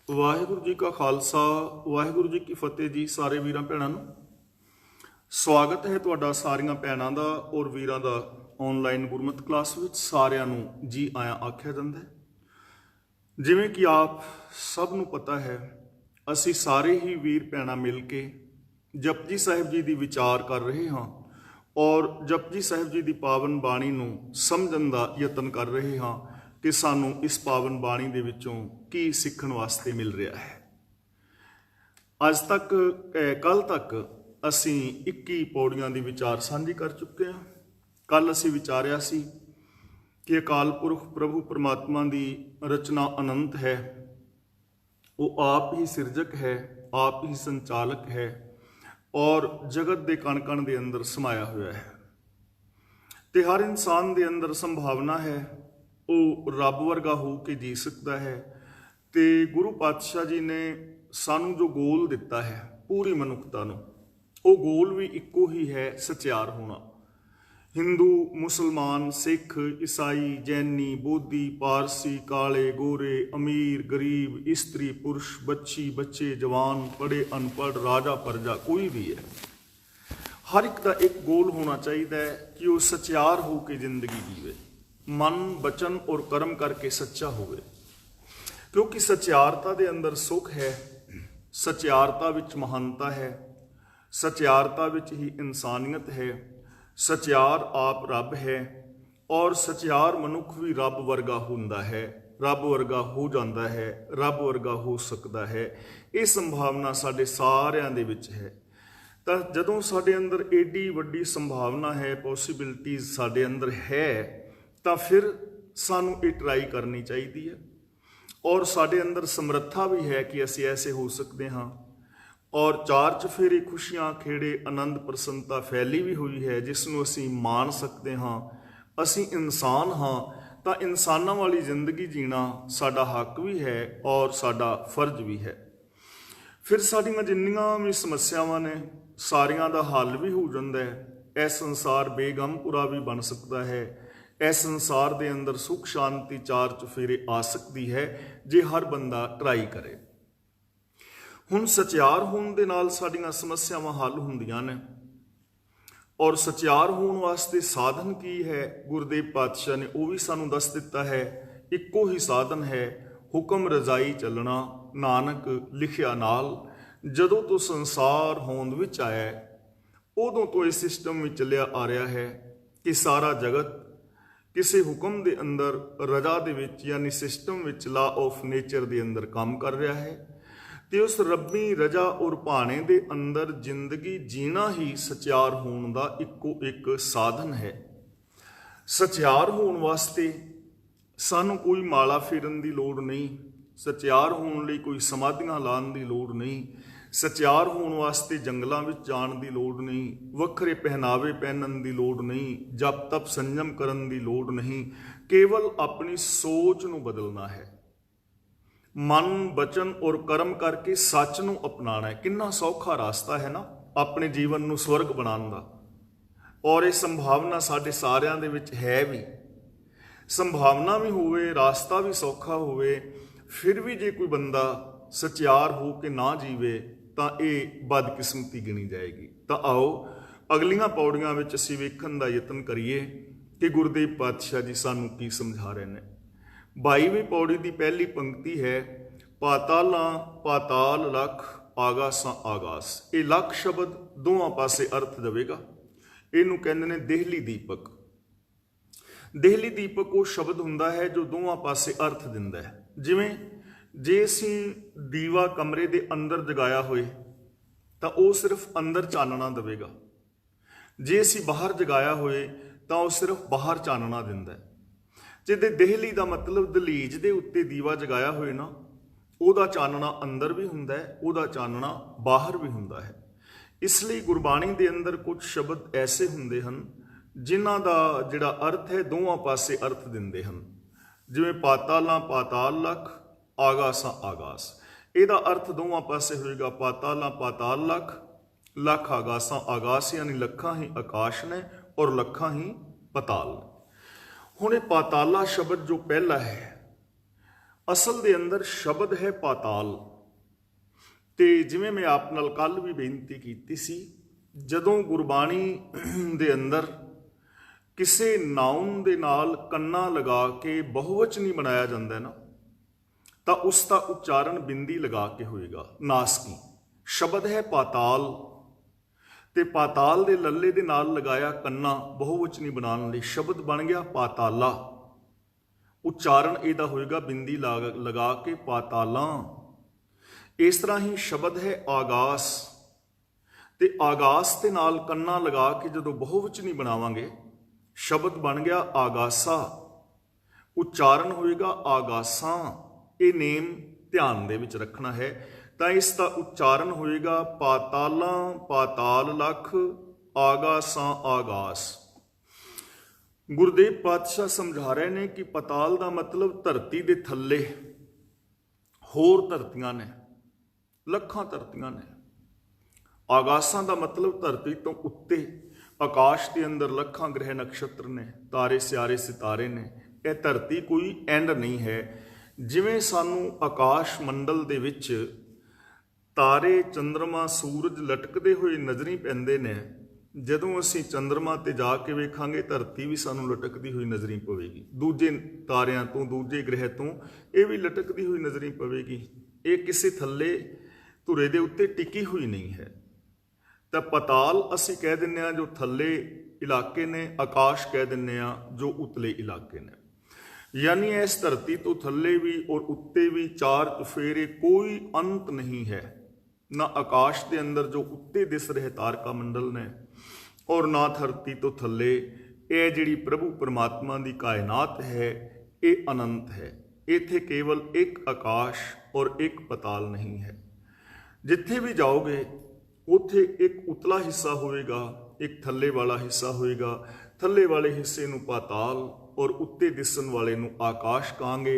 ਵਾਹਿਗੁਰੂ ਜੀ ਕਾ ਖਾਲਸਾ, ਵਾਹਿਗੁਰੂ ਜੀ ਕੀ ਫਤਿਹ ਜੀ। ਸਾਰੇ ਵੀਰਾਂ ਭੈਣਾਂ ਨੂੰ ਸਵਾਗਤ ਹੈ ਤੁਹਾਡਾ ਸਾਰੀਆਂ ਭੈਣਾਂ ਦਾ ਔਰ ਵੀਰਾਂ ਦਾ ਆਨਲਾਈਨ ਗੁਰਮਤਿ ਕਲਾਸ ਵਿੱਚ। ਸਾਰਿਆਂ ਨੂੰ ਜੀ ਆਇਆਂ ਆਖਿਆ ਜਾਂਦਾ ਹੈ। ਜਿਵੇਂ ਕਿ ਆਪ ਸਭ ਨੂੰ ਪਤਾ ਹੈ, ਅਸੀਂ ਸਾਰੇ ਹੀ ਵੀਰ ਭੈਣਾਂ ਮਿਲ ਕੇ ਜਪਜੀ ਸਾਹਿਬ ਜੀ ਦੀ ਵਿਚਾਰ ਕਰ ਰਹੇ ਹਾਂ ਔਰ ਜਪਜੀ ਸਾਹਿਬ ਜੀ ਦੀ ਪਾਵਨ ਬਾਣੀ ਨੂੰ ਸਮਝਣ ਦਾ ਯਤਨ ਕਰ ਰਹੇ ਹਾਂ ਕਿ ਸਾਨੂੰ ਇਸ ਪਾਵਨ ਬਾਣੀ ਦੇ ਵਿੱਚੋਂ ਕੀ ਸਿੱਖਣ ਵਾਸਤੇ ਮਿਲ ਰਿਹਾ ਹੈ। ਅੱਜ ਤੱਕ ਕੱਲ ਤੱਕ ਅਸੀਂ 21 ਪੌੜੀਆਂ ਦੀ ਵਿਚਾਰ ਸਾਂਝੀ ਕਰ ਚੁੱਕੇ ਹਾਂ। ਕੱਲ ਅਸੀਂ ਵਿਚਾਰਿਆ ਸੀ ਕਿ ਅਕਾਲ ਪੁਰਖ ਪ੍ਰਭੂ ਪਰਮਾਤਮਾ ਦੀ ਰਚਨਾ ਅਨੰਤ ਹੈ, ਉਹ ਆਪ ਹੀ ਸਿਰਜਕ ਹੈ, ਆਪ ਹੀ ਸੰਚਾਲਕ ਹੈ ਔਰ ਜਗਤ ਦੇ ਕਣ ਕਣ ਦੇ ਅੰਦਰ ਸਮਾਇਆ ਹੋਇਆ ਹੈ ਤੇ ਹਰ ਇਨਸਾਨ ਦੇ ਅੰਦਰ ਸੰਭਾਵਨਾ ਹੈ ਉਹ ਰੱਬ ਵਰਗਾ ਹੋ ਕੇ ਜੀ ਸਕਦਾ ਹੈ। ਤੇ ਗੁਰੂ ਪਾਤਸ਼ਾਹ ਜੀ ਨੇ ਸਾਨੂੰ ਜੋ ਗੋਲ ਦਿੱਤਾ ਹੈ ਪੂਰੀ ਮਨੁੱਖਤਾ ਨੂੰ, ਉਹ ਗੋਲ ਵੀ ਇੱਕੋ ਹੀ ਹੈ, ਸਚਿਆਰ ਹੋਣਾ। ਹਿੰਦੂ, ਮੁਸਲਮਾਨ, ਸਿੱਖ, ਈਸਾਈ, ਜੈਨੀ, ਬੋਧੀ, ਪਾਰਸੀ, ਕਾਲੇ, ਗੋਰੇ, ਅਮੀਰ, ਗਰੀਬ, ਇਸਤਰੀ, ਪੁਰਸ਼, ਬੱਚੀ, ਬੱਚੇ, ਜਵਾਨ, ਪੜ੍ਹੇ, ਅਨਪੜ੍ਹ, ਰਾਜਾ, ਪ੍ਰਜਾ, ਕੋਈ ਵੀ ਹੈ, ਹਰ ਇੱਕ ਦਾ ਇੱਕ ਗੋਲ ਹੋਣਾ ਚਾਹੀਦਾ ਹੈ ਕਿ ਉਹ ਸਚਿਆਰ ਹੋ ਕੇ ਜ਼ਿੰਦਗੀ ਜੀਵੇ, ਮਨ, ਬਚਨ ਔਰ ਕਰਮ ਕਰਕੇ ਸੱਚਾ ਹੋਵੇ। ਕਿਉਂਕਿ ਸਚਿਆਰਤਾ ਦੇ ਅੰਦਰ ਸੁੱਖ ਹੈ, ਸਚਿਆਰਤਾ ਵਿੱਚ ਮਹਾਨਤਾ ਹੈ, ਸਚਿਆਰਤਾ ਵਿੱਚ ਹੀ ਇਨਸਾਨੀਅਤ ਹੈ। ਸਚਿਆਰ ਆਪ ਰੱਬ ਹੈ ਔਰ ਸਚਿਆਰ ਮਨੁੱਖ ਵੀ ਰੱਬ ਵਰਗਾ ਹੁੰਦਾ ਹੈ, ਰੱਬ ਵਰਗਾ ਹੋ ਜਾਂਦਾ ਹੈ, ਰੱਬ ਵਰਗਾ ਹੋ ਸਕਦਾ ਹੈ। ਇਹ ਸੰਭਾਵਨਾ ਸਾਡੇ ਸਾਰਿਆਂ ਦੇ ਵਿੱਚ ਹੈ। ਤਾਂ ਜਦੋਂ ਸਾਡੇ ਅੰਦਰ ਏਡੀ ਵੱਡੀ ਸੰਭਾਵਨਾ ਹੈ, ਪੋਸੀਬਿਲਿਟੀਜ਼ ਸਾਡੇ ਅੰਦਰ ਹੈ, ਤਾਂ ਫਿਰ ਸਾਨੂੰ ਇਹ ਟਰਾਈ ਕਰਨੀ ਚਾਹੀਦੀ ਹੈ ਔਰ ਸਾਡੇ ਅੰਦਰ ਸਮਰੱਥਾ ਵੀ ਹੈ ਕਿ ਅਸੀਂ ਐਸੇ ਹੋ ਸਕਦੇ ਹਾਂ। ਔਰ ਚਾਰ ਚੁਫੇਰੇ, ਖੁਸ਼ੀਆਂ, ਖੇੜੇ, ਆਨੰਦ, ਪ੍ਰਸੰਨਤਾ ਫੈਲੀ ਵੀ ਹੋਈ ਹੈ ਜਿਸ ਨੂੰ ਅਸੀਂ ਮਾਣ ਸਕਦੇ ਹਾਂ। ਅਸੀਂ ਇਨਸਾਨ ਹਾਂ ਤਾਂ ਇਨਸਾਨਾਂ ਵਾਲੀ ਜ਼ਿੰਦਗੀ ਜੀਣਾ ਸਾਡਾ ਹੱਕ ਵੀ ਹੈ ਔਰ ਸਾਡਾ ਫਰਜ਼ ਵੀ ਹੈ। ਫਿਰ ਸਾਡੀਆਂ ਜਿੰਨੀਆਂ ਵੀ ਸਮੱਸਿਆਵਾਂ ਨੇ ਸਾਰੀਆਂ ਦਾ ਹੱਲ ਵੀ ਹੋ ਜਾਂਦਾ ਹੈ। ਇਹ ਸੰਸਾਰ ਬੇਗਮਪੁਰਾ ਵੀ ਬਣ ਸਕਦਾ ਹੈ। ਇਸ ਸੰਸਾਰ ਦੇ ਅੰਦਰ ਸੁੱਖ ਸ਼ਾਂਤੀ ਚਾਰ ਚੁਫੇਰੇ ਆ ਸਕਦੀ ਹੈ ਜੇ ਹਰ ਬੰਦਾ ਟਰਾਈ ਕਰੇ। ਹੁਣ ਸਚਿਆਰ ਹੋਣ ਦੇ ਨਾਲ ਸਾਡੀਆਂ ਸਮੱਸਿਆਵਾਂ ਹੱਲ ਹੁੰਦੀਆਂ ਨੇ ਔਰ ਸਚਿਆਰ ਹੋਣ ਵਾਸਤੇ ਸਾਧਨ ਕੀ ਹੈ, ਗੁਰਦੇਵ ਪਾਤਸ਼ਾਹ ਨੇ ਉਹ ਵੀ ਸਾਨੂੰ ਦੱਸ ਦਿੱਤਾ ਹੈ। ਇੱਕੋ ਹੀ ਸਾਧਨ ਹੈ, ਹੁਕਮ ਰਜ਼ਾਈ ਚੱਲਣਾ, ਨਾਨਕ ਲਿਖਿਆ ਨਾਲ। ਜਦੋਂ ਤੋਂ ਸੰਸਾਰ ਹੋਂਦ ਵਿੱਚ ਆਇਆ ਉਦੋਂ ਤੋਂ ਇਹ ਸਿਸਟਮ ਵਿੱਚ ਚੱਲਿਆ ਆ ਰਿਹਾ ਹੈ ਕਿ ਸਾਰਾ ਜਗਤ ਕਿਸੇ ਹੁਕਮ ਦੇ ਅੰਦਰ, ਰਜਾ ਦੇ ਵਿੱਚ ਯਾਨੀ ਸਿਸਟਮ ਵਿੱਚ, ਲਾ ਆਫ ਨੇਚਰ ਦੇ ਅੰਦਰ ਕੰਮ ਕਰ ਰਿਹਾ ਹੈ ਤੇ ਉਸ ਰੱਬੀ ਰਜਾ ਔਰ ਭਾਣੇ ਦੇ ਅੰਦਰ ਜ਼ਿੰਦਗੀ ਜੀਣਾ ਹੀ ਸਚਿਆਰ ਹੋਣ ਦਾ ਇੱਕੋ ਇੱਕ ਸਾਧਨ ਹੈ। ਸਚਿਆਰ ਹੋਣ ਵਾਸਤੇ ਸਾਨੂੰ ਕੋਈ ਮਾਲਾ ਫੇਰਨ ਦੀ ਲੋੜ ਨਹੀਂ, ਸਚਿਆਰ ਹੋਣ ਲਈ ਕੋਈ ਸਮਾਧੀਆਂ ਲਾਉਣ ਦੀ ਲੋੜ ਨਹੀਂ, ਸਚਿਆਰ ਹੋਣ ਵਾਸਤੇ ਜੰਗਲਾਂ ਵਿੱਚ ਜਾਣ ਦੀ ਲੋੜ ਨਹੀਂ, ਵੱਖਰੇ ਪਹਿਨਾਵੇ ਪਹਿਨਣ ਦੀ ਲੋੜ ਨਹੀਂ, ਜਪ ਤਪ ਸੰਜਮ ਕਰਨ ਦੀ ਲੋੜ ਨਹੀਂ। ਕੇਵਲ ਆਪਣੀ ਸੋਚ ਨੂੰ ਬਦਲਣਾ ਹੈ, ਮਨ, ਬਚਨ ਔਰ ਕਰਮ ਕਰਕੇ ਸੱਚ ਨੂੰ ਅਪਣਾਉਣਾ ਹੈ। ਕਿੰਨਾ ਸੌਖਾ ਰਾਸਤਾ ਹੈ ਨਾ ਆਪਣੇ ਜੀਵਨ ਨੂੰ ਸਵਰਗ ਬਣਾਉਣ ਦਾ। ਔਰ ਇਹ ਸੰਭਾਵਨਾ ਸਾਡੇ ਸਾਰਿਆਂ ਦੇ ਵਿੱਚ ਹੈ ਵੀ। ਸੰਭਾਵਨਾ ਵੀ ਹੋਵੇ, ਰਾਸਤਾ ਵੀ ਸੌਖਾ ਹੋਵੇ, ਫਿਰ ਵੀ ਜੇ ਕੋਈ ਬੰਦਾ ਸਚਿਆਰ ਹੋ ਕੇ ਨਾ ਜੀਵੇ ਤਾਂ ਇਹ ਬਦਕਿਸਮਤੀ ਗਿਣੀ ਜਾਏਗੀ। ਤਾਂ ਆਓ ਅਗਲੀਆਂ ਪੌੜੀਆਂ ਵਿੱਚ ਅਸੀਂ ਵੇਖਣ ਦਾ ਯਤਨ ਕਰੀਏ ਕਿ ਗੁਰਦੇਵ ਪਾਤਸ਼ਾਹ ਜੀ ਸਾਨੂੰ ਕੀ ਸਮਝਾ ਰਹੇ ਨੇ। 22ਵੀਂ ਪੌੜੀ ਦੀ ਪਹਿਲੀ ਪੰਕਤੀ ਹੈ, ਪਾਤਾਲਾਂ ਪਾਤਾਲ ਲਖ, ਆਗਾਸਾਂ ਆਗਾਸ। ਇਹ ਲਖ ਸ਼ਬਦ ਦੋਵਾਂ ਪਾਸੇ ਅਰਥ ਦੇਵੇਗਾ। ਇਹਨੂੰ ਕਹਿੰਦੇ ਨੇ ਦੇਹਲੀ ਦੀਪਕ। ਦੇਹਲੀ ਦੀਪਕ ਉਹ ਸ਼ਬਦ ਹੁੰਦਾ ਹੈ ਜੋ ਦੋਵਾਂ ਪਾਸੇ ਅਰਥ ਦਿੰਦਾ ਹੈ। ਜਿਵੇਂ ਜੇ ਅਸੀਂ ਦੀਵਾ ਕਮਰੇ ਦੇ ਅੰਦਰ ਜਗਾਇਆ ਹੋਏ ਤਾਂ ਉਹ ਸਿਰਫ ਅੰਦਰ ਚਾਨਣਾ ਦੇਵੇਗਾ, ਜੇ ਅਸੀਂ ਬਾਹਰ ਜਗਾਇਆ ਹੋਏ ਤਾਂ ਉਹ ਸਿਰਫ ਬਾਹਰ ਚਾਨਣਾ ਦਿੰਦਾ ਹੈ। ਜਿਹਦੇ ਦੇਹਲੀ ਦਾ ਮਤਲਬ ਦਹਲੀਜ਼ ਦੇ ਉੱਤੇ ਦੀਵਾ ਜਗਾਇਆ ਹੋਏ ਨਾ, ਉਹਦਾ ਚਾਨਣਾ ਅੰਦਰ ਵੀ ਹੁੰਦਾ ਹੈ, ਉਹਦਾ ਚਾਨਣਾ ਬਾਹਰ ਵੀ ਹੁੰਦਾ ਹੈ। ਇਸ ਲਈ ਗੁਰਬਾਣੀ ਦੇ ਅੰਦਰ ਕੁਝ ਸ਼ਬਦ ਐਸੇ ਹੁੰਦੇ ਹਨ ਜਿਨ੍ਹਾਂ ਦਾ ਜਿਹੜਾ ਅਰਥ ਹੈ ਦੋਵਾਂ ਪਾਸੇ ਅਰਥ ਦਿੰਦੇ ਹਨ। ਜਿਵੇਂ ਪਾਤਾਲਾਂ ਪਾਤਾਲ ਲਖ, ਆਗਾਸਾਂ ਆਗਾਸ। ਇਹਦਾ ਅਰਥ ਦੋਵਾਂ ਪਾਸੇ ਹੋਏਗਾ ਪਾਤਾਲਾਂ ਪਾਤਾਲ ਲਖ, ਲਖ ਆਗਾਸਾਂ ਆਗਾਸ, ਯਾਨੀ ਲੱਖਾਂ ਹੀ ਆਕਾਸ਼ ਨੇ और ਲੱਖਾਂ ही पताल। हुण ये पाताला शब्द जो पहला है, असल दे अंदर शब्द है पाताल। ते जिवें मैं आप नाल कल भी बेनती कीती सी, जदों गुरबाणी दे अंदर किसे नाउन दे नाल कन्ना लगा के बहुवचनी बनाया जाता है ना, तो उसका उच्चारण बिंदी लगा के होएगा, नासकी। शब्द है पाताल ते पाताल दे लल्ले दे नाल लगाया कन्ना बहुवचनी बनाने लई शब्द बन गया पाताला। उच्चारण इहदा होएगा बिंदी लगा के पाताला। इस तरह ही शब्द है आगास, ते आगास दे नाल कन्ना लगा के जदों बहुवचनी बनावांगे शब्द बन गया आगासा। उच्चारण होएगा आगासा। ये नेम ध्यान दे विच रखना है। तो इसका उच्चारण होएगा पाताला पाताल लख, आगासा आगास। गुरुदेव पातशाह समझा रहे ने कि पताल का मतलब धरती दे थल्ले होर धरतियां ने, लखां धरतियां ने। आगासां का मतलब धरती तो उत्ते, आकाश के अंदर लखां ग्रह नक्षत्र ने, तारे सियारे सितारे ने। यह धरती कोई एंड नहीं है। जिवें सानू आकाश मंडल दे विच तारे चंद्रमा सूरज लटकते हुए नज़री पैंदे ने, जदों असीं चंद्रमा ते जाके वेखांगे धरती भी सानू लटकती हुई नज़री पवेगी। दूजे तारियां तो, दूजे ग्रह तो ये भी लटकती हुई नज़री पवेगी। ये किसी थल्ले धुरे दे उत्ते टिकी हुई नहीं है। तो पताल असीं कह दिंदे आ जो थल्ले इलाके ने, आकाश कह दिंदे आ जो उतले इलाके ने। यानी इस धरती तो थल्ले भी और उत्ते भी चार चुफेरे कोई अंत नहीं है। ना आकाश के अंदर जो उत्ते दिस रहे तारका मंडल ने, और ना धरती तो थल्ले। ये जिहड़ी प्रभु परमात्मा की कायनात है ये अनंत है। इत्थे केवल एक आकाश और एक पताल नहीं है। जिथे भी जाओगे उत्थे एक उतला हिस्सा होएगा, एक थल्ले वाला हिस्सा होएगा। थल्ले वाले हिस्से नूं पाताल और उत्ते दिसन वाले नूं आकाश कहांगे।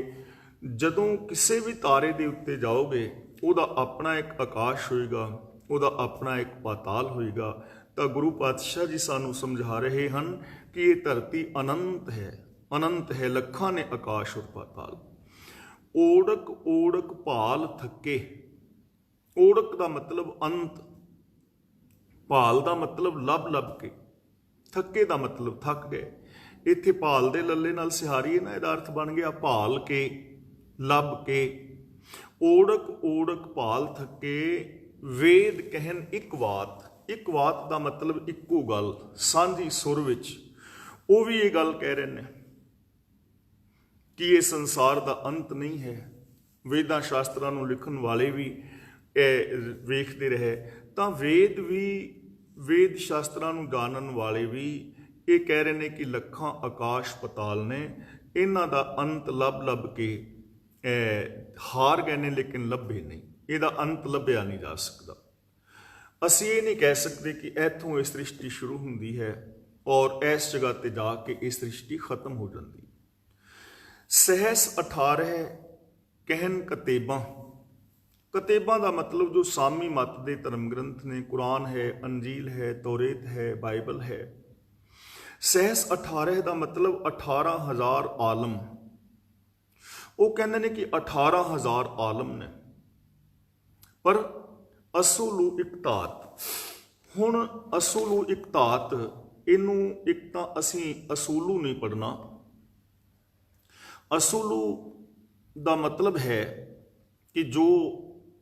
जदों किसी भी तारे दे उत्ते जाओगे ਉਹਦਾ अपना एक आकाश होएगा, ਉਹਦਾ अपना एक पाताल होएगा। तो गुरु पातशाह जी सानू समझा रहे हैं कि ये धरती अनंत है, अनंत है। लखां ने आकाश और पाताल। ओड़क ओड़क भाल थके। ओड़क का मतलब अंत, भाल का मतलब लभ लभ के, थके का मतलब थक गए। इत्थे भाल दे लल्ले नाल सिहारी है ना, इहदा अर्थ बन गया भाल के, लभ के। ओड़क ओड़क भाल थके, वेद कहन एक बात। एक बात का मतलब इक्को गल, सांझी सुर विच। वो भी ये गल कह रहे हैं कि ये संसार का अंत नहीं है। वेदां शास्त्रां नूं लिखण वाले भी वेखते रहे, तो वेद भी, वेद शास्त्रां नूं जानन वाले भी ये कह रहे हैं कि लखां आकाश पताल ने, इन्हां दा अंत लभ लभ के हार गए ने, लेकिन लभे नहीं। ਇਹਦਾ अंत ਲੱਭਿਆ नहीं जा सकता। ਅਸੀਂ ਇਹ नहीं कह सकते कि ਇੱਥੋਂ ਇਹ ਸ੍ਰਿਸ਼ਟੀ शुरू ਹੁੰਦੀ है और इस जगह ਤੇ ਜਾ ਕੇ ਇਹ ਸ੍ਰਿਸ਼ਟੀ खत्म हो जाती। सहस 18 कहन कतेबां। कतेबां का मतलब जो सामी मत के धर्म ग्रंथ ने, कुरान है, अंजील है, तौरेत है, बाइबल है। सहस 18 का मतलब 18,000 आलम। वो कहते हैं कि 18,000 आलम ने, पर असुलू इकतात। हुण असुलू इकतात, इनू एक तो असी असुलू नहीं पढ़ना। असुलू का मतलब है कि जो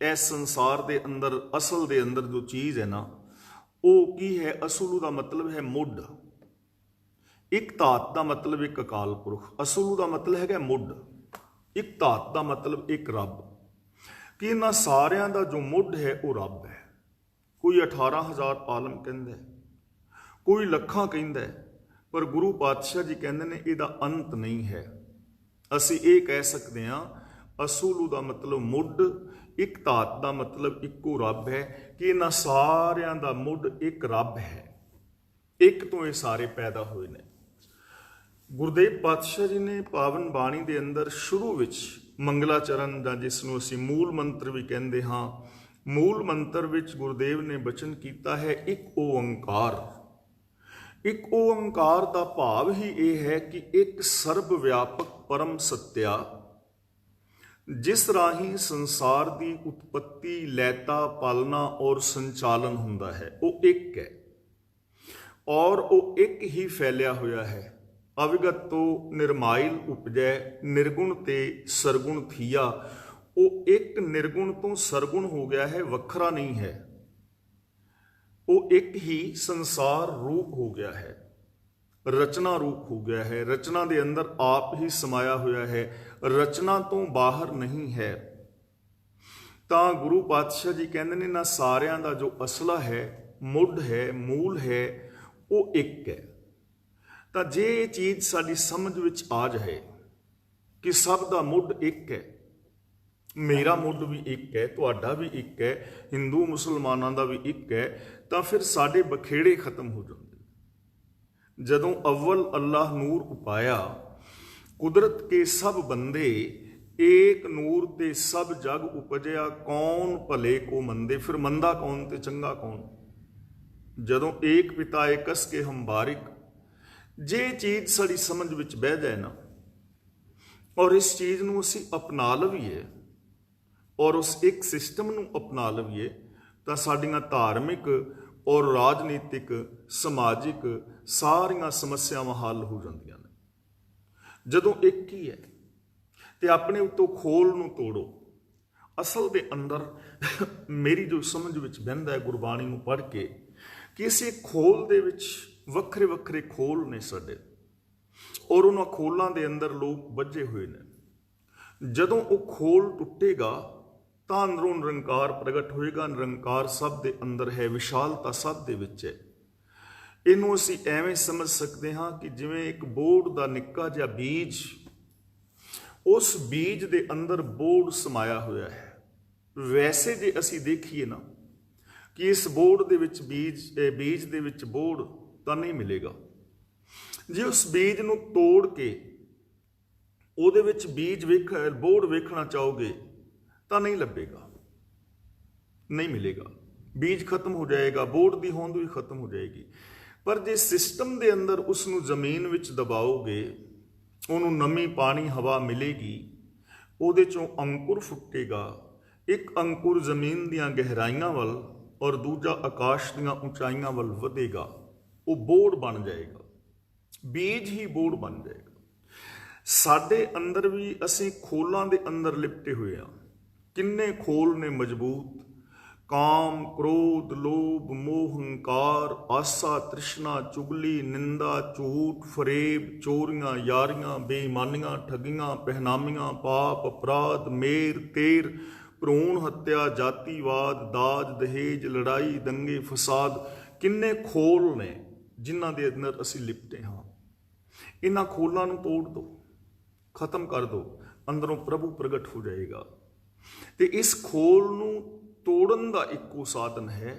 इस संसार के अंदर, असल के अंदर जो चीज़ है ना, वो की है। असुलू का मतलब है मुढ़। इकतात का मतलब एक अकाल पुरख। असुलू का मतलब है मुढ़। इकतात का मतलब एक रब। कि इन्हां सारियां दा जो मुढ़ है वो रब है। कोई 18,000 आलम कहंदा है, कोई लखां कहंदा है, पर गुरु पातशाह जी कहंदे ने इहदा अंत नहीं है। असी ये कह सकते हैं असुलू का मतलब मुढ़, इकतात का मतलब इक्को रब है। कि इन्हां सारियां दा मुढ़ एक रब है, एक तो ये सारे पैदा हुए ने। गुरुदेव पातशाह जी ने पावन बाणी के अंदर शुरू विच मंगलाचरण, जां जिसनूं असीं मूल मंत्र भी कहते हाँ, मूल मंत्र विच गुरुदेव ने बचन किया है एक ओंकार। ਇੱਕ ਓੰਕਾਰ ਦਾ ਭਾਵ ਹੀ ਇਹ ਹੈ ਕਿ ਇੱਕ ਸਰਬ ਵਿਆਪਕ ਪਰਮ ਸੱਤਿਆ, ਜਿਸ ਰਾਹੀਂ ਸੰਸਾਰ ਦੀ ਉਤਪत्ति, ਲੈਤਾ, ਪਾਲਣਾ ਔਰ ਸੰਚਾਲਨ ਹੁੰਦਾ ਹੈ, ਉਹ ਇੱਕ ਹੈ ਔਰ ਉਹ ਇੱਕ ਹੀ ਫੈਲਿਆ ਹੋਇਆ ਹੈ। ਅਵਿਗਤ ਤੋਂ ਨਿਰਮਾਇਲ ਉਪਜੈ, ਨਿਰਗੁਣ ਤੇ ਸਰਗੁਣ ਥੀਆ। ਉਹ ਇੱਕ ਨਿਰਗੁਣ ਤੋਂ ਸਰਗੁਣ ਹੋ ਗਿਆ ਹੈ, ਵੱਖਰਾ ਨਹੀਂ ਹੈ। ਉਹ ਇੱਕ ਹੀ ਸੰਸਾਰ ਰੂਪ ਹੋ ਗਿਆ ਹੈ, ਰਚਨਾ ਰੂਪ ਹੋ ਗਿਆ ਹੈ। ਰਚਨਾ ਦੇ ਅੰਦਰ ਆਪ ਹੀ ਸਮਾਇਆ ਹੋਇਆ ਹੈ, ਰਚਨਾ ਤੋਂ ਬਾਹਰ ਨਹੀਂ ਹੈ। ਤਾਂ ਗੁਰੂ ਪਾਤਸ਼ਾਹ ਜੀ ਕਹਿੰਦੇ ਨੇ ਨਾ, ਸਾਰਿਆਂ ਦਾ ਜੋ ਅਸਲਾ ਹੈ, ਮੁੱਢ ਹੈ, ਮੂਲ ਹੈ, ਉਹ ਇੱਕ ਹੈ। ਤਾਂ ਜੇ ਇਹ ਚੀਜ਼ ਸਾਡੀ ਸਮਝ ਵਿੱਚ ਆ ਜਾਏ ਕਿ ਸਭ ਦਾ ਮੁੱਢ ਇੱਕ ਹੈ, ਮੇਰਾ ਮੁੱਢ ਵੀ ਇੱਕ ਹੈ, ਤੁਹਾਡਾ ਵੀ ਇੱਕ ਹੈ, ਹਿੰਦੂ ਮੁਸਲਮਾਨਾਂ ਦਾ ਵੀ ਇੱਕ ਹੈ, ਤਾਂ ਫਿਰ ਸਾਡੇ ਬਖੇੜੇ ਖਤਮ ਹੋ ਜਾਂਦੇ। ਜਦੋਂ ਅਵਲ ਅੱਲਾਹ ਨੂਰ ਉਪਾਇਆ, ਕੁਦਰਤ ਕੇ ਸਭ ਬੰਦੇ, ਏਕ ਨੂਰ ਤੇ ਸਭ ਜਗ ਉਪਜਿਆ, ਕੌਣ ਭਲੇ ਕੋ ਮੰਦੇ। ਫਿਰ ਮੰਦਾ ਕੌਣ ਤੇ ਚੰਗਾ ਕੌਣ? ਜਦੋਂ ਏਕ ਪਿਤਾ ਏਕਸ ਕੇ ਹਮ ਬਾਰਿਕ, ਜੇ ਚੀਜ਼ ਸਾਡੀ ਸਮਝ ਵਿੱਚ ਬਹਿ ਜਾਏ ਨਾ, ਔਰ ਇਸ ਚੀਜ਼ ਨੂੰ ਅਸੀਂ ਅਪਣਾ ਲਈਏ ਔਰ ਉਸ ਇੱਕ ਸਿਸਟਮ ਨੂੰ ਅਪਣਾ ਲਈਏ, ਤਾਂ ਸਾਡੀਆਂ ਧਾਰਮਿਕ ਔਰ ਰਾਜਨੀਤਿਕ, ਸਮਾਜਿਕ ਸਾਰੀਆਂ ਸਮੱਸਿਆਵਾਂ ਹੱਲ ਹੋ ਜਾਂਦੀਆਂ ਨੇ। ਜਦੋਂ ਇੱਕ ਹੀ ਹੈ ਤੇ ਆਪਣੇ ਉੱਤੋਂ ਖੋਲ ਨੂੰ ਤੋੜੋ। ਅਸਲ ਦੇ ਅੰਦਰ ਮੇਰੀ ਜੋ ਸਮਝ ਵਿੱਚ ਬਹਿੰਦਾ ਹੈ ਗੁਰਬਾਣੀ ਨੂੰ ਪੜ੍ਹ ਕੇ, ਕਿ ਇਸੇ ਖੋਲ ਦੇ ਵਿੱਚ ਵੱਖਰੇ ਵੱਖਰੇ ਖੋਲ ਨੇ ਸਾਡੇ, ਔਰ ਉਹਨਾਂ ਖੋਲਾਂ ਦੇ ਅੰਦਰ ਲੋਕ ਵੱਜੇ ਹੋਏ ਨੇ। ਜਦੋਂ ਉਹ ਖੋਲ ਟੁੱਟੇਗਾ ਤਾਂ ਅੰਦਰੋਂ ਨਿਰੰਕਾਰ ਪ੍ਰਗਟ ਹੋਏਗਾ। ਨਿਰੰਕਾਰ ਸਭ ਦੇ ਅੰਦਰ ਹੈ, ਵਿਸ਼ਾਲਤਾ ਸਭ ਦੇ ਵਿੱਚ ਹੈ। ਇਹਨੂੰ ਅਸੀਂ ਐਵੇਂ ਸਮਝ ਸਕਦੇ ਹਾਂ ਕਿ ਜਿਵੇਂ ਇੱਕ ਬੋੜ ਦਾ ਨਿੱਕਾ ਜਿਹਾ ਬੀਜ, ਉਸ ਬੀਜ ਦੇ ਅੰਦਰ ਬੋੜ ਸਮਾਇਆ ਹੋਇਆ ਹੈ। ਵੈਸੇ ਜੇ ਅਸੀਂ ਦੇਖੀਏ ਨਾ ਕਿ ਇਸ ਬੋੜ ਦੇ ਵਿੱਚ ਬੀਜ ਦੇ ਵਿੱਚ ਬੋੜ ਤਾਂ ਨਹੀਂ ਮਿਲੇਗਾ। ਜੇ ਉਸ ਬੀਜ ਨੂੰ ਤੋੜ ਕੇ ਉਹਦੇ ਵਿੱਚ ਬੋੜ ਵੇਖਣਾ ਚਾਹੋਗੇ ਤਾਂ ਨਹੀਂ ਲੱਭੇਗਾ, ਨਹੀਂ ਮਿਲੇਗਾ। ਬੀਜ ਖਤਮ ਹੋ ਜਾਏਗਾ, ਬੋੜ ਦੀ ਹੋਂਦ ਵੀ ਖਤਮ ਹੋ ਜਾਏਗੀ। ਪਰ ਜੇ ਸਿਸਟਮ ਦੇ ਅੰਦਰ ਉਸ ਨੂੰ ਜ਼ਮੀਨ ਵਿੱਚ ਦਬਾਓਗੇ, ਉਹਨੂੰ ਨਮੀ, ਪਾਣੀ, ਹਵਾ ਮਿਲੇਗੀ, ਉਹਦੇ ਚੋਂ ਅੰਕੁਰ ਫੁੱਟੇਗਾ। ਇੱਕ ਅੰਕੁਰ ਜ਼ਮੀਨ ਦੀਆਂ ਗਹਿਰਾਈਆਂ ਵੱਲ ਔਰ ਦੂਜਾ ਆਕਾਸ਼ ਦੀਆਂ ਉਚਾਈਆਂ ਵੱਲ ਵਧੇਗਾ, ਉਹ ਬੋੜ ਬਣ ਜਾਏਗਾ, ਬੀਜ ਹੀ ਬੋੜ ਬਣ ਜਾਏਗਾ। ਸਾਡੇ ਅੰਦਰ ਵੀ ਅਸੀਂ ਖੋਲਾਂ ਦੇ ਅੰਦਰ ਲਿਪਟੇ ਹੋਏ ਹਾਂ। ਕਿੰਨੇ ਖੋਲ ਨੇ ਮਜ਼ਬੂਤ, ਕਾਮ, ਕ੍ਰੋਧ, ਲੋਭ, ਮੋਹ, ਹੰਕਾਰ, ਆਸਾ, ਤ੍ਰਿਸ਼ਨਾ, ਚੁਗਲੀ, ਨਿੰਦਾ, ਝੂਠ, ਫਰੇਬ, ਚੋਰੀਆਂ, ਯਾਰੀਆਂ, ਬੇਈਮਾਨੀਆਂ, ਠੱਗੀਆਂ, ਪਹਿਨਾਮੀਆਂ, ਪਾਪ, ਅਪਰਾਧ, ਮੇਰ, ਤੇਰ, ਭਰੂਣ ਹੱਤਿਆ, ਜਾਤੀਵਾਦ, ਦਾਜ, ਦਹੇਜ, ਲੜਾਈ, ਦੰਗੇ, ਫਸਾਦ। ਕਿੰਨੇ ਖੋਲ ਨੇ ਜਿਨ੍ਹਾਂ ਦੇ ਅੰਦਰ ਅਸੀਂ ਲਿਪਟੇ ਹਾਂ। ਇਹਨਾਂ ਖੋਲਾਂ ਨੂੰ ਤੋੜ ਦਿਓ, ਖਤਮ ਕਰ ਦਿਓ, ਅੰਦਰੋਂ ਪ੍ਰਭੂ ਪ੍ਰਗਟ ਹੋ ਜਾਏਗਾ। ਤੇ ਇਸ ਖੋਲ ਨੂੰ ਤੋੜਨ ਦਾ ਇੱਕੋ ਸਾਧਨ ਹੈ।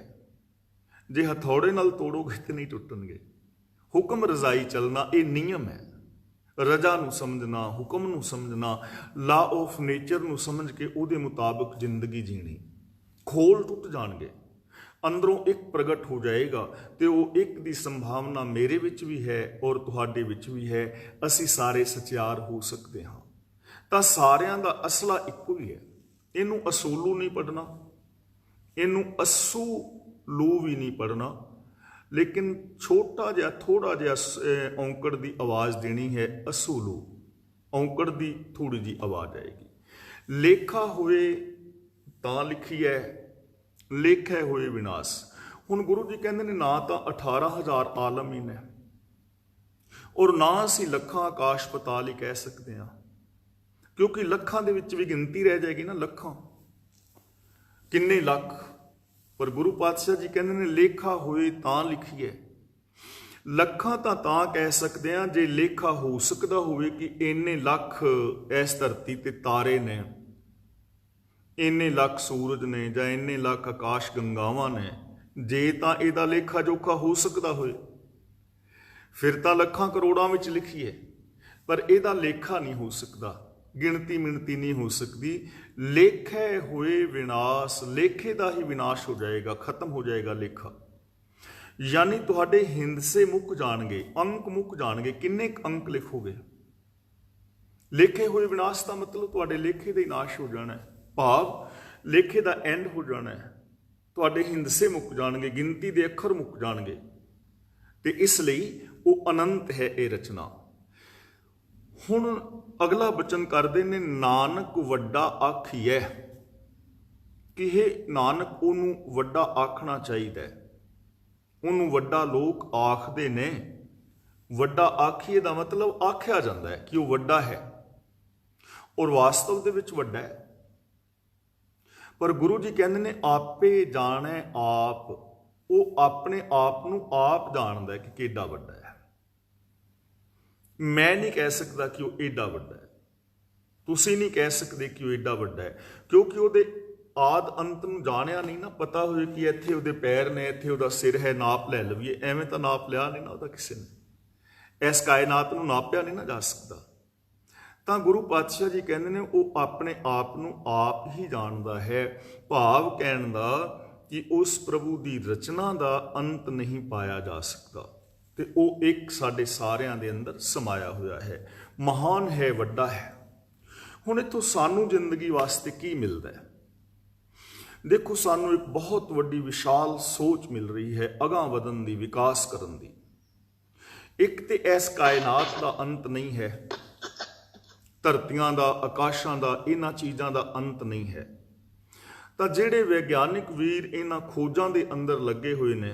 ਜੇ ਹਥੌੜੇ ਨਾਲ ਤੋੜੋਗੇ ਤੇ ਨਹੀਂ ਟੁੱਟਣਗੇ। ਹੁਕਮ ਰਜ਼ਾਈ ਚੱਲਣਾ, ਇਹ ਨਿਯਮ ਹੈ। ਰਜਾ ਨੂੰ ਸਮਝਣਾ, ਹੁਕਮ ਨੂੰ ਸਮਝਣਾ, ਲਾ ਆਫ ਨੇਚਰ ਨੂੰ ਸਮਝ ਕੇ ਉਹਦੇ ਮੁਤਾਬਕ ਜ਼ਿੰਦਗੀ ਜੀਣੀ। ਖੋਲ ਟੁੱਟ ਜਾਣਗੇ, ਅੰਦਰੋਂ ਇੱਕ ਪ੍ਰਗਟ ਹੋ ਜਾਏਗਾ ਤੇ ਉਹ ਇੱਕ ਦੀ ਸੰਭਾਵਨਾ ਮੇਰੇ ਵਿੱਚ ਵੀ ਹੈ ਔਰ ਤੁਹਾਡੇ ਵਿੱਚ ਵੀ ਹੈ। ਅਸੀਂ ਸਾਰੇ ਸਚਿਆਰ ਹੋ ਸਕਦੇ ਹਾਂ। ਤਾਂ ਸਾਰਿਆਂ ਦਾ ਅਸਲਾ ਇੱਕੋ ਹੀ ਹੈ। ਇਹਨੂੰ ਅਸੂਲੂ ਨਹੀਂ ਪੜ੍ਹਨਾ, ਇਹਨੂੰ ਅਸੂਲੂ ਵੀ ਨਹੀਂ ਪੜ੍ਹਨਾ, ਲੇਕਿਨ ਛੋਟਾ ਜਿਹਾ ਥੋੜਾ ਜਿਹਾ ਔਂਕੜ ਦੀ ਆਵਾਜ਼ ਦੇਣੀ ਹੈ। ਅਸੂਲੂ ਔਂਕੜ ਦੀ ਥੋੜੀ ਜਿਹੀ ਆਵਾਜ਼ ਆਏਗੀ। ਲੇਖਾ ਹੋਏ ਤਾਂ ਲਿਖੀਐ, ਲੇਖੈ ਹੋਏ ਵਿਨਾਸ਼। ਹੁਣ ਗੁਰੂ ਜੀ ਕਹਿੰਦੇ ਨੇ ਨਾ ਤਾਂ 18,000 ਆਲਮ ਹੀ ਨੇ ਔਰ ਨਾ ਅਸੀਂ ਲੱਖਾਂ ਆਕਾਸ਼ ਪਤਾਲ ਹੀ ਕਹਿ ਸਕਦੇ ਹਾਂ, ਕਿਉਂਕਿ ਲੱਖਾਂ ਦੇ ਵਿੱਚ ਵੀ ਗਿਣਤੀ ਰਹਿ ਜਾਏਗੀ ਨਾ। ਲੱਖਾਂ ਕਿੰਨੇ ਲੱਖ, ਪਰ ਗੁਰੂ ਪਾਤਸ਼ਾਹ ਜੀ ਕਹਿੰਦੇ ਨੇ ਲੇਖਾ ਹੋਏ ਤਾਂ ਲਿਖੀਏ। ਲੱਖਾਂ ਤਾਂ ਕਹਿ ਸਕਦੇ ਹਾਂ ਜੇ ਲੇਖਾ ਹੋ ਸਕਦਾ ਹੋਵੇ ਕਿ ਇੰਨੇ ਲੱਖ ਇਸ ਧਰਤੀ ਤੇ ਤਾਰੇ ਨੇ, ਇੰਨੇ ਲੱਖ ਸੂਰਜ ਨੇ, ਜਾਂ ਇੰਨੇ ਲੱਖ ਆਕਾਸ਼ ਗੰਗਾਵਾਂ ਨੇ। ਜੇ ਤਾਂ ਇਹਦਾ ਲੇਖਾ ਜੋਖਾ ਹੋ ਸਕਦਾ ਹੋਏ ਫਿਰ ਤਾਂ ਲੱਖਾਂ ਕਰੋੜਾਂ ਵਿੱਚ ਲਿਖੀਏ, ਪਰ ਇਹਦਾ ਲੇਖਾ ਨਹੀਂ ਹੋ ਸਕਦਾ, ਗਿਣਤੀ ਮਿਣਤੀ ਨਹੀਂ ਹੋ ਸਕਦੀ। ਲੇਖੇ ਹੋਏ ਵਿਨਾਸ਼, ਲੇਖੇ ਦਾ ਹੀ ਵਿਨਾਸ਼ ਹੋ ਜਾਏਗਾ, ਖਤਮ ਹੋ ਜਾਏਗਾ ਲੇਖਾ। यानी तुहाडे हिंदसे मुक जाणगे, अंक मुक जाणगे। किन्ने अंक लिखोगे? लेखे हुए विनाश का मतलब तुहाडे लेखे का नाश हो जाना है, भाव लेखे का एंड हो जाना है। तुहाडे हिंदसे मुक जाणगे, गिनती के अखर मुक जाणगे, ते इसलिए वो अनंत है ये रचना। हुण अगला वचन करते ने, नानक वड्डा आखिए, कि हे नानक ओनू वड्डा आखना चाहिए, ओनू वड्डा लोग आखते ने। वड्डा आखिए का मतलब आख्या जाता है कि वह वड्डा है, और वास्तव दे विच वड्डा है। पर गुरु जी कहते ने आपे जाने आप, वो अपने आप नू आप जानता है कि केडा वड्डा है। मैं नहीं कह सकता कि वह एडा वड्डा है, तुसी नहीं कह सकते कि वह एडा वड्डा है, क्योंकि वो आद अंत नू जानिया नहीं ना। पता हो कि इत्थे उहदे पैर ने, इत्थे उहदा सिर है, नाप लै लवीए, एवें तो नाप लिया नहीं ना उहदा किसी ने। इस कायनात नू नापिया नहीं ना जा सकता। तो गुरु पातशाह जी कहते हैं वो अपने आप नू आप ही जानता है। भाव कहण दा कि उस प्रभु की रचना का अंत नहीं पाया जा सकता, तो वो एक साडे सारिਆਂ दे अंदर समाया हुआ है, महान है, वड्डा है। हुण इत्थों सानू जिंदगी वास्ते की मिलता है? देखो, सानू एक बहुत वड्डी विशाल सोच मिल रही है, अगां वधन दी, विकास करन दी। एक तो इस कायनात का अंत नहीं है, धरतियां दा, आकाशां दा, इन्हां चीज़ां दा अंत नहीं है। तो जिहड़े वैज्ञानिक वीर इन्हां खोजां दे अंदर लगे हुए ने,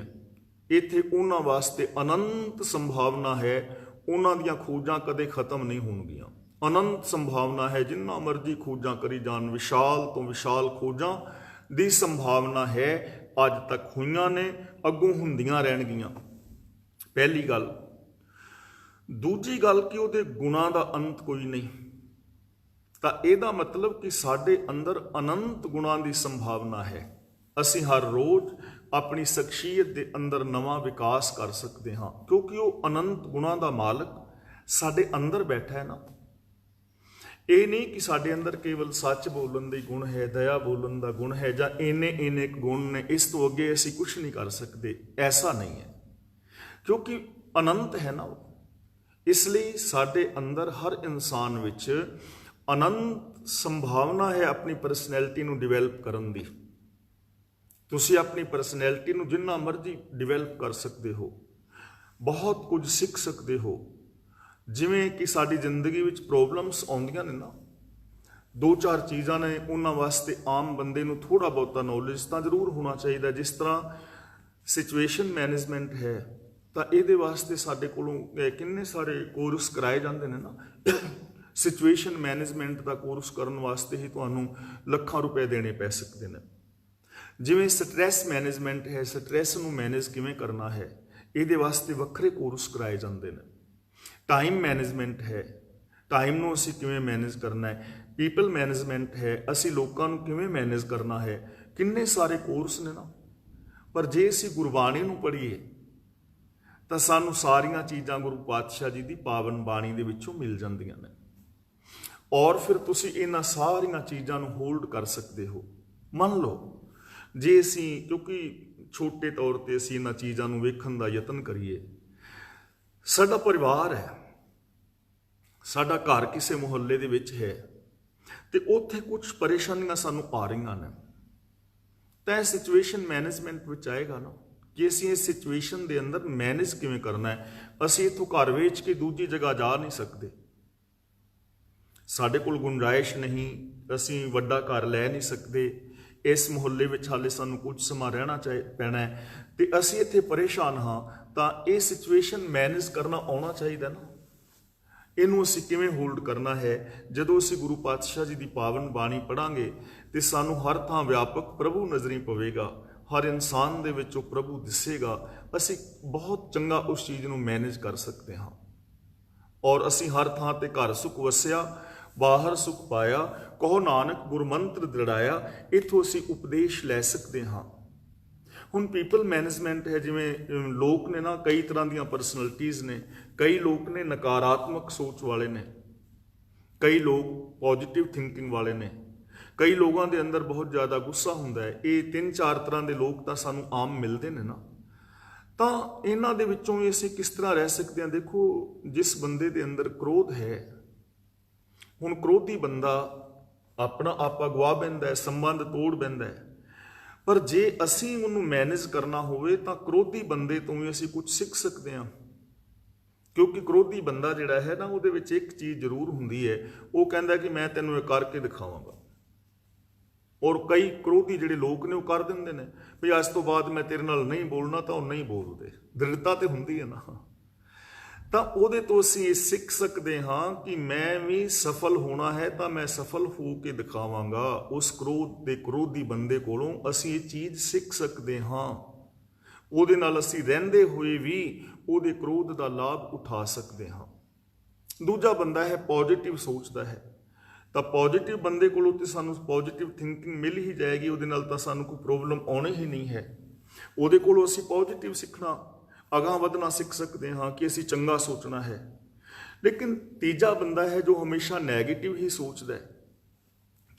इत्थे उन्हां वास्ते अनंत संभावना है, उन्हां दियां खोजां कदे खत्म नहीं होणगीਆਂ। अनंत संभावना है, जिन्ना मर्जी खोजां करी जान, विशाल तो विशाल खोजां दी संभावना है, अज तक हुईयां ने, अगों हुंदियां रहणगीਆਂ। पहली गल। दूजी गल कि उहदे गुणां दा अंत कोई नहीं। तो यदा मतलब कि साडे अंदर अनंत गुणां की संभावना है। असी हर रोज़ अपनी शख्सियत के अंदर नवा विकास कर सकते हाँ, क्योंकि वो अनंत गुणां का मालक साडे अंदर बैठा है ना। ये नहीं कि साडे अंदर केवल सच बोलन का गुण है, दया बोलन का गुण है, जां इन्ने इन्ने गुण ने, इस तो अगे असी कुछ नहीं कर सकते। ऐसा नहीं है, क्योंकि अनंत है ना वो। इसलिए साडे अंदर हर इंसान विच अनंत संभावना है अपनी परसनैलिटी नूं डिवेलप करन दी। तुसी अपनी परसनैलिटी नूं जिन्ना मर्जी डिवेलप कर सकते हो, बहुत कुछ सीख सकते हो। जिवें कि साडी जिंदगी विच प्रॉब्लम्स आउंदियां ने ना, दो चार चीज़ां ने, उन्हां वास्ते आम बंदे नूं थोड़ा बहुता नॉलेज तां जरूर होना चाहिए। जिस तरह सिचुएशन मैनेजमेंट है, तो ये वास्ते साडे कोलों किन्ने सारे कोर्स कराए जांदे ने ना। सिचुएशन मैनेजमेंट का कोर्स करने वास्ते ही तुहानूं लाखां रुपए देने पै सकते हैं। जिवें स्ट्रैस मैनेजमेंट है, स्ट्रैस नूं मैनेज किवें करना है, ये वास्ते वक्रे कोर्स कराए जाते हैं। टाइम मैनेजमेंट है, टाइम नूं असीं किवें मैनेज करना है। पीपल मैनेजमेंट है, असीं लोकां नूं किवें मैनेज करना है। किन्ने सारे कोर्स ने ना। पर जे असीं गुरबाणी नूं पढ़ीए तो सानूं सारियां चीज़ां गुरु पातशाह जी की पावन बाणी दे विचों मिल जांदियां ने। और फिर तुसी इन्हां सारियां चीज़ां नूं होल्ड कर सकते हो। मन लो जे असीं, क्योंकि छोटे तौर पर असीं इन्हां चीज़ां नूं वेखण दा यतन करिए, साडा परिवार है, साडा घर किसी मुहल्ले दे विच है, तो उत्थे कुछ परेशानियां सानूं आ रहीआं ने, तो सिचुएशन मैनेजमेंट विच आएगा ना कि असीं इस सिचुएशन दे अंदर मैनेज किवें करना है। असीं इत्थों घर वेच के दूजी जगह जा नहीं सकते, साडे कोल गुंजाइश नहीं, असीं वड्डा घर लै नहीं सकते। इस मुहल्ले विच हाले सानूं कुछ समा रहना पैना है, तो असीं इत्थे परेशान हाँ, तो ये सिचुएशन मैनेज करना आउणा चाहिए ना। इनू असीं किवें होल्ड करना है? जदों असीं गुरु पातशाह जी की पावन बाणी पढ़ांगे तो सानूं हर थां व्यापक प्रभु नज़री पवेगा, हर इंसान दे विच ओह प्रभु दिसेगा। असीं बहुत चंगा उस चीज़ नूं मैनेज कर सकते हाँ, और असीं हर थां ते घर सुख वसिया, बाहर सुख पाया, कहो नानक गुरमंत्र दृढ़ाया। इत्थों असीं उपदेश लै सकते हाँ। हुण पीपल मैनेजमेंट है, जिवें लोग ने ना, कई तरह दी परसनैलिटीज़ ने। कई लोग ने नकारात्मक सोच वाले ने, कई लोग पॉजिटिव थिंकिंग वाले ने, कई लोगों के अंदर बहुत ज़्यादा गुस्सा हुंदा है। ये 3-4 तरह के लोग तो सानूं आम मिलते हैं ना। ਤਾਂ ਇਹਨਾਂ ਦੇ ਵਿੱਚੋਂ ਵੀ ਅਸੀਂ ਕਿਸ ਤਰ੍ਹਾਂ ਰਹਿ ਸਕਦੇ ਹਾਂ? ਦੇਖੋ, ਜਿਸ ਬੰਦੇ ਦੇ ਅੰਦਰ ਕ੍ਰੋਧ ਹੈ, ਹੁਣ ਕ੍ਰੋਧੀ ਬੰਦਾ ਆਪਣਾ ਆਪਾ ਗਵਾ ਬੈਂਦਾ ਹੈ, ਸੰਬੰਧ ਤੋੜ ਬੈਂਦਾ ਹੈ। ਪਰ ਜੇ ਅਸੀਂ ਉਹਨੂੰ ਮੈਨੇਜ ਕਰਨਾ ਹੋਵੇ ਤਾਂ ਕ੍ਰੋਧੀ ਬੰਦੇ ਤੋਂ ਵੀ ਅਸੀਂ ਕੁਝ ਸਿੱਖ ਸਕਦੇ ਹਾਂ, ਕਿਉਂਕਿ ਕ੍ਰੋਧੀ ਬੰਦਾ ਜਿਹੜਾ ਹੈ ਨਾ, ਉਹਦੇ ਵਿੱਚ ਇੱਕ ਚੀਜ਼ ਜ਼ਰੂਰ ਹੁੰਦੀ ਹੈ, ਉਹ ਕਹਿੰਦਾ ਕਿ ਮੈਂ ਤੈਨੂੰ ਇਹ ਕਰਕੇ ਦਿਖਾਵਾਂਗਾ। ਔਰ ਕਈ ਕ੍ਰੋਧੀ ਜਿਹੜੇ ਲੋਕ ਨੇ ਉਹ ਕਰ ਦਿੰਦੇ ਨੇ ਵੀ ਅੱਜ ਤੋਂ ਬਾਅਦ ਮੈਂ ਤੇਰੇ ਨਾਲ ਨਹੀਂ ਬੋਲਣਾ, ਤਾਂ ਉਹ ਨਹੀਂ ਬੋਲਦੇ। ਦ੍ਰਿੜਤਾ ਤੇ ਹੁੰਦੀ ਹੈ ਨਾ। ਤਾਂ ਉਹਦੇ ਤੋਂ ਅਸੀਂ ਇਹ ਸਿੱਖ ਸਕਦੇ ਹਾਂ ਕਿ ਮੈਂ ਵੀ ਸਫਲ ਹੋਣਾ ਹੈ ਤਾਂ ਮੈਂ ਸਫਲ ਹੋ ਕੇ ਦਿਖਾਵਾਂਗਾ। ਉਸ ਕ੍ਰੋਧ ਦੇ ਕ੍ਰੋਧੀ ਬੰਦੇ ਕੋਲੋਂ ਅਸੀਂ ਇਹ ਚੀਜ਼ ਸਿੱਖ ਸਕਦੇ ਹਾਂ। ਉਹਦੇ ਨਾਲ ਅਸੀਂ ਰਹਿੰਦੇ ਹੋਏ ਵੀ ਉਹਦੇ ਕ੍ਰੋਧ ਦਾ ਲਾਭ ਉਠਾ ਸਕਦੇ ਹਾਂ। ਦੂਜਾ ਬੰਦਾ ਹੈ ਪੋਜ਼ਿਟਿਵ ਸੋਚਦਾ ਹੈ, ਤਾਂ ਪੋਜ਼ਿਟਿਵ ਬੰਦੇ ਕੋਲੋਂ ਤੇ ਸਾਨੂੰ ਪੋਜ਼ਿਟਿਵ ਥਿੰਕਿੰਗ ਮਿਲ ਹੀ ਜਾਏਗੀ, ਉਹਦੇ ਨਾਲ ਤਾਂ ਸਾਨੂੰ ਕੋਈ ਪ੍ਰੋਬਲਮ ਆਉਣੀ ਹੀ ਨਹੀਂ ਹੈ। ਉਹਦੇ ਕੋਲੋਂ ਅਸੀਂ ਪੋਜ਼ਿਟਿਵ ਸਿੱਖਣਾ, ਅਗਾਂਹ ਵਧਣਾ ਸਿੱਖ ਸਕਦੇ ਹਾਂ ਕਿ ਅਸੀਂ ਚੰਗਾ ਸੋਚਣਾ ਹੈ। ਲੇਕਿਨ ਤੀਜਾ ਬੰਦਾ ਹੈ ਜੋ ਹਮੇਸ਼ਾ ਨੈਗੇਟਿਵ ਹੀ ਸੋਚਦਾ ਹੈ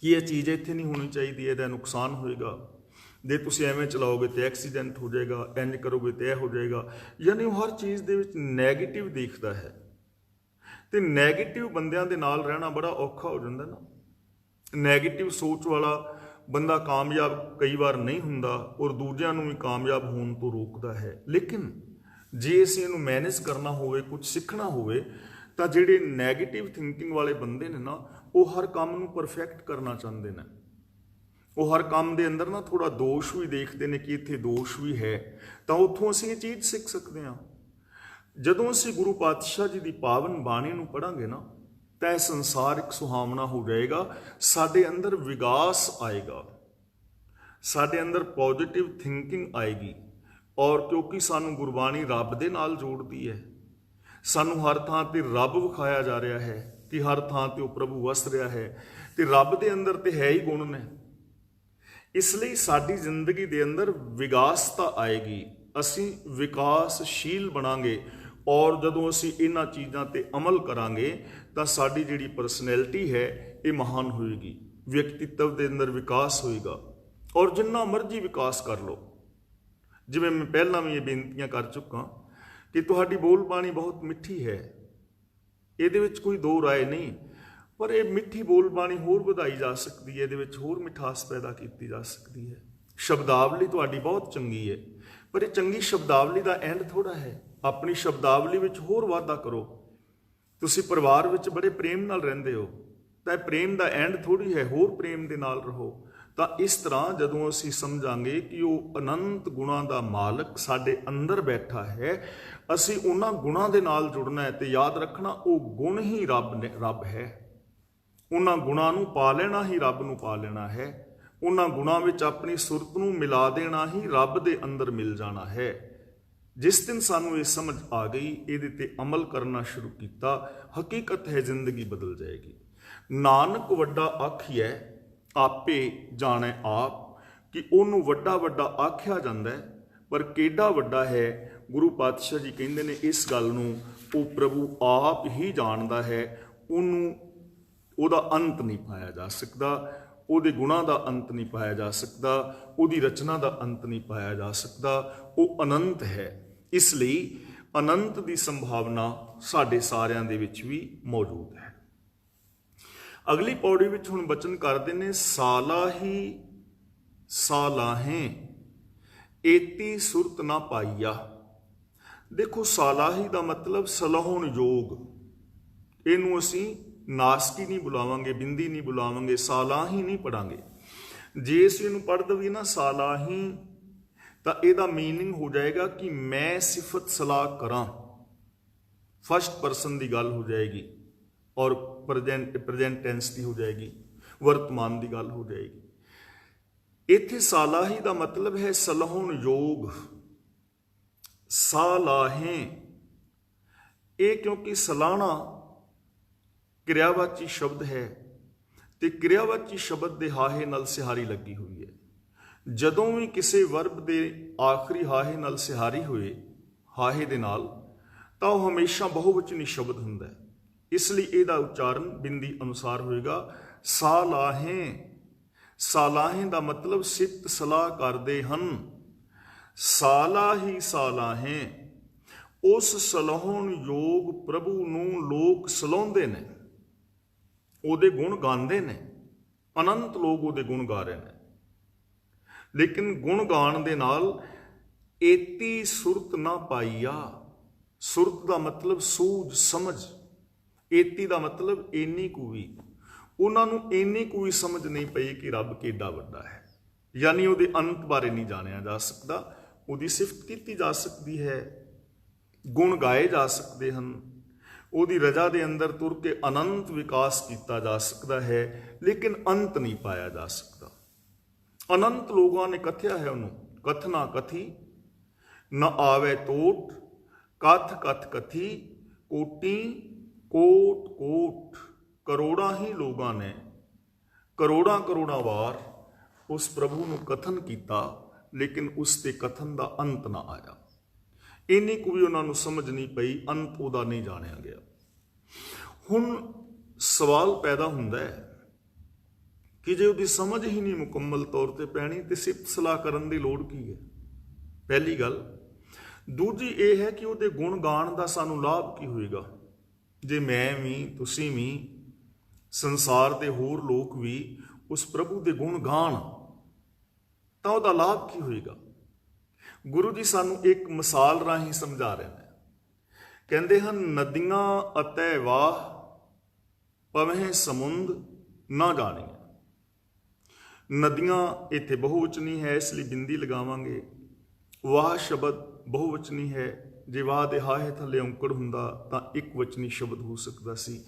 ਕਿ ਇਹ ਚੀਜ਼ ਇੱਥੇ ਨਹੀਂ ਹੋਣੀ ਚਾਹੀਦੀ, ਇਹਦਾ ਨੁਕਸਾਨ ਹੋਏਗਾ, ਜੇ ਤੁਸੀਂ ਐਵੇਂ ਚਲਾਓਗੇ ਤੇ ਐਕਸੀਡੈਂਟ ਹੋ ਜਾਏਗਾ, ਇੰਜ ਕਰੋਗੇ ਤੇ ਇਹ ਹੋ ਜਾਏਗਾ। ਯਾਨੀ ਉਹ ਹਰ ਚੀਜ਼ ਦੇ ਵਿੱਚ ਨੈਗੇਟਿਵ ਦੇਖਦਾ ਹੈ। ਤੇ ਨੈਗੇਟਿਵ ਬੰਦਿਆਂ ਦੇ ਨਾਲ ਰਹਿਣਾ ਬੜਾ ਔਖਾ ਹੋ ਜਾਂਦਾ ਨਾ। ਨੈਗੇਟਿਵ ਸੋਚ ਵਾਲਾ ਬੰਦਾ ਕਾਮਯਾਬ ਕਈ ਵਾਰ ਨਹੀਂ ਹੁੰਦਾ ਔਰ ਦੂਜਿਆਂ ਨੂੰ ਵੀ ਕਾਮਯਾਬ ਹੋਣ ਤੋਂ ਰੋਕਦਾ ਹੈ। ਲੇਕਿਨ ਜੇ ਅਸੀਂ ਇਹਨੂੰ ਮੈਨੇਜ ਕਰਨਾ ਹੋਵੇ, ਕੁਝ ਸਿੱਖਣਾ ਹੋਵੇ, ਤਾਂ ਜਿਹੜੇ ਨੈਗੇਟਿਵ ਥਿੰਕਿੰਗ ਵਾਲੇ ਬੰਦੇ ਨੇ ਨਾ, ਉਹ ਹਰ ਕੰਮ ਨੂੰ ਪਰਫੈਕਟ ਕਰਨਾ ਚਾਹੁੰਦੇ ਨੇ। ਉਹ ਹਰ ਕੰਮ ਦੇ ਅੰਦਰ ਨਾ ਥੋੜਾ ਦੋਸ਼ ਵੀ ਦੇਖਦੇ ਨੇ ਕਿ ਇੱਥੇ ਦੋਸ਼ ਵੀ ਹੈ, ਤਾਂ ਉੱਥੋਂ ਅਸੀਂ ਇਹ ਚੀਜ਼ ਸਿੱਖ ਸਕਦੇ ਹਾਂ। ਜਦੋਂ ਅਸੀਂ ਗੁਰੂ ਪਾਤਸ਼ਾਹ ਜੀ ਦੀ ਪਾਵਨ ਬਾਣੀ ਨੂੰ ਪੜ੍ਹਾਂਗੇ ਨਾ, ਤਾਂ ਇਹ ਸੰਸਾਰ ਇੱਕ ਸੁਹਾਵਣਾ ਹੋ ਜਾਏਗਾ। ਸਾਡੇ ਅੰਦਰ ਵਿਕਾਸ ਆਏਗਾ, ਸਾਡੇ ਅੰਦਰ ਪੋਜ਼ਿਟਿਵ ਥਿੰਕਿੰਗ ਆਏਗੀ। ਔਰ ਕਿਉਂਕਿ ਸਾਨੂੰ ਗੁਰਬਾਣੀ ਰੱਬ ਦੇ ਨਾਲ ਜੋੜਦੀ ਹੈ, ਸਾਨੂੰ ਹਰ ਥਾਂ ਤੇ ਰੱਬ ਵਿਖਾਇਆ ਜਾ ਰਿਹਾ ਹੈ ਕਿ ਹਰ ਥਾਂ ਤੇ ਉਹ ਪ੍ਰਭੂ ਵਸ ਰਿਹਾ ਹੈ, ਤੇ ਰੱਬ ਦੇ ਅੰਦਰ ਤੇ ਹੈ ਹੀ ਗੁਣ ਨੇ। ਇਸ ਲਈ ਸਾਡੀ ਜ਼ਿੰਦਗੀ ਦੇ ਅੰਦਰ ਵਿਕਾਸਤਾ ਆਏਗੀ, ਅਸੀਂ ਵਿਕਾਸਸ਼ੀਲ ਬਣਾਂਗੇ। ਔਰ ਜਦੋਂ ਅਸੀਂ ਇਹਨਾਂ ਚੀਜ਼ਾਂ ਤੇ ਅਮਲ ਕਰਾਂਗੇ ਤਾਂ ਸਾਡੀ ਜਿਹੜੀ ਪਰਸਨੈਲਿਟੀ ਹੈ ਇਹ ਮਹਾਨ ਹੋਏਗੀ, ਵਿਅਕਤੀਤਵ ਦੇ ਅੰਦਰ ਵਿਕਾਸ ਹੋਏਗਾ। ਔਰ ਜਿੰਨਾ ਮਰਜ਼ੀ ਵਿਕਾਸ ਕਰ ਲਓ, ਜਿਵੇਂ ਮੈਂ ਪਹਿਲਾਂ ਵੀ ਇਹ ਬੇਨਤੀਆਂ ਕਰ ਚੁੱਕਾ ਕਿ ਤੁਹਾਡੀ ਬੋਲ ਬਾਣੀ ਬਹੁਤ ਮਿੱਠੀ ਹੈ, ਇਹਦੇ ਵਿੱਚ ਕੋਈ ਦੋ ਰਾਏ ਨਹੀਂ, ਪਰ ਇਹ ਮਿੱਠੀ ਬੋਲ ਬਾਣੀ ਹੋਰ ਵਧਾਈ ਜਾ ਸਕਦੀ ਹੈ, ਇਹਦੇ ਵਿੱਚ ਹੋਰ ਮਿਠਾਸ ਪੈਦਾ ਕੀਤੀ ਜਾ ਸਕਦੀ ਹੈ। ਸ਼ਬਦਾਵਲੀ ਤੁਹਾਡੀ ਬਹੁਤ ਚੰਗੀ ਹੈ, ਪਰ ਇਹ ਚੰਗੀ ਸ਼ਬਦਾਵਲੀ ਦਾ ਐਂਡ ਥੋੜਾ ਹੈ। ਆਪਣੀ ਸ਼ਬਦਾਵਲੀ ਵਿੱਚ ਹੋਰ ਵਾਧਾ ਕਰੋ। ਤੁਸੀਂ ਪਰਿਵਾਰ ਵਿੱਚ ਬੜੇ ਪ੍ਰੇਮ ਨਾਲ ਰਹਿੰਦੇ ਹੋ, ਤਾਂ ਇਹ ਪ੍ਰੇਮ ਦਾ ਐਂਡ ਥੋੜੀ ਹੈ, ਹੋਰ ਪ੍ਰੇਮ ਦੇ ਨਾਲ ਰਹੋ। ਤਾਂ ਇਸ ਤਰ੍ਹਾਂ ਜਦੋਂ ਅਸੀਂ ਸਮਝਾਂਗੇ ਕਿ ਉਹ ਅਨੰਤ ਗੁਣਾਂ ਦਾ ਮਾਲਕ ਸਾਡੇ ਅੰਦਰ ਬੈਠਾ ਹੈ, ਅਸੀਂ ਉਹਨਾਂ ਗੁਣਾਂ ਦੇ ਨਾਲ ਜੁੜਨਾ ਹੈ। ਤੇ ਯਾਦ ਰੱਖਣਾ, ਉਹ ਗੁਣ ਹੀ ਰੱਬ ਹੈ। ਉਹਨਾਂ ਗੁਣਾਂ ਨੂੰ ਪਾ ਲੈਣਾ ਹੀ ਰੱਬ ਨੂੰ ਪਾ ਲੈਣਾ ਹੈ। ਉਹਨਾਂ ਗੁਣਾਂ ਵਿੱਚ ਆਪਣੀ ਸੁਰਤ ਨੂੰ ਮਿਲਾ ਦੇਣਾ ਹੀ ਰੱਬ ਦੇ ਅੰਦਰ ਮਿਲ ਜਾਣਾ ਹੈ। ਜਿਸ ਦਿਨ ਸਾਨੂੰ ਇਹ ਸਮਝ ਆ ਗਈ, ਇਹਦੇ ਤੇ ਅਮਲ ਕਰਨਾ ਸ਼ੁਰੂ ਕੀਤਾ, ਹਕੀਕਤ ਹੈ ਜ਼ਿੰਦਗੀ ਬਦਲ ਜਾਏਗੀ। ਨਾਨਕ ਵੱਡਾ ਆਖੀਐ ਆਪੇ ਜਾਣੈ ਆਪ, ਕਿ ਉਹਨੂੰ ਵੱਡਾ ਵੱਡਾ ਆਖਿਆ ਜਾਂਦਾ ਹੈ, ਪਰ ਕਿਹੜਾ ਵੱਡਾ ਹੈ ਗੁਰੂ ਪਾਤਸ਼ਾਹ ਜੀ ਕਹਿੰਦੇ ਨੇ ਇਸ ਗੱਲ ਨੂੰ ਉਹ ਪ੍ਰਭੂ ਆਪ ਹੀ ਜਾਣਦਾ ਹੈ। ਉਹਨੂੰ ਉਹਦਾ ਅੰਤ ਨਹੀਂ ਪਾਇਆ ਜਾ ਸਕਦਾ, ਉਹਦੇ ਗੁਣਾਂ ਦਾ ਅੰਤ ਨਹੀਂ ਪਾਇਆ ਜਾ ਸਕਦਾ, ਉਹਦੀ ਰਚਨਾ ਦਾ ਅੰਤ ਨਹੀਂ ਪਾਇਆ ਜਾ ਸਕਦਾ। ਉਹ ਅਨੰਤ ਹੈ। ਇਸ ਲਈ ਅਨੰਤ ਦੀ ਸੰਭਾਵਨਾ ਸਾਡੇ ਸਾਰਿਆਂ ਦੇ ਵਿੱਚ ਵੀ ਮੌਜੂਦ ਹੈ। ਅਗਲੀ ਪੌੜੀ ਵਿੱਚ ਹੁਣ ਬਚਨ ਕਰਦੇ ਨੇ, ਸਾਲਾਹੀ ਸਾਲਾਹੇ ਏਤੀ ਸੁਰਤ ਨਾ ਪਾਈਆ। ਦੇਖੋ, ਸਾਲਾਹੀ ਦਾ ਮਤਲਬ ਸਲਾਹੁਣ ਯੋਗ। ਇਹਨੂੰ ਅਸੀਂ ਨਾਸਕੀ ਨਹੀਂ ਬੁਲਾਵਾਂਗੇ, ਬਿੰਦੀ ਨਹੀਂ ਬੁਲਾਵਾਂਗੇ, ਸਾਲਾਹੀ ਨਹੀਂ ਪੜਾਂਗੇ। ਜੇ ਅਸੀਂ ਇਹਨੂੰ ਪੜ੍ਹ ਦਈਏ ਨਾ ਸਾਲਾਹੀ, ਤਾਂ ਇਹਦਾ ਮੀਨਿੰਗ ਹੋ ਜਾਏਗਾ ਕਿ ਮੈਂ ਸਿਫਤ ਸਲਾਹ ਕਰਾਂ। ਫਸਟ ਪਰਸਨ ਦੀ ਗੱਲ ਹੋ ਜਾਏਗੀ ਔਰ ਪ੍ਰੈਜ਼ੈਂਟ ਟੈਂਸ ਦੀ ਹੋ ਜਾਏਗੀ, ਵਰਤਮਾਨ ਦੀ ਗੱਲ ਹੋ ਜਾਏਗੀ। ਇੱਥੇ ਸਾਲਾਹੀ ਦਾ ਮਤਲਬ ਹੈ ਸਲਾਹੁਣ ਯੋਗ। ਸਾਲਾਹੇ, ਇਹ ਕਿਉਂਕਿ ਸਲਾਹਣਾ ਕਿਰਿਆਵਾਚੀ ਸ਼ਬਦ ਹੈ ਤੇ ਕਿਰਿਆਵਾਚੀ ਸ਼ਬਦ ਦੇ ਹਾਹੇ ਨਾਲ ਸਿਹਾਰੀ ਲੱਗੀ ਹੋਈ ਹੈ। ਜਦੋਂ ਵੀ ਕਿਸੇ ਵਰਬ ਦੇ ਆਖਰੀ ਹਾਹੇ ਨਾਲ ਸਿਹਾਰੀ ਹੋਏ, ਹਾਹੇ ਦੇ ਨਾਲ, ਤਾਂ ਉਹ ਹਮੇਸ਼ਾ ਬਹੁਵਚਨੀ ਸ਼ਬਦ ਹੁੰਦਾ ਹੈ। ਇਸ ਲਈ ਇਹਦਾ ਉਚਾਰਨ ਬਿੰਦੀ ਅਨੁਸਾਰ ਹੋਏਗਾ ਸਾਲਾਹੇ। ਸਾਲਾਹੇ ਦਾ ਮਤਲਬ ਸਿਫਤ ਸਲਾਹ ਕਰਦੇ ਹਨ। ਸਾਲਾ ਹੀ ਸਾਲਾ ਹੈ। ਉਸ ਸਲਾਹੁਣ ਯੋਗ ਪ੍ਰਭੂ ਨੂੰ ਲੋਕ ਸਲਾਹੁੰਦੇ ਨੇ, ਉਹਦੇ ਗੁਣ ਗਾਉਂਦੇ ਨੇ, ਅਨੰਤ ਲੋਕ ਉਹਦੇ ਗੁਣ ਗਾ ਰਹੇ ਨੇ। ਲੇਕਿਨ ਗੁਣ ਗਾਣ ਦੇ ਨਾਲ ਏਤੀ ਸੁਰਤ ਨਾ ਪਾਈਆ। ਸੁਰਤ ਦਾ ਮਤਲਬ ਸੂਝ ਸਮਝ, ਏਤੀ ਦਾ ਮਤਲਬ ਇੰਨੀ ਕੁ ਵੀ, ਉਹਨਾਂ ਨੂੰ ਇੰਨੀ ਕੁ ਵੀ ਸਮਝ ਨਹੀਂ ਪਈ ਕਿ ਰੱਬ ਕਿੱਡਾ ਵੱਡਾ ਹੈ। ਯਾਨੀ ਉਹਦੇ ਅੰਤ ਬਾਰੇ ਨਹੀਂ ਜਾਣਿਆ ਜਾ ਸਕਦਾ, ਉਹਦੀ ਸਿਫਤ ਕੀਤੀ ਜਾ ਸਕਦੀ ਹੈ, ਗੁਣ ਗਾਏ ਜਾ ਸਕਦੇ ਹਨ, ਉਹਦੀ ਰਜਾ ਦੇ ਅੰਦਰ ਤੁਰ ਕੇ ਅਨੰਤ ਵਿਕਾਸ ਕੀਤਾ ਜਾ ਸਕਦਾ ਹੈ, ਲੇਕਿਨ ਅੰਤ ਨਹੀਂ ਪਾਇਆ ਜਾ ਸਕਦਾ। ਅਨੰਤ ਲੋਕਾਂ ਨੇ ਕਥਿਆ ਹੈ ਉਹਨੂੰ, ਕਥਨਾ ਕਥੀ ਨਾ ਆਵੇ ਟੋਟ, ਕਥ ਕਥ ਕਥੀ ਕੋਟੀ ਕੋਟ ਕੋਟ। ਕਰੋੜਾਂ ਹੀ ਲੋਕਾਂ ਨੇ ਕਰੋੜਾਂ ਕਰੋੜਾਂ ਵਾਰ ਉਸ ਪ੍ਰਭੂ ਨੂੰ ਕਥਨ ਕੀਤਾ, ਲੇਕਿਨ ਉਸ ਦੇ ਕਥਨ ਦਾ ਅੰਤ ਨਾ ਆਇਆ। ਇੰਨੀ ਕੁ ਵੀ ਉਹਨਾਂ ਨੂੰ ਸਮਝ ਨਹੀਂ ਪਈ, ਅੰਤ ਉਹਦਾ ਨਹੀਂ ਜਾਣਿਆ ਗਿਆ। ਹੁਣ ਸਵਾਲ ਪੈਦਾ ਹੁੰਦਾ ਹੈ ਕਿ ਜੇ ਉਹਦੀ ਸਮਝ ਹੀ ਨਹੀਂ ਮੁਕੰਮਲ ਤੌਰ ਤੇ ਪੈਣੀ ਤੇ ਸਿਫਤ ਸਲਾਹ ਕਰਨ ਦੀ ਲੋੜ ਕੀ ਹੈ? ਪਹਿਲੀ ਗੱਲ। ਦੂਜੀ ਇਹ ਹੈ ਕਿ ਉਹਦੇ ਗੁਣ ਗਾਣ ਦਾ ਸਾਨੂੰ ਲਾਭ ਕੀ ਹੋਏਗਾ? ਜੇ ਮੈਂ ਵੀ, ਤੁਸੀਂ ਵੀ, ਸੰਸਾਰ ਦੇ ਹੋਰ ਲੋਕ ਵੀ ਉਸ ਪ੍ਰਭੂ ਦੇ ਗੁਣ ਗਾਣ ਤਾਂ ਉਹਦਾ ਲਾਭ ਕੀ ਹੋਏਗਾ? ਗੁਰੂ ਜੀ ਸਾਨੂੰ ਇੱਕ ਮਿਸਾਲ ਰਾਹੀਂ ਸਮਝਾ ਰਹੇ ਨੇ। ਕਹਿੰਦੇ ਹਨ, ਨਦੀਆਂ ਅਤੇ ਵਾਹ ਪਵਹਿ ਸਮੁੰਦ ਨਾ ਜਾਣੀਆਂ। ਨਦੀਆਂ ਇੱਥੇ ਬਹੁਵਚਨੀ ਹੈ, ਇਸ ਲਈ ਬਿੰਦੀ ਲਗਾਵਾਂਗੇ। ਵਾਹ ਸ਼ਬਦ ਬਹੁਵਚਨੀ ਹੈ, ਜੇ ਵਾਹ ਦੇ ਹਾਹੇ ਥੱਲੇ ਔਂਕੜ ਹੁੰਦਾ ਤਾਂ ਇੱਕ ਵਚਨੀ ਸ਼ਬਦ ਹੋ ਸਕਦਾ ਸੀ।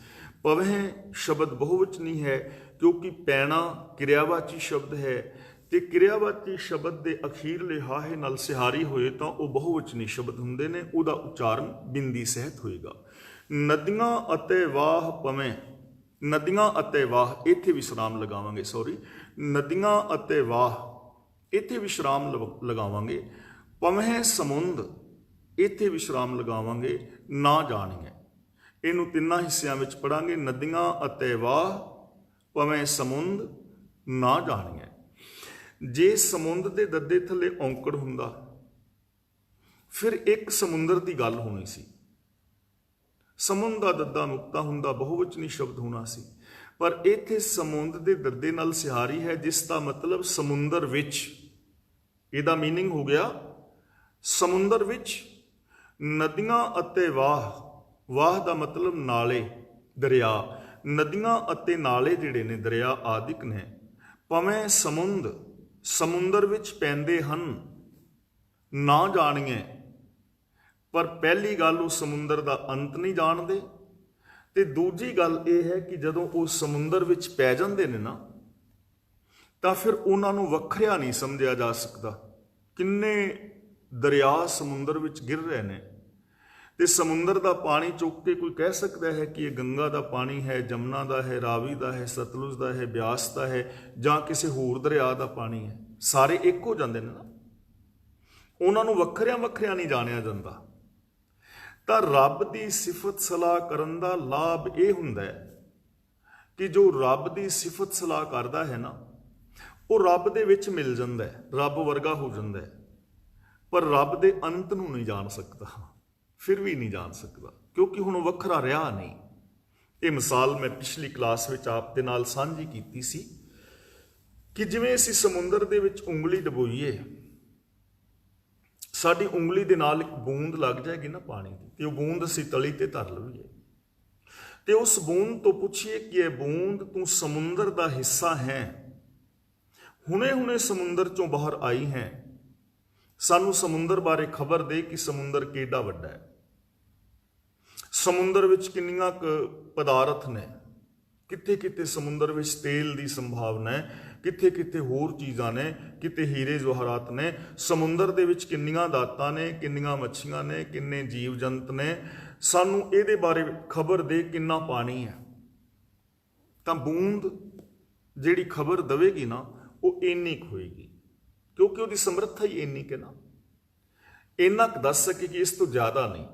ਪਵਹਿ ਸ਼ਬਦ ਬਹੁਵਚਨੀ ਹੈ ਕਿਉਂਕਿ ਪੈਣਾ ਕਿਰਿਆਵਾਚੀ ਸ਼ਬਦ ਹੈ, ਤੇ ਕਿਰਿਆਵਾਚੀ ਸ਼ਬਦ ਦੇ ਅਖੀਰਲੇ ਹਾਹੇ ਨਾਲ ਸਿਹਾਰੀ ਹੋਏ ਤਾਂ ਉਹ ਬਹੁਵਚਨੀ ਸ਼ਬਦ ਹੁੰਦੇ ਨੇ, ਉਹਦਾ ਉਚਾਰਨ ਬਿੰਦੀ ਸਹਿਤ ਹੋਏਗਾ। ਨਦੀਆਂ ਅਤੇ ਵਾਹ ਪਵੇਂ, ਨਦੀਆਂ ਅਤੇ ਵਾਹ ਇੱਥੇ ਵਿਸਰਾਮ ਲਗਾਵਾਂਗੇ, ਨਦੀਆਂ ਅਤੇ ਵਾਹ ਇੱਥੇ ਵਿਸਰਾਮ ਲਗਾਵਾਂਗੇ। ਪਵੇਂ ਸਮੁੰਦ ਇੱਥੇ ਵਿਸਰਾਮ ਲਗਾਵਾਂਗੇ। ਨਾ ਜਾਣੀਏ, ਇਹਨੂੰ ਤਿੰਨਾਂ ਹਿੱਸਿਆਂ ਵਿੱਚ ਪੜਾਂਗੇ। ਨਦੀਆਂ ਅਤੇ ਵਾਹ ਪਵੇਂ ਸਮੁੰਦ ਨਾ ਜਾਣੀਏ। ਜੇ ਸਮੁੰਦ ਦੇ ਦੱਦੇ ਥੱਲੇ ਔਂਕੜ ਹੁੰਦਾ ਫਿਰ ਇੱਕ ਸਮੁੰਦਰ ਦੀ ਗੱਲ ਹੋਣੀ ਸੀ। ਸਮੁੰਦ ਦਾ ਦੱਦਾ ਮੁਕਤਾ ਹੁੰਦਾ, ਬਹੁਵਚਨੀ ਸ਼ਬਦ ਹੋਣਾ ਸੀ। ਪਰ ਇੱਥੇ ਸਮੁੰਦ ਦੇ ਦੱਦੇ ਨਾਲ ਸਿਹਾਰੀ ਹੈ, ਜਿਸ ਦਾ ਮਤਲਬ ਸਮੁੰਦਰ ਵਿੱਚ। ਇਹਦਾ ਮੀਨਿੰਗ ਹੋ ਗਿਆ ਸਮੁੰਦਰ ਵਿੱਚ। ਨਦੀਆਂ ਅਤੇ ਵਾਹ, ਵਾਹ ਦਾ ਮਤਲਬ ਨਾਲੇ, ਦਰਿਆ। ਨਦੀਆਂ ਅਤੇ ਨਾਲੇ ਜਿਹੜੇ ਨੇ ਦਰਿਆ ਆਦਿਕ ਨੇ। ਪਵੇਂ ਸਮੁੰਦ ਸਮੁੰਦਰ ਵਿੱਚ ਪੈਂਦੇ ਹਨ। ਨਾ ਜਾਣੀਏ, ਪਰ ਪਹਿਲੀ ਗੱਲ ਉਹ ਸਮੁੰਦਰ ਦਾ ਅੰਤ ਨਹੀਂ ਜਾਣਦੇ, ਤੇ ਦੂਜੀ ਗੱਲ ਇਹ ਹੈ ਕਿ ਜਦੋਂ ਉਹ ਸਮੁੰਦਰ ਵਿੱਚ ਪੈ ਜਾਂਦੇ ਨੇ ਨਾ ਤਾਂ ਫਿਰ ਉਹਨਾਂ ਨੂੰ ਵੱਖਰਿਆ ਨਹੀਂ ਸਮਝਿਆ ਜਾ ਸਕਦਾ। ਕਿੰਨੇ ਦਰਿਆ ਸਮੁੰਦਰ ਵਿੱਚ ਗਿਰ ਰਹੇ ਨੇ, ਤੇ ਸਮੁੰਦਰ ਦਾ ਪਾਣੀ ਚੁੱਕ ਕੇ ਕੋਈ ਕਹਿ ਸਕਦਾ ਹੈ ਕਿ ਇਹ ਗੰਗਾ ਦਾ ਪਾਣੀ ਹੈ, ਜਮਨਾ ਦਾ ਹੈ, ਰਾਵੀ ਦਾ ਹੈ, ਸਤਲੁਜ ਦਾ ਹੈ, ਬਿਆਸ ਦਾ ਹੈ, ਜਾਂ ਕਿਸੇ ਹੋਰ ਦਰਿਆ ਦਾ ਪਾਣੀ ਹੈ? ਸਾਰੇ ਇੱਕ ਹੋ ਜਾਂਦੇ ਨੇ ਨਾ, ਉਹਨਾਂ ਨੂੰ ਵੱਖਰਿਆਂ ਵੱਖਰਿਆਂ ਨਹੀਂ ਜਾਣਿਆ ਜਾਂਦਾ। ਤਾਂ ਰੱਬ ਦੀ ਸਿਫਤ ਸਲਾਹ ਕਰਨ ਦਾ ਲਾਭ ਇਹ ਹੁੰਦਾ ਹੈ ਕਿ ਜੋ ਰੱਬ ਦੀ ਸਿਫਤ ਸਲਾਹ ਕਰਦਾ ਹੈ ਨਾ, ਉਹ ਰੱਬ ਦੇ ਵਿੱਚ ਮਿਲ ਜਾਂਦਾ ਹੈ, ਰੱਬ ਵਰਗਾ ਹੋ ਜਾਂਦਾ ਹੈ। ਪਰ ਰੱਬ ਦੇ ਅੰਤ ਨੂੰ ਨਹੀਂ ਜਾਣ ਸਕਦਾ, ਫਿਰ ਵੀ ਨਹੀਂ ਜਾਣ ਸਕਦਾ, ਕਿਉਂਕਿ ਹੁਣ ਉਹ ਵੱਖਰਾ ਰਿਹਾ ਨਹੀਂ। ਇਹ ਮਿਸਾਲ ਮੈਂ ਪਿਛਲੀ ਕਲਾਸ ਵਿੱਚ ਆਪ ਦੇ ਨਾਲ ਸਾਂਝੀ ਕੀਤੀ ਸੀ ਕਿ ਜਿਵੇਂ ਅਸੀਂ ਸਮੁੰਦਰ ਦੇ ਵਿੱਚ ਉਂਗਲੀ ਡਬੋਈਏ, ਸਾਡੀ ਉਂਗਲੀ ਦੇ ਨਾਲ ਇੱਕ ਬੂੰਦ ਲੱਗ ਜਾਏਗੀ ਨਾ ਪਾਣੀ ਦੀ, ਤੇ ਉਹ ਬੂੰਦ ਅਸੀਂ ਤਲੀ ਤੇ ਧਰ ਲਈਏ, ਤੇ ਉਸ ਬੂੰਦ ਤੋਂ ਪੁੱਛੀਏ ਕਿ ਇਹ ਬੂੰਦ ਤੂੰ ਸਮੁੰਦਰ ਦਾ ਹਿੱਸਾ ਹੈ, ਹੁਣੇ ਹੁਣੇ ਸਮੁੰਦਰ ਚੋਂ ਬਾਹਰ ਆਈ ਹੈ, ਸਾਨੂੰ ਸਮੁੰਦਰ ਬਾਰੇ ਖਬਰ ਦੇ ਕਿ ਸਮੁੰਦਰ ਕਿੱਡਾ ਵੱਡਾ ਹੈ, ਸਮੁੰਦਰ ਵਿੱਚ ਕਿੰਨੀਆਂ ਕੁ ਪਦਾਰਥ ਨੇ, ਕਿੱਥੇ ਕਿੱਥੇ ਸਮੁੰਦਰ ਵਿੱਚ ਤੇਲ ਦੀ ਸੰਭਾਵਨਾ ਹੈ, ਕਿੱਥੇ ਕਿੱਥੇ ਹੋਰ ਚੀਜ਼ਾਂ ਨੇ, ਕਿਤੇ ਹੀਰੇ ਜਵਾਹਰਾਤ ਨੇ, ਸਮੁੰਦਰ ਦੇ ਵਿੱਚ ਕਿੰਨੀਆਂ ਦਾਤਾਂ ਨੇ, ਕਿੰਨੀਆਂ ਮੱਛੀਆਂ ਨੇ, ਕਿੰਨੇ ਜੀਵ ਜੰਤ ਨੇ, ਸਾਨੂੰ ਇਹਦੇ ਬਾਰੇ ਖਬਰ ਦੇ ਕਿੰਨਾ ਪਾਣੀ ਹੈ। ਤਾਂ ਬੂੰਦ ਜਿਹੜੀ ਖਬਰ ਦੇਵੇਗੀ ਨਾ, ਉਹ ਇੰਨੀ ਕੁ ਹੋਏਗੀ, ਕਿਉਂਕਿ ਉਹਦੀ ਸਮਰੱਥਾ ਹੀ ਇੰਨੀ ਕਿ ਨਾ, ਇੰਨਾ ਕੁ ਦੱਸ ਸਕੇ ਕਿ ਇਸ ਤੋਂ ਜ਼ਿਆਦਾ ਨਹੀਂ।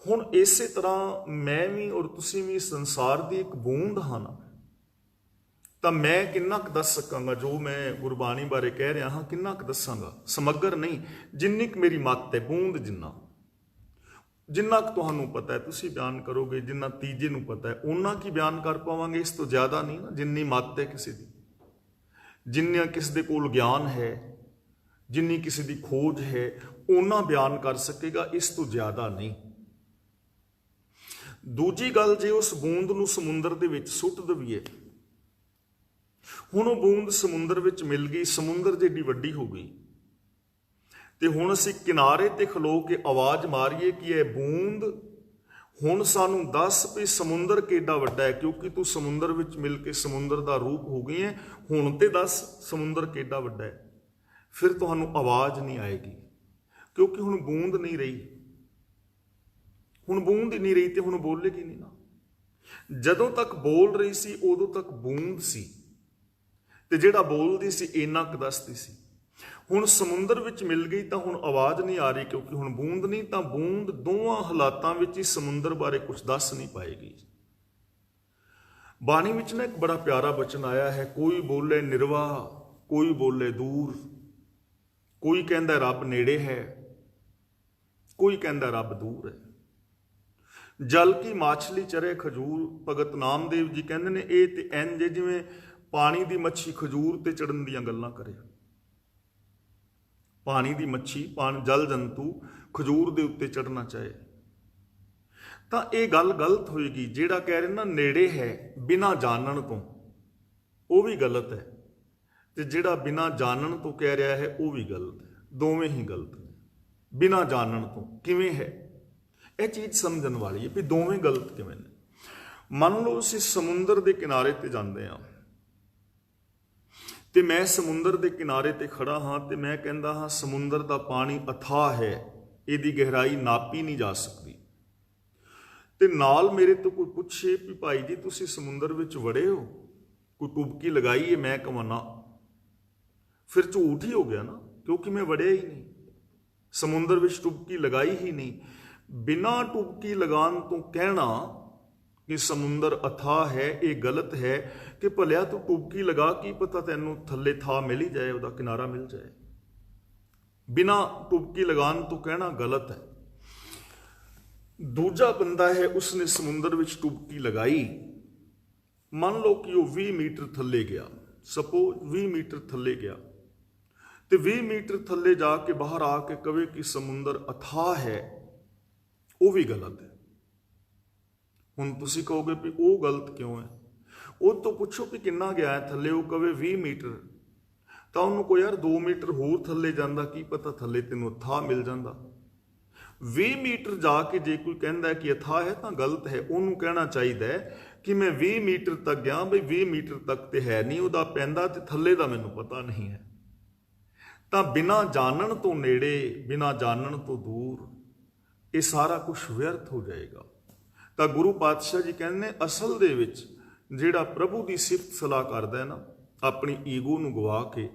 ਹੁਣ ਇਸੇ ਤਰ੍ਹਾਂ ਮੈਂ ਵੀ ਔਰ ਤੁਸੀਂ ਵੀ ਸੰਸਾਰ ਦੀ ਇੱਕ ਬੂੰਦ ਹਨ, ਤਾਂ ਮੈਂ ਕਿੰਨਾ ਕੁ ਦੱਸ ਸਕਾਂਗਾ ਜੋ ਮੈਂ ਗੁਰਬਾਣੀ ਬਾਰੇ ਕਹਿ ਰਿਹਾ ਹਾਂ, ਕਿੰਨਾ ਕੁ ਦੱਸਾਂਗਾ? ਸਮੱਗਰ ਨਹੀਂ, ਜਿੰਨੀ ਕੁ ਮੇਰੀ ਮੱਤ ਹੈ, ਬੂੰਦ ਜਿੰਨਾ ਕੁ ਤੁਹਾਨੂੰ ਪਤਾ ਹੈ ਤੁਸੀਂ ਬਿਆਨ ਕਰੋਗੇ, ਜਿੰਨਾ ਤੀਜੇ ਨੂੰ ਪਤਾ ਹੈ ਉਹਨਾਂ ਕੀ ਬਿਆਨ ਕਰ ਪਾਵਾਂਗੇ। ਇਸ ਤੋਂ ਜ਼ਿਆਦਾ ਨਹੀਂ ਨਾ। ਜਿੰਨੀ ਮੱਤ ਹੈ ਕਿਸੇ ਦੀ, ਜਿੰਨਾ ਕਿਸੇ ਦੇ ਕੋਲ ਗਿਆਨ ਹੈ, ਜਿੰਨੀ ਕਿਸੇ ਦੀ ਖੋਜ ਹੈ, ਉਹਨਾਂ ਬਿਆਨ ਕਰ ਸਕੇਗਾ, ਇਸ ਤੋਂ ਜ਼ਿਆਦਾ ਨਹੀਂ। ਦੂਜੀ ਗੱਲ, ਜੇ ਉਸ ਬੂੰਦ ਨੂੰ ਸਮੁੰਦਰ ਦੇ ਵਿੱਚ ਸੁੱਟ ਦੇਈਏ, ਹੁਣ ਉਹ ਬੂੰਦ ਸਮੁੰਦਰ ਵਿੱਚ ਮਿਲ ਗਈ, ਸਮੁੰਦਰ ਜਿਹੜੀ ਵੱਡੀ ਹੋ ਗਈ, ਤੇ ਹੁਣ ਅਸੀਂ ਕਿਨਾਰੇ ਤੇ ਖਲੋ ਕੇ ਆਵਾਜ਼ ਮਾਰੀਏ ਕਿ ਇਹ ਬੂੰਦ ਹੁਣ ਸਾਨੂੰ ਦੱਸ ਵੀ ਸਮੁੰਦਰ ਕਿੱਡਾ ਵੱਡਾ ਹੈ, ਕਿਉਂਕਿ ਤੂੰ ਸਮੁੰਦਰ ਵਿੱਚ ਮਿਲ ਕੇ ਸਮੁੰਦਰ ਦਾ ਰੂਪ ਹੋ ਗਈ ਹੈ, ਹੁਣ ਤੇ ਦੱਸ ਸਮੁੰਦਰ ਕਿੱਡਾ ਵੱਡਾ ਹੈ। ਫਿਰ ਤੁਹਾਨੂੰ ਆਵਾਜ਼ ਨਹੀਂ ਆਏਗੀ, ਕਿਉਂਕਿ ਹੁਣ ਬੂੰਦ ਨਹੀਂ ਰਹੀ। ਹੁਣ ਬੂੰਦ ਹੀ ਨਹੀਂ ਰਹੀ ਤੇ ਹੁਣ ਬੋਲੇਗੀ ਨਹੀਂ ਨਾ। ਜਦੋਂ ਤੱਕ ਬੋਲ ਰਹੀ ਸੀ ਉਦੋਂ ਤੱਕ ਬੂੰਦ ਸੀ, ਤੇ ਜਿਹੜਾ ਬੋਲਦੀ ਸੀ ਇੰਨਾ ਕੁ ਦੱਸਦੀ ਸੀ। ਹੁਣ ਸਮੁੰਦਰ ਵਿੱਚ ਮਿਲ ਗਈ ਤਾਂ ਹੁਣ ਆਵਾਜ਼ ਨਹੀਂ ਆ ਰਹੀ, ਕਿਉਂਕਿ ਹੁਣ ਬੂੰਦ ਨਹੀਂ। ਤਾਂ ਬੂੰਦ ਦੋਵਾਂ ਹਾਲਾਤਾਂ ਵਿੱਚ ਹੀ ਸਮੁੰਦਰ ਬਾਰੇ ਕੁਝ ਦੱਸ ਨਹੀਂ ਪਾਏਗੀ। ਬਾਣੀ ਵਿੱਚ ਨਾ ਇੱਕ ਬੜਾ ਪਿਆਰਾ ਬਚਨ ਆਇਆ ਹੈ, ਕੋਈ ਬੋਲੇ ਨਿਰਵਾ, ਕੋਈ ਬੋਲੇ ਦੂਰ, ਕੋਈ ਕਹਿੰਦਾ ਰੱਬ ਨੇੜੇ ਹੈ, ਕੋਈ ਕਹਿੰਦਾ ਰੱਬ ਦੂਰ ਹੈ। ਜਲ ਕੀ ਮਾਛਲੀ ਚਰੇ ਖਜੂਰ, ਭਗਤ ਨਾਮਦੇਵ ਜੀ ਕਹਿੰਦੇ ਨੇ ਇਹ ਤੇ ਇੰਜ ਜਿਵੇਂ ਪਾਣੀ ਦੀ ਮੱਛੀ ਖਜੂਰ ਤੇ ਚੜਨ ਦੀਆਂ ਗੱਲਾਂ ਕਰੇ। ਪਾਣੀ ਦੀ ਮੱਛੀ, ਜਲ ਜੰਤੂ ਖਜੂਰ ਦੇ ਉੱਤੇ ਚੜਨਾ ਚਾਹੇ ਤਾਂ ਇਹ ਗੱਲ ਗਲਤ ਹੋਏਗੀ। ਜਿਹੜਾ ਕਹਿ ਰਹੇ ਨਾ ਨੇੜੇ ਹੈ ਬਿਨਾਂ ਜਾਣਨ ਤੋਂ, ਉਹ ਵੀ ਗਲਤ ਹੈ, ਤੇ ਜਿਹੜਾ ਬਿਨਾਂ ਜਾਣਨ ਤੋਂ ਕਹਿ ਰਿਹਾ ਹੈ ਉਹ ਵੀ ਗਲਤ ਹੈ। ਦੋਵੇਂ ਹੀ ਗਲਤ ਨੇ। ਬਿਨਾਂ ਜਾਣਨ ਤੋਂ ਕਿਵੇਂ ਹੈ, ਇਹ ਚੀਜ਼ ਸਮਝਣ ਵਾਲੀ ਹੈ ਵੀ ਦੋਵੇਂ ਗਲਤ ਕਿਵੇਂ ਨੇ। ਮੰਨ ਲਓ ਅਸੀਂ ਸਮੁੰਦਰ ਦੇ ਕਿਨਾਰੇ ਤੇ ਜਾਂਦੇ ਹਾਂ, ਤੇ ਮੈਂ ਸਮੁੰਦਰ ਦੇ ਕਿਨਾਰੇ ਤੇ ਖੜਾ ਹਾਂ, ਤੇ ਮੈਂ ਕਹਿੰਦਾ ਹਾਂ ਸਮੁੰਦਰ ਦਾ ਪਾਣੀ ਅਥਾਹ ਹੈ, ਇਹਦੀ ਗਹਿਰਾਈ ਨਾਪੀ ਨਹੀਂ ਜਾ ਸਕਦੀ। ਤੇ ਨਾਲ ਮੇਰੇ ਤੋਂ ਕੋਈ ਪੁੱਛੇ ਵੀ ਭਾਈ ਜੀ ਤੁਸੀਂ ਸਮੁੰਦਰ ਵਿੱਚ ਵੜੇ ਹੋ, ਕੋਈ ਡੁਬਕੀ ਲਗਾਈ ਹੈ, ਮੈਂ ਕਹਾਂ ਨਾ, ਫਿਰ ਝੂਠ ਹੀ ਹੋ ਗਿਆ ਨਾ, ਕਿਉਂਕਿ ਮੈਂ ਵੜਿਆ ਹੀ ਨਹੀਂ, ਸਮੁੰਦਰ ਵਿੱਚ ਡੁਬਕੀ ਲਗਾਈ ਹੀ ਨਹੀਂ। ਬਿਨਾਂ ਡੁਬਕੀ ਲਗਾਉਣ ਤੋਂ ਕਹਿਣਾ ਕਿ ਸਮੁੰਦਰ ਅਥਾਹ ਹੈ, ਇਹ ਗਲਤ ਹੈ। ਕਿ ਭਲਿਆ ਤੂੰ ਡੁਬਕੀ ਲਗਾ, ਕੀ ਪਤਾ ਤੈਨੂੰ ਥੱਲੇ ਥਾਂ ਮਿਲ ਹੀ ਜਾਏ, ਉਹਦਾ ਕਿਨਾਰਾ ਮਿਲ ਜਾਏ। ਬਿਨਾਂ ਡੁਬਕੀ ਲਗਾਉਣ ਤੋਂ ਕਹਿਣਾ ਗਲਤ ਹੈ। ਦੂਜਾ ਬੰਦਾ ਹੈ, ਉਸਨੇ ਸਮੁੰਦਰ ਵਿੱਚ ਡੁਬਕੀ ਲਗਾਈ, ਮੰਨ ਲਓ ਕਿ ਉਹ 20 ਮੀਟਰ ਥੱਲੇ ਗਿਆ, ਸਪੋਜ਼ 20 ਮੀਟਰ ਥੱਲੇ ਗਿਆ, ਤੇ 20 ਮੀਟਰ ਥੱਲੇ ਜਾ ਕੇ ਬਾਹਰ ਆ ਕੇ ਕਵੇ ਕਿ ਸਮੁੰਦਰ ਅਥਾਹ ਹੈ, ਉਹ ਵੀ ਗਲਤ ਹੈ। ਹੁਣ ਤੁਸੀਂ ਕਹੋਗੇ ਵੀ ਉਹ ਗਲਤ ਕਿਉਂ ਹੈ? ਉਹ ਤੋਂ ਪੁੱਛੋ ਕਿ ਕਿੰਨਾ ਗਿਆ ਹੈ ਥੱਲੇ, ਉਹ ਕਵੇ 20 ਮੀਟਰ, ਤਾਂ ਉਹਨੂੰ ਕੋਈ ਯਾਰ 2 ਮੀਟਰ ਹੋਰ ਥੱਲੇ ਜਾਂਦਾ, ਕੀ ਪਤਾ ਥੱਲੇ ਤੈਨੂੰ ਅਥਾਹ ਮਿਲ ਜਾਂਦਾ। 20 ਮੀਟਰ ਜਾ ਕੇ ਜੇ ਕੋਈ ਕਹਿੰਦਾ ਕਿ ਅਥਾਹ ਹੈ ਤਾਂ ਗਲਤ ਹੈ। ਉਹਨੂੰ ਕਹਿਣਾ ਚਾਹੀਦਾ ਹੈ ਕਿ ਮੈਂ 20 ਮੀਟਰ ਤੱਕ ਗਿਆ, ਬਈ 20 ਮੀਟਰ ਤੱਕ ਤੇ ਹੈ ਨਹੀਂ ਉਹਦਾ ਪੈਂਦਾ, ਤੇ ਥੱਲੇ ਦਾ ਮੈਨੂੰ ਪਤਾ ਨਹੀਂ ਹੈ। ਤਾਂ ਬਿਨਾਂ ਜਾਣਨ ਤੋਂ ਨੇੜੇ, ਬਿਨਾਂ ਜਾਣਨ ਤੋਂ ਦੂਰ, ਇਹ ਸਾਰਾ ਕੁਝ ਵਿਅਰਥ ਹੋ ਜਾਏਗਾ। ਤਾਂ ਗੁਰੂ ਪਾਤਸ਼ਾਹ ਜੀ ਕਹਿੰਦੇ ਨੇ ਅਸਲ ਦੇ ਵਿੱਚ ਜਿਹੜਾ ਪ੍ਰਭੂ ਦੀ ਸਿਫਤ ਸਲਾਹ ਕਰਦਾ ਹੈ ਨਾ, ਆਪਣੀ ਈਗੋ ਨੂੰ ਗਵਾ ਕੇ,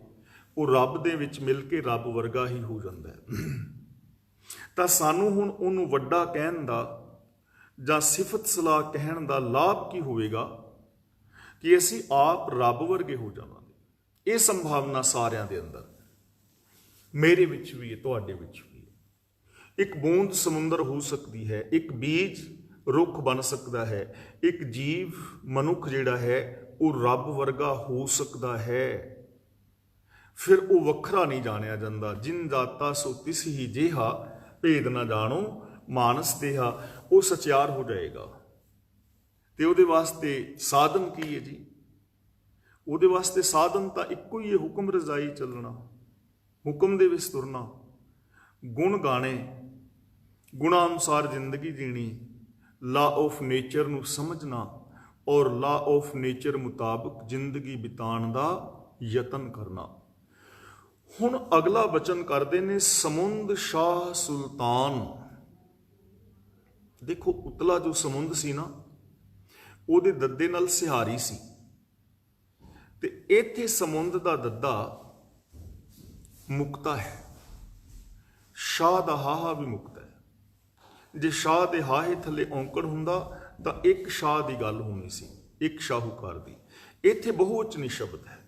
ਉਹ ਰੱਬ ਦੇ ਵਿੱਚ ਮਿਲ ਕੇ ਰੱਬ ਵਰਗਾ ਹੀ ਹੋ ਜਾਂਦਾ ਹੈ। ਤਾਂ ਸਾਨੂੰ ਹੁਣ ਉਹਨੂੰ ਵੱਡਾ ਕਹਿਣ ਦਾ ਜਾਂ ਸਿਫਤ ਸਲਾਹ ਕਹਿਣ ਦਾ ਲਾਭ ਕੀ ਹੋਵੇਗਾ ਕਿ ਅਸੀਂ ਆਪ ਰੱਬ ਵਰਗੇ ਹੋ ਜਾਵਾਂਗੇ। ਇਹ ਸੰਭਾਵਨਾ ਸਾਰਿਆਂ ਦੇ ਅੰਦਰ, ਮੇਰੇ ਵਿੱਚ ਵੀ ਹੈ, ਤੁਹਾਡੇ ਵਿੱਚ ਵੀ ਹੈ। ਇੱਕ ਬੂੰਦ ਸਮੁੰਦਰ ਹੋ ਸਕਦੀ ਹੈ, ਇੱਕ ਬੀਜ ਰੁੱਖ ਬਣ ਸਕਦਾ ਹੈ, ਇੱਕ ਜੀਵ ਮਨੁੱਖ ਜਿਹੜਾ ਹੈ ਉਹ ਰੱਬ ਵਰਗਾ ਹੋ ਸਕਦਾ ਹੈ। ਫਿਰ ਉਹ ਵੱਖਰਾ ਨਹੀਂ ਜਾਣਿਆ ਜਾਂਦਾ। ਜਿਨ ਜਾਤਾ ਸੋ ਤਿਸ ਹੀ ਜਿਹਾ, ਭੇਦ ਨਾ ਜਾਣੋ ਮਾਨਸ ਦੇਹਾ, ਉਹ ਸਚਿਆਰ ਹੋ ਜਾਏਗਾ। ਤੇ ਉਹਦੇ ਵਾਸਤੇ ਸਾਧਨ ਕੀ ਹੈ ਜੀ? ਉਹਦੇ ਵਾਸਤੇ ਸਾਧਨ ਤਾਂ ਇੱਕੋ ਹੀ ਹੈ, ਹੁਕਮ ਰਜ਼ਾਈ ਚੱਲਣਾ, ਹੁਕਮ ਦੇ ਵਿੱਚ ਤੁਰਨਾ, ਗੁਣ ਗਾਣੇ, ਗੁਣਾਂ ਅਨੁਸਾਰ ਜ਼ਿੰਦਗੀ ਜੀਣੀ, ਲਾ ਆਫ ਨੇਚਰ ਨੂੰ ਸਮਝਣਾ, ਔਰ ਲਾ ਆਫ ਨੇਚਰ ਮੁਤਾਬਕ ਜ਼ਿੰਦਗੀ ਬਿਤਾਉਣ ਦਾ ਯਤਨ ਕਰਨਾ। ਹੁਣ ਅਗਲਾ ਬਚਨ ਕਰਦੇ ਨੇ ਸਮੁੰਦ ਸ਼ਾਹ ਸੁਲਤਾਨ। ਦੇਖੋ ਉਤਲਾ ਜੋ ਸਮੁੰਦ ਸੀ ਨਾ, ਉਹਦੇ ਦੱਦੇ ਨਾਲ ਸਿਹਾਰੀ ਸੀ, ਤੇ ਇੱਥੇ ਸਮੁੰਦ ਦਾ ਦੱਦਾ ਮੁਕਤਾ ਹੈ। ਸ਼ਾਹ ਦਾ ਹਾਹਾ ਵੀ ਮੁਕਤਾ ਹੈ। ਜੇ ਸ਼ਾਹ ਦੇ ਹਾਹੇ ਥੱਲੇ ਔਂਕੜ ਹੁੰਦਾ ਤਾਂ ਇੱਕ ਸ਼ਾਹ ਦੀ ਗੱਲ ਹੋਣੀ ਸੀ, ਇੱਕ ਸ਼ਾਹੂਕਾਰ ਦੀ। ਇੱਥੇ ਬਹੁਵਚਨੀ ਸ਼ਬਦ ਹੈ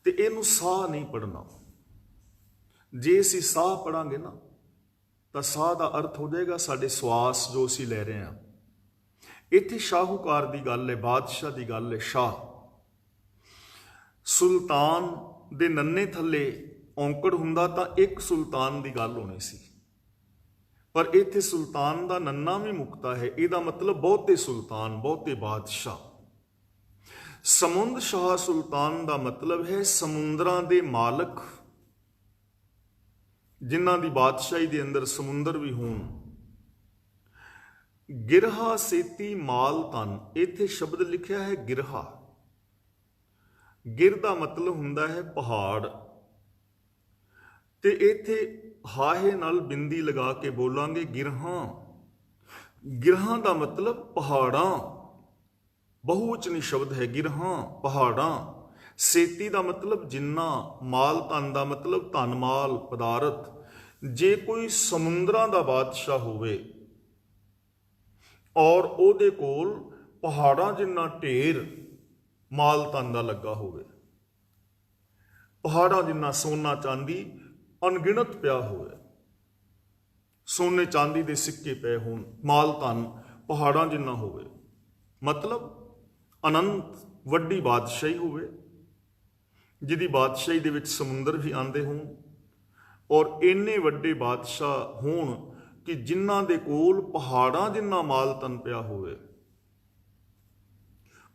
ਤੇ ਇਹਨੂੰ ਸਾਹ ਨਹੀਂ ਪੜਨਾ। ਜੇ ਅਸੀਂ ਸਾਹ ਪੜਾਂਗੇ ਨਾ ਤਾਂ ਸਾਹ ਦਾ ਅਰਥ ਹੋ ਜਾਏਗਾ ਸਾਡੇ ਸਵਾਸ ਜੋ ਅਸੀਂ ਲੈ ਰਹੇ ਹਾਂ। ਇੱਥੇ ਸ਼ਾਹੂਕਾਰ ਦੀ ਗੱਲ ਹੈ, ਬਾਦਸ਼ਾਹ ਦੀ ਗੱਲ ਹੈ। ਸ਼ਾਹ ਸੁਲਤਾਨ ਦੇ ਨੰਨੇ ਥੱਲੇ ਔਂਕੜ ਹੁੰਦਾ ਤਾਂ ਇੱਕ ਸੁਲਤਾਨ ਦੀ ਗੱਲ ਹੋਣੀ ਸੀ, ਪਰ ਇੱਥੇ ਸੁਲਤਾਨ ਦਾ ਨੰਨਾ ਵੀ ਮੁਕਤਾ ਹੈ। ਇਹਦਾ ਮਤਲਬ ਬਹੁਤੇ ਸੁਲਤਾਨ, ਬਹੁਤੇ ਬਾਦਸ਼ਾਹ। ਸਮੁੰਦ ਸ਼ਾਹ ਸੁਲਤਾਨ ਦਾ ਮਤਲਬ ਹੈ ਸਮੁੰਦਰਾਂ ਦੇ ਮਾਲਕ, ਜਿਨ੍ਹਾਂ ਦੀ ਬਾਦਸ਼ਾਹੀ ਦੇ ਅੰਦਰ ਸਮੁੰਦਰ ਵੀ ਹੋਣ। ਗਿਰਹਾ ਸੇਤੀ ਮਾਲ ਤਨ, ਇੱਥੇ ਸ਼ਬਦ ਲਿਖਿਆ ਹੈ ਗਿਰਹਾ। ਗਿਰ ਦਾ ਮਤਲਬ ਹੁੰਦਾ ਹੈ ਪਹਾੜ, ਤੇ ਇੱਥੇ ਹਾਹੇ ਨਾਲ ਬਿੰਦੀ ਲਗਾ ਕੇ ਬੋਲਾਂਗੇ ਗਿਰਹਾਂ। ਗਿਰਹਾਂ ਦਾ ਮਤਲਬ ਪਹਾੜਾਂ, ਬਹੁਵਚਨੀ ਸ਼ਬਦ ਹੈ ਗਿਰਹਾਂ, ਪਹਾੜਾਂ। ਸੇਤੀ ਦਾ ਮਤਲਬ ਜਿੰਨਾ, ਮਾਲ ਧਨ ਦਾ ਮਤਲਬ ਧਨ ਮਾਲ ਪਦਾਰਥ। ਜੇ ਕੋਈ ਸਮੁੰਦਰਾਂ ਦਾ ਬਾਦਸ਼ਾਹ ਹੋਵੇ ਔਰ ਉਹਦੇ ਕੋਲ ਪਹਾੜਾਂ ਜਿੰਨਾ ਢੇਰ ਮਾਲ ਧਨ ਦਾ ਲੱਗਾ ਹੋਵੇ, ਪਹਾੜਾਂ ਜਿੰਨਾ ਸੋਨਾ ਚਾਂਦੀ ਅਣਗਿਣਤ ਪਿਆ ਹੋਵੇ, ਸੋਨੇ ਚਾਂਦੀ ਦੇ ਸਿੱਕੇ ਪਏ ਹੋਣ, ਮਾਲ ਧਨ ਪਹਾੜਾਂ ਜਿੰਨਾ ਹੋਵੇ, ਮਤਲਬ ਅਨੰਤ ਵੱਡੀ ਬਾਦਸ਼ਾਹੀ ਹੋਵੇ, ਜਿਹਦੀ ਬਾਦਸ਼ਾਹੀ ਦੇ ਵਿੱਚ ਸਮੁੰਦਰ ਵੀ ਆਉਂਦੇ ਹੋਣ, ਔਰ ਇੰਨੇ ਵੱਡੇ ਬਾਦਸ਼ਾਹ ਹੋਣ ਕਿ ਜਿਨ੍ਹਾਂ ਦੇ ਕੋਲ ਪਹਾੜਾਂ ਜਿੰਨਾ ਮਾਲ ਧਨ ਪਿਆ ਹੋਵੇ।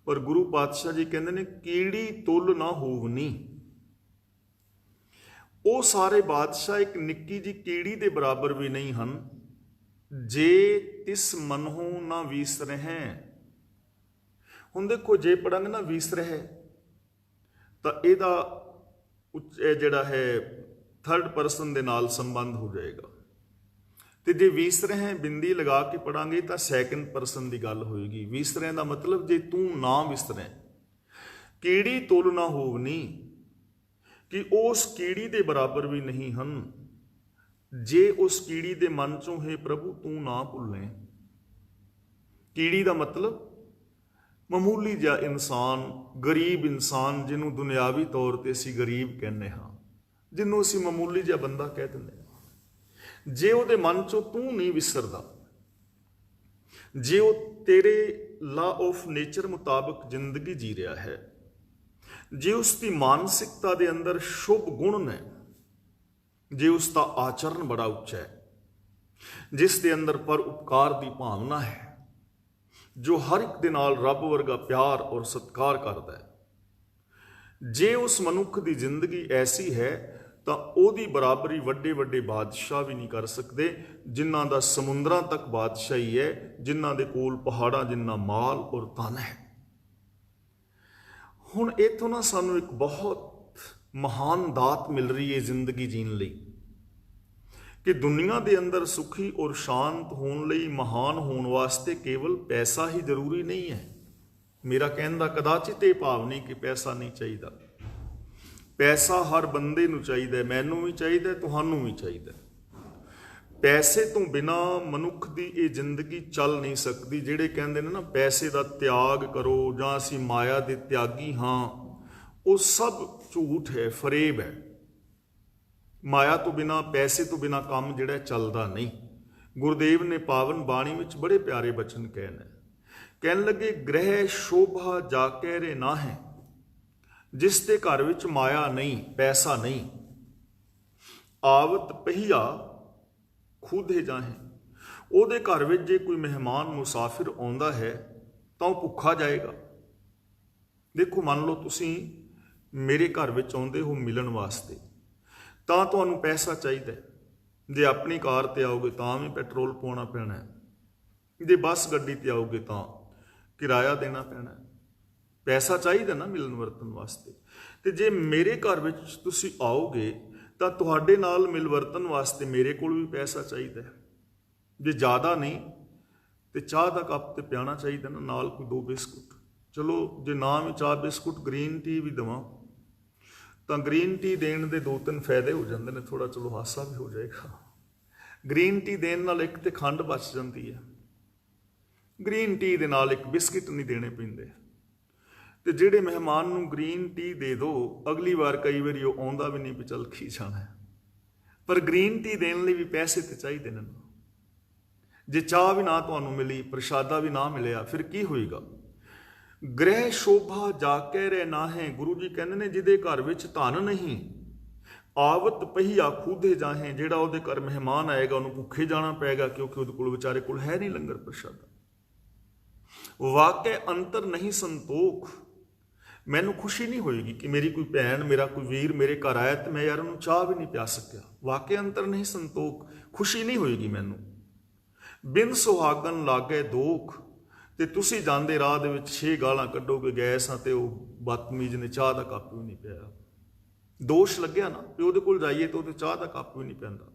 ਪਰ ਗੁਰੂ ਪਾਤਸ਼ਾਹ ਜੀ ਕਹਿੰਦੇ ਨੇ ਕੀੜੀ ਤੁਲ ਨਾ ਹੋਵਨੀ। ਉਹ ਸਾਰੇ ਬਾਦਸ਼ਾਹ ਇੱਕ ਨਿੱਕੀ ਜਿਹੀ ਕੀੜੀ ਦੇ ਬਰਾਬਰ ਵੀ ਨਹੀਂ ਹਨ। ਜੇ ਤਿਸ ਮਨਹੁ ਨਾ ਵੀਸਰਹਿ। ਹੁਣ ਦੇਖੋ, ਜੇ ਪੜਾਂਗੇ ਨਾ ਵੀਸਰਹਿ ਤਾਂ ਇਹਦਾ ਜਿਹੜਾ ਹੈ ਥਰਡ ਪਰਸਨ ਦੇ ਨਾਲ ਸੰਬੰਧ ਹੋ ਜਾਏਗਾ, ਤੇ ਜੇ ਵੀਸਰਹਿ ਬਿੰਦੀ ਲਗਾ ਕੇ ਪੜਾਂਗੇ ਤਾਂ ਸੈਕੰਡ ਪਰਸਨ ਦੀ ਗੱਲ ਹੋਏਗੀ। ਵੀਸਰਹਿ ਦਾ ਮਤਲਬ ਜੇ ਤੂੰ ਨਾ ਵਿਸਰੈ। ਕੀੜੀ ਤੁਲ ਨਾ ਹੋਵਨੀ, ਕਿ ਉਸ ਕੀੜੀ ਦੇ ਬਰਾਬਰ ਵੀ ਨਹੀਂ ਹਨ। ਜੇ ਉਸ ਕੀੜੀ ਦੇ ਮਨ ਚੋਂ ਹੈ ਪ੍ਰਭੂ ਤੂੰ ਨਾ ਭੁੱਲੇ। ਕੀੜੀ ਦਾ ਮਤਲਬ ਮਾਮੂਲੀ ਜਿਹਾ ਇਨਸਾਨ, ਗਰੀਬ ਇਨਸਾਨ, ਜਿਹਨੂੰ ਦੁਨਿਆਵੀ ਤੌਰ ਤੇ ਅਸੀਂ ਗਰੀਬ ਕਹਿੰਦੇ ਹਾਂ, ਜਿਹਨੂੰ ਅਸੀਂ ਮਾਮੂਲੀ ਜਿਹਾ ਬੰਦਾ ਕਹਿ ਦਿੰਦੇ ਹਾਂ। ਜੇ ਉਹਦੇ ਮਨ ਚੋਂ ਤੂੰ ਨਹੀਂ ਵਿਸਰਦਾ, ਜੇ ਉਹ ਤੇਰੇ ਲਾ ਆਫ ਨੇਚਰ ਮੁਤਾਬਕ ਜ਼ਿੰਦਗੀ ਜੀ ਰਿਹਾ ਹੈ, ਜੇ ਉਸ ਦੀ ਮਾਨਸਿਕਤਾ ਦੇ ਅੰਦਰ ਸ਼ੁਭ ਗੁਣ ਨੇ, ਜੇ ਉਸ ਦਾ ਆਚਰਨ ਬੜਾ ਉੱਚਾ ਹੈ, ਜਿਸ ਦੇ ਅੰਦਰ ਪਰ ਉਪਕਾਰ ਦੀ ਭਾਵਨਾ ਹੈ, ਜੋ ਹਰ ਇੱਕ ਦੇ ਨਾਲ ਰੱਬ ਵਰਗਾ ਪਿਆਰ ਔਰ ਸਤਿਕਾਰ ਕਰਦਾ ਹੈ, ਜੇ ਉਸ ਮਨੁੱਖ ਦੀ ਜ਼ਿੰਦਗੀ ਐਸੀ ਹੈ ਤਾਂ ਉਹਦੀ ਬਰਾਬਰੀ ਵੱਡੇ ਵੱਡੇ ਬਾਦਸ਼ਾਹ ਵੀ ਨਹੀਂ ਕਰ ਸਕਦੇ, ਜਿਨ੍ਹਾਂ ਦਾ ਸਮੁੰਦਰਾਂ ਤੱਕ ਬਾਦਸ਼ਾਹੀ ਹੈ, ਜਿਨ੍ਹਾਂ ਦੇ ਕੋਲ ਪਹਾੜਾਂ ਜਿੰਨਾ ਮਾਲ ਔਰ ਧਨ ਹੈ। ਹੁਣ ਇੱਥੋਂ ਨਾ ਸਾਨੂੰ ਇੱਕ ਬਹੁਤ ਮਹਾਨ ਦਾਤ ਮਿਲ ਰਹੀ ਹੈ ਜ਼ਿੰਦਗੀ ਜੀਣ ਲਈ, ਕਿ ਦੁਨੀਆ ਦੇ ਅੰਦਰ ਸੁਖੀ ਔਰ ਸ਼ਾਂਤ ਹੋਣ ਲਈ, ਮਹਾਨ ਹੋਣ ਵਾਸਤੇ ਕੇਵਲ ਪੈਸਾ ਹੀ ਜ਼ਰੂਰੀ ਨਹੀਂ ਹੈ। ਮੇਰਾ ਕਹਿਣ ਦਾ ਕਦਾਚਿਤ ਇਹ ਭਾਵ ਨਹੀਂ ਕਿ ਪੈਸਾ ਨਹੀਂ ਚਾਹੀਦਾ। ਪੈਸਾ ਹਰ ਬੰਦੇ ਨੂੰ ਚਾਹੀਦਾ, ਮੈਨੂੰ ਵੀ ਚਾਹੀਦਾ, ਤੁਹਾਨੂੰ ਵੀ ਚਾਹੀਦਾ। ਪੈਸੇ ਤੋਂ ਬਿਨਾ ਮਨੁੱਖ ਦੀ ਇਹ ਜ਼ਿੰਦਗੀ ਚੱਲ ਨਹੀਂ ਸਕਦੀ। ਜਿਹੜੇ ਕਹਿੰਦੇ ਨੇ ਨਾ ਪੈਸੇ ਦਾ ਤਿਆਗ ਕਰੋ ਜਾਂ ਅਸੀਂ ਮਾਇਆ ਦੇ ਤਿਆਗੀ ਹਾਂ, ਉਹ ਸਭ ਝੂਠ ਹੈ, ਫਰੇਬ ਹੈ। ਮਾਇਆ ਤੋਂ ਬਿਨਾ, ਪੈਸੇ ਤੋਂ ਬਿਨਾ ਕੰਮ ਜਿਹੜਾ ਚੱਲਦਾ ਨਹੀਂ। ਗੁਰਦੇਵ ਨੇ ਪਾਵਨ ਬਾਣੀ ਵਿੱਚ ਬੜੇ ਪਿਆਰੇ ਬਚਨ ਕਹਿਣ ਲੱਗੇ, ਗ੍ਰਹਿ ਸ਼ੋਭਾ ਜਾ ਕਹਿ ਰੇ ਨਾ ਹੈ, ਜਿਸ ਦੇ ਘਰ ਵਿੱਚ ਮਾਇਆ ਨਹੀਂ, ਪੈਸਾ ਨਹੀਂ। ਆਵਤ ਪਹੀਆ ਖੁਦੇ ਜਾਹੇ, ਉਹਦੇ ਘਰ ਵਿੱਚ ਜੇ ਕੋਈ ਮਹਿਮਾਨ ਮੁਸਾਫਿਰ ਆਉਂਦਾ ਹੈ ਤਾਂ ਉਹ ਭੁੱਖਾ ਜਾਏਗਾ। ਦੇਖੋ, ਮੰਨ ਲਓ ਤੁਸੀਂ ਮੇਰੇ ਘਰ ਵਿੱਚ ਆਉਂਦੇ ਹੋ ਮਿਲਣ ਵਾਸਤੇ, ਤਾਂ ਤੁਹਾਨੂੰ ਪੈਸਾ ਚਾਹੀਦਾ। ਜੇ ਆਪਣੀ ਕਾਰ ਤੇ ਆਓਗੇ ਤਾਂ ਵੀ ਪੈਟਰੋਲ ਪਾਉਣਾ ਪੈਣਾ ਹੈ, ਜੇ ਬੱਸ ਗੱਡੀ ਤੇ ਆਓਗੇ ਤਾਂ ਕਿਰਾਇਆ ਦੇਣਾ ਪੈਣਾ ਹੈ। ਪੈਸਾ ਚਾਹੀਦਾ ਨਾ ਮਿਲਣ ਵਰਤਣ ਵਾਸਤੇ। ਤੇ ਜੇ ਮੇਰੇ ਘਰ ਵਿੱਚ ਤੁਸੀਂ ਆਓਗੇ ਤਾਂ ਤੁਹਾਡੇ ਨਾਲ ਮਿਲ ਵਰਤਣ ਵਾਸਤੇ ਮੇਰੇ ਕੋਲ ਵੀ ਪੈਸਾ ਚਾਹੀਦਾ ਹੈ। ਜੇ ਜ਼ਿਆਦਾ ਨਹੀਂ ਤੇ ਚਾਹ ਦਾ ਕੱਪ ਤੇ ਪਿਆਣਾ ਚਾਹੀਦਾ ਨਾ, ਨਾਲ ਕੋਈ 2 ਬਿਸਕੁਟ। ਚਲੋ ਜੇ ਨਾ ਵੀ ਚਾਹ ਬਿਸਕੁਟ, ਗ੍ਰੀਨ ਟੀ ਵੀ ਦੇਵਾਂ ਤਾਂ ਗ੍ਰੀਨ ਟੀ ਦੇਣ ਦੇ 2-3 ਫਾਇਦੇ ਹੋ ਜਾਂਦੇ ਨੇ। ਥੋੜਾ ਚਲੋ ਹਾਸਾ ਵੀ ਹੋ ਜਾਏਗਾ। ਗ੍ਰੀਨ ਟੀ ਦੇਣ ਨਾਲ ਇੱਕ ਤੇ ਖੰਡ ਬਚ ਜਾਂਦੀ ਹੈ, ਗ੍ਰੀਨ ਟੀ ਦੇ ਨਾਲ ਇੱਕ ਬਿਸਕਿਟ ਨਹੀਂ ਦੇਣੇ ਪੈਂਦੇ। ਤੇ ਜਿਹੜੇ ਮਹਿਮਾਨ ਨੂੰ ਗ੍ਰੀਨ ਟੀ ਦੇ ਦਿਓ, ਅਗਲੀ ਵਾਰ ਕਈ ਵਾਰੀ ਉਹ ਆਉਂਦਾ ਵੀ ਨਹੀਂ ਵੀ ਚੱਲ ਕੀ ਜਾਣਾ ਹੈ। ਪਰ ਗ੍ਰੀਨ ਟੀ ਦੇਣ ਲਈ ਵੀ ਪੈਸੇ ਤੇ ਚਾਹੀਦੇ ਨੇ। ਜੇ ਚਾਹ ਵੀ ਨਾ ਤੁਹਾਨੂੰ ਮਿਲੀ, ਪ੍ਰਸ਼ਾਦਾ ਵੀ ਨਾ ਮਿਲਿਆ, ਫਿਰ ਕੀ ਹੋਏਗਾ? ਗ੍ਰਹਿ ਸ਼ੋਭਾ ਜਾ ਕੇ ਰਹਿ ਨਾ ਹੈ। ਗੁਰੂ ਜੀ ਕਹਿੰਦੇ ਨੇ ਜਿਹਦੇ ਘਰ ਵਿੱਚ ਧਨ ਨਹੀਂ, ਆਵਤ ਪਹੀਆ ਖੂਦੇ ਜਾਹੇ। ਜਿਹੜਾ ਉਹਦੇ ਘਰ ਮਹਿਮਾਨ ਆਏਗਾ ਉਹਨੂੰ ਭੁੱਖੇ ਜਾਣਾ ਪਏਗਾ, ਕਿਉਂਕਿ ਉਹਦੇ ਕੋਲ ਵਿਚਾਰੇ ਕੋਲ ਹੈ ਨਹੀਂ ਲੰਗਰ ਪ੍ਰਸ਼ਾਦਾ। ਵਾਕੇ ਅੰਤਰ ਨਹੀਂ ਸੰਤੋਖ। ਮੈਨੂੰ ਖੁਸ਼ੀ ਨਹੀਂ ਹੋਏਗੀ ਕਿ ਮੇਰੀ ਕੋਈ ਭੈਣ, ਮੇਰਾ ਕੋਈ ਵੀਰ ਮੇਰੇ ਘਰ ਆਇਆ ਤੇ ਮੈਂ ਯਾਰ ਉਹਨੂੰ ਚਾਹ ਵੀ ਨਹੀਂ ਪਿਆ ਸਕਿਆ। ਵਾਕੇ ਅੰਤਰ ਨਹੀਂ ਸੰਤੋਖ, ਖੁਸ਼ੀ ਨਹੀਂ ਹੋਏਗੀ ਮੈਨੂੰ। ਬਿਨ ਸੁਹਾਗਨ ਲਾਗੇ ਦੋਖ। ਤੇ ਤੁਸੀਂ ਜਾਂਦੇ ਰਾਹ ਦੇ ਵਿੱਚ 6 ਗਾਲਾਂ ਕੱਢੋਗੇ, ਗੈਸ ਆ ਤੇ ਉਹ ਬਦਤਮੀਜ਼ ਨੇ ਚਾਹ ਦਾ ਕੱਪ ਵੀ ਨਹੀਂ ਪਿਆ। ਦੋਸ਼ ਲੱਗਿਆ ਨਾ ਵੀ ਉਹਦੇ ਕੋਲ ਜਾਈਏ ਤਾਂ ਉਹਦੇ ਚਾਹ ਦਾ ਕੱਪ ਵੀ ਨਹੀਂ ਪੈਂਦਾ।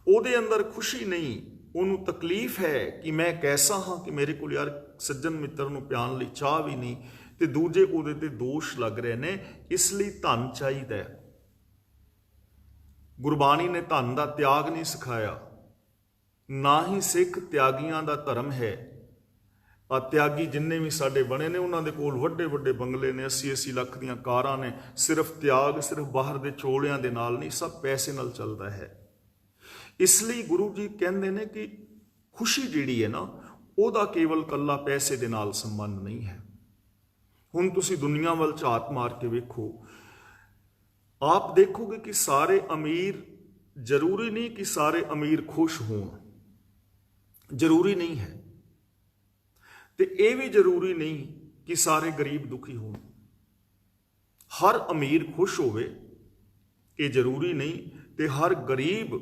ਉਹਦੇ ਅੰਦਰ ਖੁਸ਼ੀ ਨਹੀਂ, ਉਹਨੂੰ ਤਕਲੀਫ ਹੈ ਕਿ ਮੈਂ ਕੈਸਾ ਹਾਂ ਕਿ ਮੇਰੇ ਕੋਲ ਯਾਰ ਸੱਜਣ ਮਿੱਤਰ ਨੂੰ ਪਿਆਉਣ ਲਈ ਚਾਹ ਵੀ ਨਹੀਂ। ਤੇ ਦੂਜੇ ਉਹਦੇ ਤੇ ਦੋਸ਼ ਲੱਗ ਰਹੇ ਨੇ, ਇਸ ਲਈ ਧਨ ਚਾਹੀਦਾ ਹੈ। ਗੁਰਬਾਣੀ ਨੇ ਧਨ ਦਾ ਤਿਆਗ ਨਹੀਂ ਸਿਖਾਇਆ, ਨਾ ਹੀ ਸਿੱਖ ਤਿਆਗੀਆਂ ਦਾ ਧਰਮ ਹੈ। ਆ ਤਿਆਗੀ ਜਿੰਨੇ ਵੀ ਸਾਡੇ ਬਣੇ ਨੇ ਉਹਨਾਂ ਦੇ ਕੋਲ ਵੱਡੇ ਵੱਡੇ ਬੰਗਲੇ ਨੇ, 80-80 ਲੱਖ ਦੀਆਂ ਕਾਰਾਂ ਨੇ। ਸਿਰਫ ਤਿਆਗ ਸਿਰਫ ਬਾਹਰ ਦੇ ਚੋਲਿਆਂ ਦੇ ਨਾਲ ਨਹੀਂ, ਸਭ ਪੈਸੇ ਨਾਲ ਚੱਲਦਾ ਹੈ। ਇਸ ਲਈ ਗੁਰੂ ਜੀ ਕਹਿੰਦੇ ਨੇ ਕਿ ਖੁਸ਼ੀ ਜਿਹੜੀ ਹੈ ਨਾ, ਉਹਦਾ ਕੇਵਲ ਕੱਲਾ ਪੈਸੇ ਦੇ ਨਾਲ ਸੰਬੰਧ ਨਹੀਂ ਹੈ। ਹੁਣ ਤੁਸੀਂ ਦੁਨੀਆ ਵੱਲ ਝਾਤ ਮਾਰ ਕੇ ਵੇਖੋ, ਆਪ ਦੇਖੋਗੇ ਕਿ ਸਾਰੇ ਅਮੀਰ, ਜ਼ਰੂਰੀ ਨਹੀਂ ਕਿ ਸਾਰੇ ਅਮੀਰ ਖੁਸ਼ ਹੋਣ, ਜ਼ਰੂਰੀ ਨਹੀਂ ਹੈ। ਤੇ ਇਹ ਵੀ ਜ਼ਰੂਰੀ ਨਹੀਂ ਕਿ ਸਾਰੇ ਗਰੀਬ ਦੁਖੀ ਹੋਣ। ਹਰ ਅਮੀਰ ਖੁਸ਼ ਹੋਵੇ ਇਹ ਜ਼ਰੂਰੀ ਨਹੀਂ, ਤੇ ਹਰ ਗਰੀਬ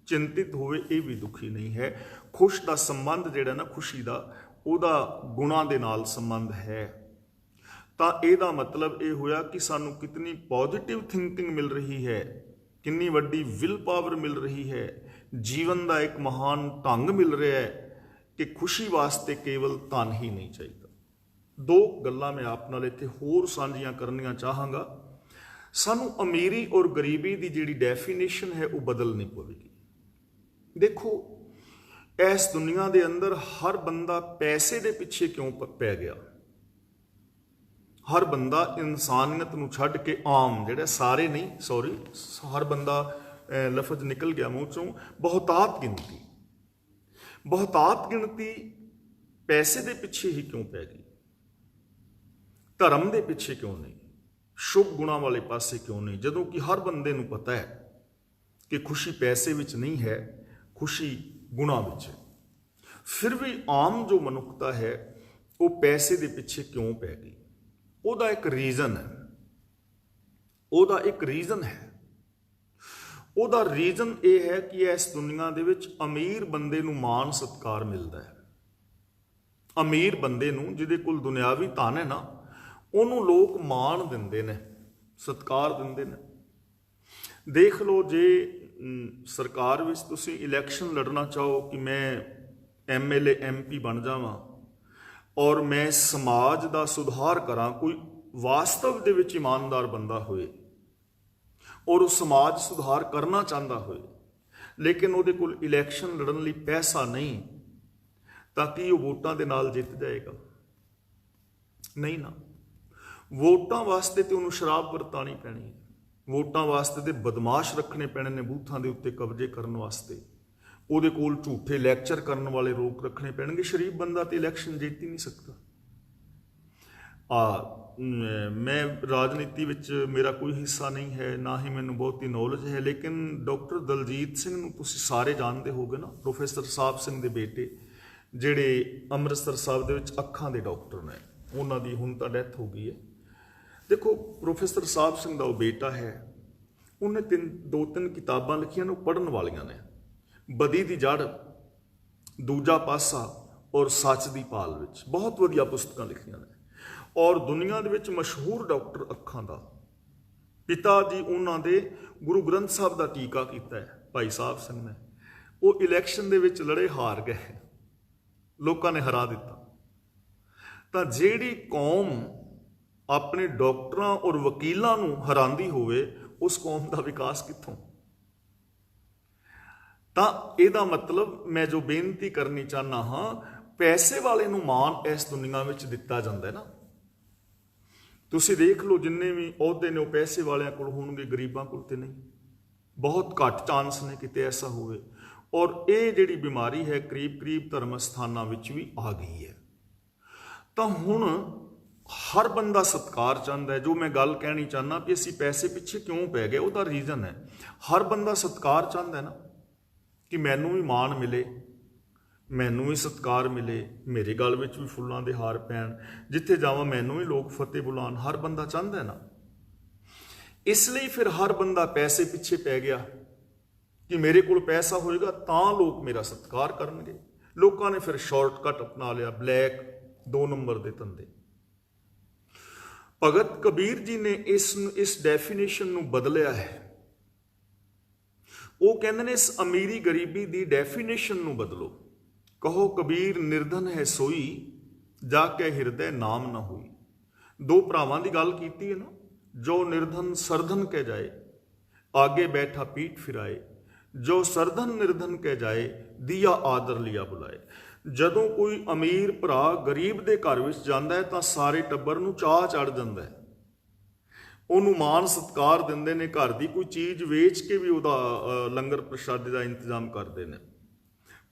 ਚਿੰਤਿਤ ਹੋਵੇ ਇਹ ਵੀ ਦੁਖੀ ਨਹੀਂ ਹੈ। ਖੁਸ਼ ਦਾ ਸੰਬੰਧ ਜਿਹੜਾ ਨਾ, ਖੁਸ਼ੀ ਦਾ, ਉਹਦਾ ਗੁਣਾਂ ਦੇ ਨਾਲ ਸੰਬੰਧ ਹੈ। ਤਾਂ ਇਹਦਾ ਮਤਲਬ ਇਹ ਹੋਇਆ ਕਿ ਸਾਨੂੰ ਕਿਤਨੀ ਪੋਜ਼ਿਟਿਵ ਥਿੰਕਿੰਗ ਮਿਲ ਰਹੀ ਹੈ, ਕਿੰਨੀ ਵੱਡੀ ਵਿਲ ਪਾਵਰ ਮਿਲ ਰਹੀ ਹੈ, ਜੀਵਨ ਦਾ ਇੱਕ ਮਹਾਨ ਢੰਗ ਮਿਲ ਰਿਹਾ ਹੈ ਕਿ ਖੁਸ਼ੀ ਵਾਸਤੇ ਕੇਵਲ ਧਨ ਹੀ ਨਹੀਂ ਚਾਹੀਦਾ। 2 ਗੱਲਾਂ ਮੈਂ ਆਪ ਨਾਲ ਇੱਥੇ ਹੋਰ ਸਾਂਝੀਆਂ ਕਰਨੀਆਂ ਚਾਹਾਂਗਾ। ਸਾਨੂੰ ਅਮੀਰੀ ਔਰ ਗਰੀਬੀ ਦੀ ਜਿਹੜੀ ਡੈਫੀਨੇਸ਼ਨ ਹੈ ਉਹ ਬਦਲਣੀ ਪਵੇਗੀ। ਦੇਖੋ, ਇਸ ਦੁਨੀਆ ਦੇ ਅੰਦਰ ਹਰ ਬੰਦਾ ਪੈਸੇ ਦੇ ਪਿੱਛੇ ਕਿਉਂ ਪੈ ਗਿਆ? ਹਰ ਬੰਦਾ ਇਨਸਾਨੀਅਤ ਨੂੰ ਛੱਡ ਕੇ ਆਮ, ਜਿਹੜਾ ਸਾਰੇ ਨਹੀਂ, ਸੌਰੀ, ਹਰ ਬੰਦਾ ਲਫ਼ਜ਼ ਨਿਕਲ ਗਿਆ ਮੂੰਹ ਚੋਂ, ਬਹੁਤਾਤ ਗਿਣਤੀ ਪੈਸੇ ਦੇ ਪਿੱਛੇ ਹੀ ਕਿਉਂ ਪੈ ਗਈ? ਧਰਮ ਦੇ ਪਿੱਛੇ ਕਿਉਂ ਨਹੀਂ? ਸ਼ੁਭ ਗੁਣਾਂ ਵਾਲੇ ਪਾਸੇ ਕਿਉਂ ਨਹੀਂ? ਜਦੋਂ ਕਿ ਹਰ ਬੰਦੇ ਨੂੰ ਪਤਾ ਹੈ ਕਿ ਖੁਸ਼ੀ ਪੈਸੇ ਵਿੱਚ ਨਹੀਂ ਹੈ, ਖੁਸ਼ੀ ਗੁਣਾਂ ਵਿੱਚ ਹੈ। ਫਿਰ ਵੀ ਆਮ ਜੋ ਮਨੁੱਖਤਾ ਹੈ ਉਹ ਪੈਸੇ ਦੇ ਪਿੱਛੇ ਕਿਉਂ ਪੈ ਗਈ? ਉਹਦਾ ਇੱਕ ਰੀਜ਼ਨ ਹੈ। ਉਹਦਾ ਰੀਜ਼ਨ ਇਹ ਹੈ ਕਿ ਇਸ ਦੁਨੀਆ ਦੇ ਵਿੱਚ ਅਮੀਰ ਬੰਦੇ ਨੂੰ ਮਾਣ ਸਤਿਕਾਰ ਮਿਲਦਾ ਹੈ। ਅਮੀਰ ਬੰਦੇ ਨੂੰ, ਜਿਹਦੇ ਕੋਲ ਦੁਨਿਆਵੀ ਧਨ ਹੈ ਨਾ, ਉਹਨੂੰ ਲੋਕ ਮਾਣ ਦਿੰਦੇ ਨੇ, ਸਤਿਕਾਰ ਦਿੰਦੇ ਨੇ। ਦੇਖ ਲਓ, ਜੇ ਸਰਕਾਰ ਵਿੱਚ ਤੁਸੀਂ ਇਲੈਕਸ਼ਨ ਲੜਨਾ ਚਾਹੋ ਕਿ ਮੈਂ MLA MP ਬਣ ਜਾਵਾਂ ਔਰ ਮੈਂ ਸਮਾਜ ਦਾ ਸੁਧਾਰ ਕਰਾਂ, ਕੋਈ ਵਾਸਤਵ ਦੇ ਵਿੱਚ ਇਮਾਨਦਾਰ ਬੰਦਾ ਹੋਏ ਔਰ ਉਹ ਸਮਾਜ ਸੁਧਾਰ ਕਰਨਾ ਚਾਹੁੰਦਾ ਹੋਏ, ਲੇਕਿਨ ਉਹਦੇ ਕੋਲ ਇਲੈਕਸ਼ਨ ਲੜਨ ਲਈ ਪੈਸਾ ਨਹੀਂ, ਤਾਂ ਕਿ ਉਹ ਵੋਟਾਂ ਦੇ ਨਾਲ ਜਿੱਤ ਜਾਏਗਾ? ਨਹੀਂ ਨਾ। ਵੋਟਾਂ ਵਾਸਤੇ ਤੇ ਉਹਨੂੰ ਸ਼ਰਾਬ ਵਰਤਾਣੀ ਪੈਣੀ ਹੈ, ਵੋਟਾਂ ਵਾਸਤੇ ਤੇ ਬਦਮਾਸ਼ ਰੱਖਣੇ ਪੈਣੇ ਨੇ ਬੂਥਾਂ ਦੇ ਉੱਤੇ ਕਬਜ਼ੇ ਕਰਨ ਵਾਸਤੇ, ਉਹਦੇ ਕੋਲ ਝੂਠੇ ਲੈਕਚਰ ਕਰਨ ਵਾਲੇ ਲੋਕ ਰੱਖਣੇ ਪੈਣਗੇ। ਸ਼ਰੀਫ ਬੰਦਾ ਤੇ ਇਲੈਕਸ਼ਨ ਜਿੱਤ ਹੀ ਨਹੀਂ ਸਕਦਾ। ਮੈਂ ਰਾਜਨੀਤੀ ਵਿੱਚ ਮੇਰਾ ਕੋਈ ਹਿੱਸਾ ਨਹੀਂ ਹੈ, ਨਾ ਹੀ ਮੈਨੂੰ ਬਹੁਤੀ ਨੌਲੇਜ ਹੈ, ਲੇਕਿਨ ਡਾਕਟਰ ਦਲਜੀਤ ਸਿੰਘ ਨੂੰ ਤੁਸੀਂ ਸਾਰੇ ਜਾਣਦੇ ਹੋਗੇ ਨਾ, ਪ੍ਰੋਫੈਸਰ ਸਾਹਿਬ ਸਿੰਘ ਦੇ ਬੇਟੇ, ਜਿਹੜੇ ਅੰਮ੍ਰਿਤਸਰ ਸਾਹਿਬ ਦੇ ਵਿੱਚ ਅੱਖਾਂ ਦੇ ਡਾਕਟਰ ਨੇ। ਉਹਨਾਂ ਦੀ ਹੁਣ ਤਾਂ ਡੈਥ ਹੋ ਗਈ ਹੈ। ਦੇਖੋ, ਪ੍ਰੋਫੈਸਰ ਸਾਹਿਬ ਸਿੰਘ ਦਾ ਉਹ ਬੇਟਾ ਹੈ, ਉਹਨੇ 2-3 ਕਿਤਾਬਾਂ ਲਿਖੀਆਂ ਨੇ, ਉਹ ਪੜ੍ਹਨ ਵਾਲੀਆਂ ਨੇ। ਬਦੀ ਦੀ ਜੜ, ਦੂਜਾ ਪਾਸਾ ਔਰ ਸੱਚ ਦੀ ਭਾਲ ਵਿੱਚ ਬਹੁਤ ਵਧੀਆ ਪੁਸਤਕਾਂ ਲਿਖੀਆਂ ਨੇ। ਔਰ ਦੁਨੀਆ ਦੇ ਵਿੱਚ ਮਸ਼ਹੂਰ ਡਾਕਟਰ ਅੱਖਾਂ ਦਾ ਪਿਤਾ ਜੀ, ਉਹਨਾਂ ਦੇ ਗੁਰੂ ਗ੍ਰੰਥ ਸਾਹਿਬ ਦਾ ਟੀਕਾ ਕੀਤਾ ਹੈ ਭਾਈ ਸਾਹਿਬ ਸਿੰਘ ਨੇ। ਉਹ ਇਲੈਕਸ਼ਨ ਦੇ ਵਿੱਚ ਲੜੇ, ਹਾਰ ਗਏ, ਲੋਕਾਂ ਨੇ ਹਰਾ ਦਿੱਤਾ। ਤਾਂ ਜਿਹੜੀ ਕੌਮ ਆਪਣੇ ਡਾਕਟਰਾਂ ਔਰ ਵਕੀਲਾਂ ਨੂੰ ਹਰਾਉਂਦੀ ਹੋਵੇ, ਉਸ ਕੌਮ ਦਾ ਵਿਕਾਸ ਕਿੱਥੋਂ? ਤਾਂ ਇਹਦਾ ਮਤਲਬ ਮੈਂ ਜੋ ਬੇਨਤੀ ਕਰਨੀ ਚਾਹੁੰਦਾ ਹਾਂ, ਪੈਸੇ ਵਾਲੇ ਨੂੰ ਮਾਣ ਇਸ ਦੁਨੀਆ ਵਿੱਚ ਦਿੱਤਾ ਜਾਂਦਾ ਹੈ ਨਾ, ਤੁਸੀਂ ਦੇਖ ਲਓ ਜਿੰਨੇ ਵੀ ਅਹੁਦੇ ਨੇ ਉਹ ਪੈਸੇ ਵਾਲਿਆਂ ਕੋਲ ਹੋਣਗੇ, ਗਰੀਬਾਂ ਕੋਲ ਤੇ ਨਹੀਂ। ਬਹੁਤ ਘੱਟ ਚਾਂਸ ਨੇ ਕਿਤੇ ਐਸਾ ਹੋਵੇ। ਔਰ ਇਹ ਜਿਹੜੀ ਬਿਮਾਰੀ ਹੈ ਕਰੀਬ ਧਰਮ ਸਥਾਨਾਂ ਵਿੱਚ ਵੀ ਆ ਗਈ ਹੈ। ਤਾਂ ਹੁਣ ਹਰ ਬੰਦਾ ਸਤਿਕਾਰ ਚਾਹੁੰਦਾ ਹੈ। ਜੋ ਮੈਂ ਗੱਲ ਕਹਿਣੀ ਚਾਹੁੰਦਾ ਵੀ ਅਸੀਂ ਪੈਸੇ ਪਿੱਛੇ ਕਿਉਂ ਪੈ ਗਏ, ਉਹਦਾ ਰੀਜ਼ਨ ਹੈ ਹਰ ਬੰਦਾ ਸਤਿਕਾਰ ਚਾਹੁੰਦਾ ਨਾ, ਕਿ ਮੈਨੂੰ ਵੀ ਮਾਣ ਮਿਲੇ, ਮੈਨੂੰ ਵੀ ਸਤਿਕਾਰ ਮਿਲੇ, ਮੇਰੇ ਗਲ ਵਿੱਚ ਵੀ ਫੁੱਲਾਂ ਦੇ ਹਾਰ ਪੈਣ, ਜਿੱਥੇ ਜਾਵਾਂ ਮੈਨੂੰ ਵੀ ਲੋਕ ਫਤਿਹ ਬੁਲਾਉਣ। ਹਰ ਬੰਦਾ ਚਾਹੁੰਦਾ ਨਾ। ਇਸ ਲਈ ਫਿਰ ਹਰ ਬੰਦਾ ਪੈਸੇ ਪਿੱਛੇ ਪੈ ਗਿਆ ਕਿ ਮੇਰੇ ਕੋਲ ਪੈਸਾ ਹੋਏਗਾ ਤਾਂ ਲੋਕ ਮੇਰਾ ਸਤਿਕਾਰ ਕਰਨਗੇ। ਲੋਕਾਂ ਨੇ ਫਿਰ ਸ਼ਾਰਟਕਟ ਅਪਣਾ ਲਿਆ, ਬਲੈਕ 2 ਨੰਬਰ ਦੇ ਧੰਦੇ। ਭਗਤ ਕਬੀਰ ਜੀ ਨੇ ਇਸ ਡੈਫੀਨੇਸ਼ਨ ਨੂੰ ਬਦਲਿਆ ਹੈ। ਉਹ ਕਹਿੰਦੇ ਨੇ ਇਸ ਅਮੀਰੀ ਗਰੀਬੀ ਦੀ ਡੈਫੀਨੇਸ਼ਨ ਨੂੰ ਬਦਲੋ। ਕਹੋ ਕਬੀਰ ਨਿਰਧਨ ਹੈ ਸੋਈ, ਜਾ ਕੇ ਹਿਰਦੈ ਨਾਮ ਨਾ ਹੋਈ। 2 ਭਰਾਵਾਂ ਦੀ ਗੱਲ ਕੀਤੀ ਹੈ ਨਾ, ਜੋ ਨਿਰਧਨ ਸਰਧਨ ਕਹਿ ਜਾਏ, ਆਗੇ ਬੈਠਾ ਪੀਠ ਫਿਰਾਏ। ਜੋ ਸਰਧਨ ਨਿਰਧਨ ਕਹਿ ਜਾਏ, ਦੀਆ ਆਦਰ ਲਿਆ ਬੁਲਾਏ। ਜਦੋਂ ਕੋਈ ਅਮੀਰ ਭਰਾ ਗਰੀਬ ਦੇ ਘਰ ਵਿੱਚ ਜਾਂਦਾ ਹੈ ਤਾਂ ਸਾਰੇ ਟੱਬਰ ਨੂੰ ਚਾਹ ਚੜ ਜਾਂਦਾ ਹੈ, ਉਹਨੂੰ ਮਾਣ ਸਤਿਕਾਰ ਦਿੰਦੇ ਨੇ, ਘਰ ਦੀ ਕੋਈ ਚੀਜ਼ ਵੇਚ ਕੇ ਵੀ ਉਹਦਾ ਲੰਗਰ ਪ੍ਰਸ਼ਾਦੇ ਦਾ ਇੰਤਜ਼ਾਮ ਕਰਦੇ ਨੇ।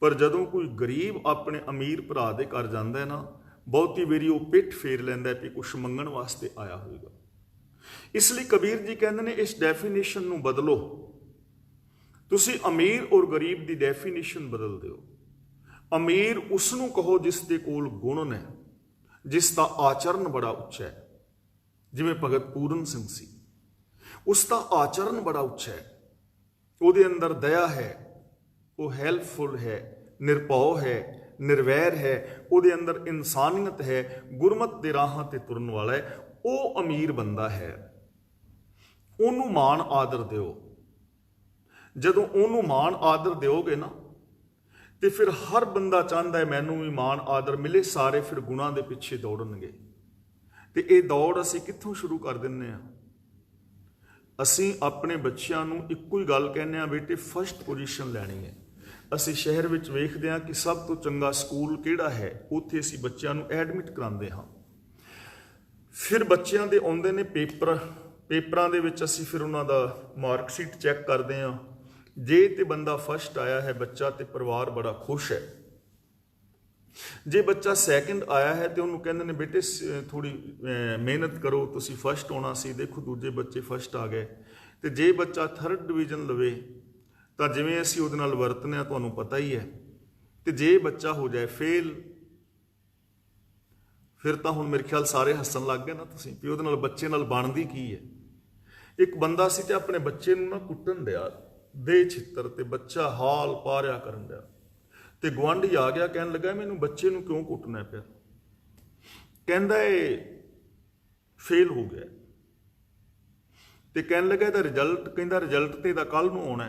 ਪਰ ਜਦੋਂ ਕੋਈ ਗਰੀਬ ਆਪਣੇ ਅਮੀਰ ਭਰਾ ਦੇ ਘਰ ਜਾਂਦਾ ਹੈ ਨਾ, ਬਹੁਤੀ ਵਾਰੀ ਉਹ ਪਿੱਠ ਫੇਰ ਲੈਂਦਾ ਵੀ ਕੁਛ ਮੰਗਣ ਵਾਸਤੇ ਆਇਆ ਹੋਵੇਗਾ। ਇਸ ਲਈ ਕਬੀਰ ਜੀ ਕਹਿੰਦੇ ਨੇ ਇਸ ਡੈਫੀਨੇਸ਼ਨ ਨੂੰ ਬਦਲੋ। ਤੁਸੀਂ ਅਮੀਰ ਔਰ ਗਰੀਬ ਦੀ ਡੈਫੀਨੇਸ਼ਨ ਬਦਲ ਦਿਓ। ਅਮੀਰ ਉਸ ਨੂੰ ਕਹੋ ਜਿਸ ਦੇ ਕੋਲ ਗੁਣ ਨੇ, ਜਿਸ ਦਾ ਆਚਰਨ ਬੜਾ ਉੱਚਾ ਹੈ। ਜਿਵੇਂ ਭਗਤ ਪੂਰਨ ਸਿੰਘ ਸੀ, ਉਸ ਦਾ ਆਚਰਨ ਬੜਾ ਉੱਚਾ ਹੈ, ਉਹਦੇ ਅੰਦਰ ਦਇਆ ਹੈ, ਉਹ ਹੈਲਪਫੁਲ ਹੈ, ਨਿਰਭਉ ਹੈ, ਨਿਰਵੈਰ ਹੈ, ਉਹਦੇ ਅੰਦਰ ਇਨਸਾਨੀਅਤ ਹੈ, ਗੁਰਮਤਿ ਦੇ ਰਾਹਾਂ ਤੇ ਤੁਰਨ ਵਾਲਾ ਹੈ। ਉਹ ਅਮੀਰ ਬੰਦਾ ਹੈ। ਉਹਨੂੰ ਮਾਣ ਆਦਰ ਦਿਓ। ਜਦੋਂ ਉਹਨੂੰ ਮਾਣ ਆਦਰ ਦਿਓਗੇ ਨਾ, ਤੇ ਫਿਰ ਹਰ ਬੰਦਾ ਚਾਹੁੰਦਾ ਹੈ ਮੈਨੂੰ ਵੀ ਮਾਣ ਆਦਰ ਮਿਲੇ। ਸਾਰੇ ਫਿਰ ਗੁਣਾਂ ਦੇ ਪਿੱਛੇ ਦੌੜਨਗੇ। ਤੇ ਇਹ ਦੌੜ ਅਸੀਂ ਕਿੱਥੋਂ ਸ਼ੁਰੂ ਕਰ ਦਿੰਦੇ ਹਾਂ? ਅਸੀਂ ਆਪਣੇ ਬੱਚਿਆਂ ਨੂੰ ਇੱਕੋ ਹੀ ਗੱਲ ਕਹਿੰਦੇ ਹਾਂ, ਬੇਟੇ ਫਸਟ ਪੋਜੀਸ਼ਨ ਲੈਣੀ ਹੈ। ਅਸੀਂ ਸ਼ਹਿਰ ਵਿੱਚ ਵੇਖਦੇ ਹਾਂ ਕਿ ਸਭ ਤੋਂ ਚੰਗਾ ਸਕੂਲ ਕਿਹੜਾ ਹੈ, ਉੱਥੇ ਅਸੀਂ ਬੱਚਿਆਂ ਨੂੰ ਐਡਮਿਟ ਕਰਾਉਂਦੇ ਹਾਂ। ਫਿਰ ਬੱਚਿਆਂ ਦੇ ਆਉਂਦੇ ਨੇ ਪੇਪਰਾਂ ਦੇ ਵਿੱਚ ਅਸੀਂ ਫਿਰ ਉਹਨਾਂ ਦਾ ਮਾਰਕਸ਼ੀਟ ਚੈੱਕ ਕਰਦੇ ਹਾਂ। ਜੇ ਤੇ ਬੰਦਾ ਫਸਟ ਆਇਆ ਹੈ ਬੱਚਾ, ਤੇ ਪਰਿਵਾਰ ਬੜਾ ਖੁਸ਼ ਹੈ। ਜੇ ਬੱਚਾ ਸੈਕਿੰਡ ਆਇਆ ਹੈ ਤੇ ਉਹਨੂੰ ਕਹਿੰਦੇ ਨੇ ਬੇਟੇ ਥੋੜੀ ਮਿਹਨਤ ਕਰੋ, ਤੁਸੀਂ ਫਸਟ ਆਉਣਾ ਸੀ, ਦੇਖੋ ਦੂਜੇ ਬੱਚੇ ਫਸਟ ਆ ਗਏ। ਤੇ ਜੇ ਬੱਚਾ 3rd ਡਿਵੀਜ਼ਨ ਲਵੇ ਤਾਂ ਜਿਵੇਂ ਅਸੀਂ ਉਹਦੇ ਨਾਲ ਵਰਤਨੇ ਆ ਤੁਹਾਨੂੰ ਪਤਾ ਹੀ ਹੈ। ਤੇ ਜੇ ਬੱਚਾ ਹੋ ਜਾਏ ਫੇਲ, ਫਿਰ ਤਾਂ ਹੁਣ ਮੇਰੇ ਖਿਆਲ ਸਾਰੇ ਹੱਸਣ ਲੱਗ ਗਏ ਨਾ ਤੁਸੀਂ ਵੀ ਉਹਦੇ ਨਾਲ ਬੱਚੇ ਨਾਲ ਬਣਦੀ ਕੀ ਹੈ। ਇੱਕ ਬੰਦਾ ਸੀ ਤੇ ਆਪਣੇ ਬੱਚੇ ਨੂੰ ਨਾ ਕੁੱਟਣ ਡਿਆ, ਦੇ ਛਿੱਤਰ, ਤੇ ਬੱਚਾ ਹਾਲ ਪਾਰਿਆ ਕਰਨ ਡਿਆ। ਤੇ ਗੁਆਂਢੀ ਆ ਗਿਆ, ਕਹਿਣ ਲੱਗਾ ਮੈਨੂੰ ਬੱਚੇ ਨੂੰ ਕਿਉਂ ਕੁੱਟਣਾ ਪਿਆ? ਕਹਿੰਦਾ ਇਹ ਫੇਲ ਹੋ ਗਿਆ। ਤੇ ਕਹਿਣ ਲੱਗਾ ਇਹਦਾ ਰਿਜ਼ਲਟ, ਕਹਿੰਦਾ ਰਿਜ਼ਲਟ ਤੇ ਇਹਦਾ ਕੱਲ ਨੂੰ ਆਉਣਾ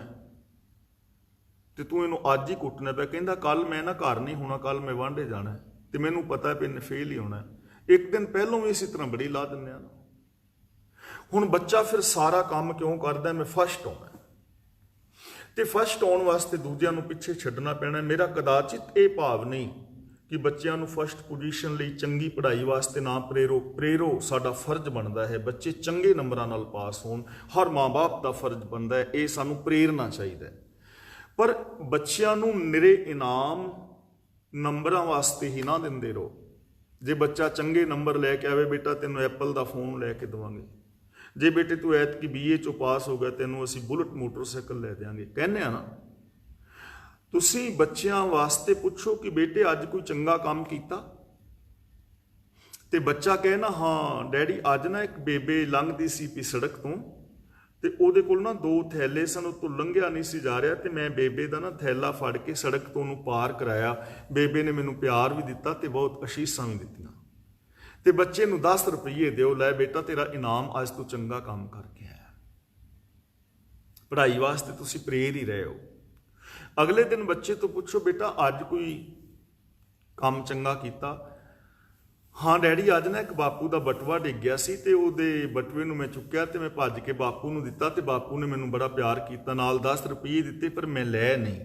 ਤੇ ਤੂੰ ਇਹਨੂੰ ਅੱਜ ਹੀ ਕੁੱਟਣਾ ਪਿਆ। ਕਹਿੰਦਾ ਕੱਲ ਮੈਂ ਨਾ ਘਰ ਨਹੀਂ ਹੋਣਾ, ਕੱਲ ਮੈਂ ਵਾਂਢੇ ਜਾਣਾ ਤੇ ਮੈਨੂੰ ਪਤਾ ਵੀ ਇਹਨੇ ਫੇਲ ਹੀ ਹੋਣਾ। ਇੱਕ ਦਿਨ ਪਹਿਲੋਂ ਵੀ ਇਸੇ ਤਰ੍ਹਾਂ ਬੜੀ ਲਾ ਦਿੰਦੇ ਆ। ਹੁਣ ਬੱਚਾ ਫਿਰ ਸਾਰਾ ਕੰਮ ਕਿਉਂ ਕਰਦਾ? ਮੈਂ ਫਸਟ ਆਉਣਾ। ਤੇ ਫਸਟ ਆਉਣ ਵਾਸਤੇ ਦੂਜਿਆਂ ਨੂੰ ਪਿੱਛੇ ਛੱਡਣਾ ਪੈਣਾ। ਮੇਰਾ ਕਦਾਚਿਤ ਇਹ ਭਾਵ ਨਹੀਂ ਕਿ ਬੱਚਿਆਂ ਨੂੰ ਫਸਟ ਪੋਜੀਸ਼ਨ ਲਈ ਚੰਗੀ ਪੜ੍ਹਾਈ ਵਾਸਤੇ ਨਾ ਪ੍ਰੇਰੋ। ਸਾਡਾ ਫਰਜ਼ ਬਣਦਾ ਹੈ ਬੱਚੇ ਚੰਗੇ ਨੰਬਰਾਂ ਨਾਲ ਪਾਸ ਹੋਣ। ਹਰ ਮਾਂ-ਬਾਪ ਦਾ ਫਰਜ਼ ਬਣਦਾ ਹੈ, ਇਹ ਸਾਨੂੰ ਪ੍ਰੇਰਨਾ ਚਾਹੀਦਾ ਹੈ। ਪਰ ਬੱਚਿਆਂ ਨੂੰ ਨਿਰੇ ਇਨਾਮ ਨੰਬਰਾਂ ਵਾਸਤੇ ਹੀ ਨਾ ਦਿੰਦੇ ਰਹੋ। ਜੇ ਬੱਚਾ ਚੰਗੇ ਨੰਬਰ ਲੈ ਕੇ ਆਵੇ, ਬੇਟਾ ਤੈਨੂੰ ਐਪਲ ਦਾ ਫੋਨ ਲੈ ਕੇ ਦੇਵਾਂਗੇ। ਜੇ ਬੇਟੇ ਤੂੰ ਐਤਕੀ BA ਚੋਂ ਪਾਸ ਹੋ ਗਿਆ, ਤੈਨੂੰ ਅਸੀਂ ਬੁਲਟ ਮੋਟਰਸਾਈਕਲ ਲੈ ਦਿਆਂਗੇ। ਕਹਿੰਦੇ ਆ ਨਾ, ਤੁਸੀਂ ਬੱਚਿਆਂ ਵਾਸਤੇ ਪੁੱਛੋ ਕਿ ਬੇਟੇ ਅੱਜ ਕੋਈ ਚੰਗਾ ਕੰਮ ਕੀਤਾ? ਤੇ ਬੱਚਾ ਕਹੇ ਨਾ, ਹਾਂ ਡੈਡੀ ਅੱਜ ਨਾ ਇੱਕ ਬੇਬੇ ਲੰਘਦੀ ਸੀ ਵੀ ਸੜਕ ਤੋਂ, ਤੇ ਉਹਦੇ ਕੋਲ ਨਾ 2 ਥੈਲੇ ਸਨ, ਉਹ ਤੋਂ ਲੰਘਿਆ ਨਹੀਂ ਸੀ ਜਾ ਰਿਹਾ, ਤੇ ਮੈਂ ਬੇਬੇ ਦਾ ਨਾ ਥੈਲਾ ਫੜ ਕੇ ਸੜਕ ਤੋਂ ਉਹਨੂੰ ਪਾਰ ਕਰਾਇਆ। ਬੇਬੇ ਨੇ ਮੈਨੂੰ ਪਿਆਰ ਵੀ ਦਿੱਤਾ ਤੇ ਬਹੁਤ ਅਸ਼ੀਸ਼ਾਂ ਵੀ ਦਿੱਤੀਆਂ। ਤੇ ਬੱਚੇ ਨੂੰ 10 ਰੁਪਏ ਦਿਓ, ਲੈ ਬੇਟਾ ਤੇਰਾ ਇਨਾਮ, ਅੱਜ ਤੂੰ ਚੰਗਾ ਕੰਮ ਕਰਕੇ ਆਇਆ। ਪੜ੍ਹਾਈ ਵਾਸਤੇ ਤੁਸੀਂ ਪ੍ਰੇਰ ਹੀ ਰਹੇ ਹੋ। ਅਗਲੇ ਦਿਨ ਬੱਚੇ ਤੋਂ ਪੁੱਛੋ, ਬੇਟਾ ਅੱਜ ਕੋਈ ਕੰਮ ਚੰਗਾ ਕੀਤਾ? ਹਾਂ ਡੈਡੀ, ਅੱਜ ਨਾ ਇੱਕ ਬਾਪੂ ਦਾ ਬਟੂਆ ਡਿੱਗ ਗਿਆ ਸੀ ਤੇ ਉਹਦੇ ਬਟੂਏ ਨੂੰ ਮੈਂ ਚੁੱਕਿਆ ਤੇ ਮੈਂ ਭੱਜ ਕੇ ਬਾਪੂ ਨੂੰ ਦਿੱਤਾ ਤੇ ਬਾਪੂ ਨੇ ਮੈਨੂੰ ਬੜਾ ਪਿਆਰ ਕੀਤਾ, ਨਾਲ 10 ਰੁਪਏ ਦਿੱਤੇ, ਪਰ ਮੈਂ ਲੈ ਨਹੀਂ।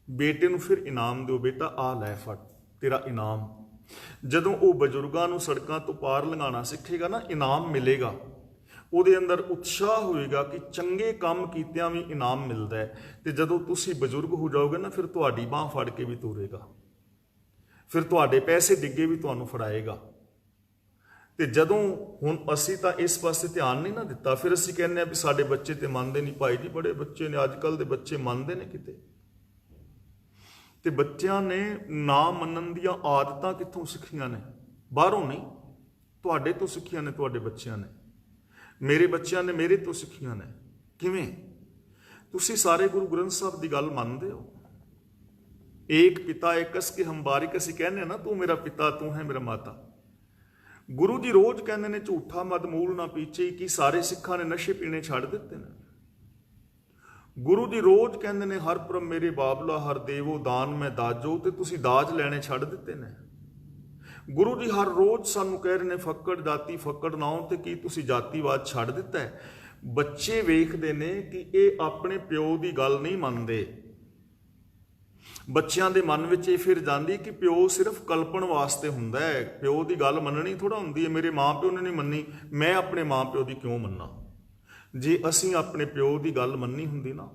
ਬੇਟੇ ਨੂੰ ਫਿਰ ਇਨਾਮ ਦਿਓ, ਬੇਟਾ ਆ ਲੈ ਫੜ ਤੇਰਾ ਇਨਾਮ। ਜਦੋਂ ਉਹ ਬਜ਼ੁਰਗਾਂ ਨੂੰ ਸੜਕਾਂ ਤੋਂ ਪਾਰ ਲੰਘਾਉਣਾ ਸਿੱਖੇਗਾ ਨਾ, ਇਨਾਮ ਮਿਲੇਗਾ, ਉਹਦੇ ਅੰਦਰ ਉਤਸ਼ਾਹ ਹੋਏਗਾ ਕਿ ਚੰਗੇ ਕੰਮ ਕੀਤਿਆਂ ਵੀ ਇਨਾਮ ਮਿਲਦਾ ਹੈ। ਤੇ ਜਦੋਂ ਤੁਸੀਂ ਬਜ਼ੁਰਗ ਹੋ ਜਾਓਗੇ ਨਾ, ਫਿਰ ਤੁਹਾਡੀ ਬਾਂਹ ਫੜ ਕੇ ਵੀ ਤੋਰੇਗਾ, ਫਿਰ ਤੁਹਾਡੇ ਪੈਸੇ ਡਿੱਗੇ ਵੀ ਤੁਹਾਨੂੰ ਫੜਾਏਗਾ। ਤੇ ਜਦੋਂ ਹੁਣ ਅਸੀਂ ਤਾਂ ਇਸ ਪਾਸੇ ਧਿਆਨ ਨਹੀਂ ਨਾ ਦਿੱਤਾ, ਫਿਰ ਅਸੀਂ ਕਹਿੰਦੇ ਆ ਵੀ ਸਾਡੇ ਬੱਚੇ ਤੇ ਮੰਨਦੇ ਨਹੀਂ। ਭਾਈ ਜੀ, ਬੜੇ ਬੱਚੇ ਨੇ ਅੱਜ ਕੱਲ੍ਹ ਦੇ ਬੱਚੇ ਮੰਨਦੇ ਨੇ ਕਿਤੇ। ਤੇ ਬੱਚਿਆਂ ਨੇ ਨਾ ਮੰਨਣ ਦੀਆਂ ਆਦਤਾਂ ਕਿੱਥੋਂ ਸਿੱਖੀਆਂ ਨੇ? ਬਾਹਰੋਂ ਨਹੀਂ, ਤੁਹਾਡੇ ਤੋਂ ਸਿੱਖੀਆਂ ਨੇ। ਤੁਹਾਡੇ ਬੱਚਿਆਂ ਨੇ, ਮੇਰੇ ਬੱਚਿਆਂ ਨੇ ਮੇਰੇ ਤੋਂ ਸਿੱਖੀਆਂ ਨੇ। ਕਿਵੇਂ? ਤੁਸੀਂ ਸਾਰੇ ਗੁਰੂ ਗ੍ਰੰਥ ਸਾਹਿਬ ਦੀ ਗੱਲ ਮੰਨਦੇ ਹੋ? ਏਕ ਪਿਤਾ ਏਕਸ ਕੇ ਹਮ ਬਾਰਿਕ, ਅਸੀਂ ਕਹਿੰਦੇ ਨਾ, ਤੂੰ ਮੇਰਾ ਪਿਤਾ, ਤੂੰ ਹੈ ਮੇਰਾ ਮਾਤਾ। ਗੁਰੂ ਜੀ ਰੋਜ਼ ਕਹਿੰਦੇ ਨੇ ਝੂਠਾ ਮਦ ਮੂਲ ਨਾ ਪੀਚੇ, ਕਿ ਸਾਰੇ ਸਿੱਖਾਂ ਨੇ ਨਸ਼ੇ ਪੀਣੇ ਛੱਡ ਦਿੱਤੇ ਨੇ। ਗੁਰੂ ਜੀ ਰੋਜ਼ ਕਹਿੰਦੇ ਨੇ ਹਰ ਪ੍ਰਮ ਮੇਰੇ ਬਾਬਲਾ, ਹਰ ਦੇਵੋ ਦਾਨ ਮੈਂ ਦਾਜੋ, ਤੇ ਤੁਸੀਂ ਦਾਜ ਲੈਣੇ ਛੱਡ ਦਿੱਤੇ ਨੇ। ਗੁਰੂ ਜੀ ਹਰ ਰੋਜ਼ ਸਾਨੂੰ ਕਹਿ ਰਹੇ ਨੇ ਫੱਕੜ ਜਾਤੀ ਫੱਕੜ ਨਾਉ, ਤੇ ਕੀ ਤੁਸੀਂ ਜਾਤੀਵਾਦ ਛੱਡ ਦਿੱਤਾ ਹੈ? ਬੱਚੇ ਵੇਖਦੇ ਨੇ ਕਿ ਇਹ ਆਪਣੇ ਪਿਓ ਦੀ ਗੱਲ ਨਹੀਂ ਮੰਨਦੇ। ਬੱਚਿਆਂ ਦੇ ਮਨ ਵਿੱਚ ਇਹ ਫਿਰ ਜਾਂਦੀ ਕਿ ਪਿਓ ਸਿਰਫ ਕਲਪਣ ਵਾਸਤੇ ਹੁੰਦਾ ਹੈ, ਪਿਓ ਦੀ ਗੱਲ ਮੰਨਣੀ ਥੋੜਾ ਹੁੰਦੀ ਹੈ। ਮੇਰੇ ਮਾਂ ਪਿਓ ਨੇ ਨਹੀਂ ਮੰਨੀ, ਮੈਂ ਆਪਣੇ ਮਾਂ ਪਿਓ ਦੀ ਕਿਉਂ ਮੰਨਾਂ? ਜੇ ਅਸੀਂ ਆਪਣੇ ਪਿਓ ਦੀ ਗੱਲ ਮੰਨੀ ਹੁੰਦੀ ਨਾ,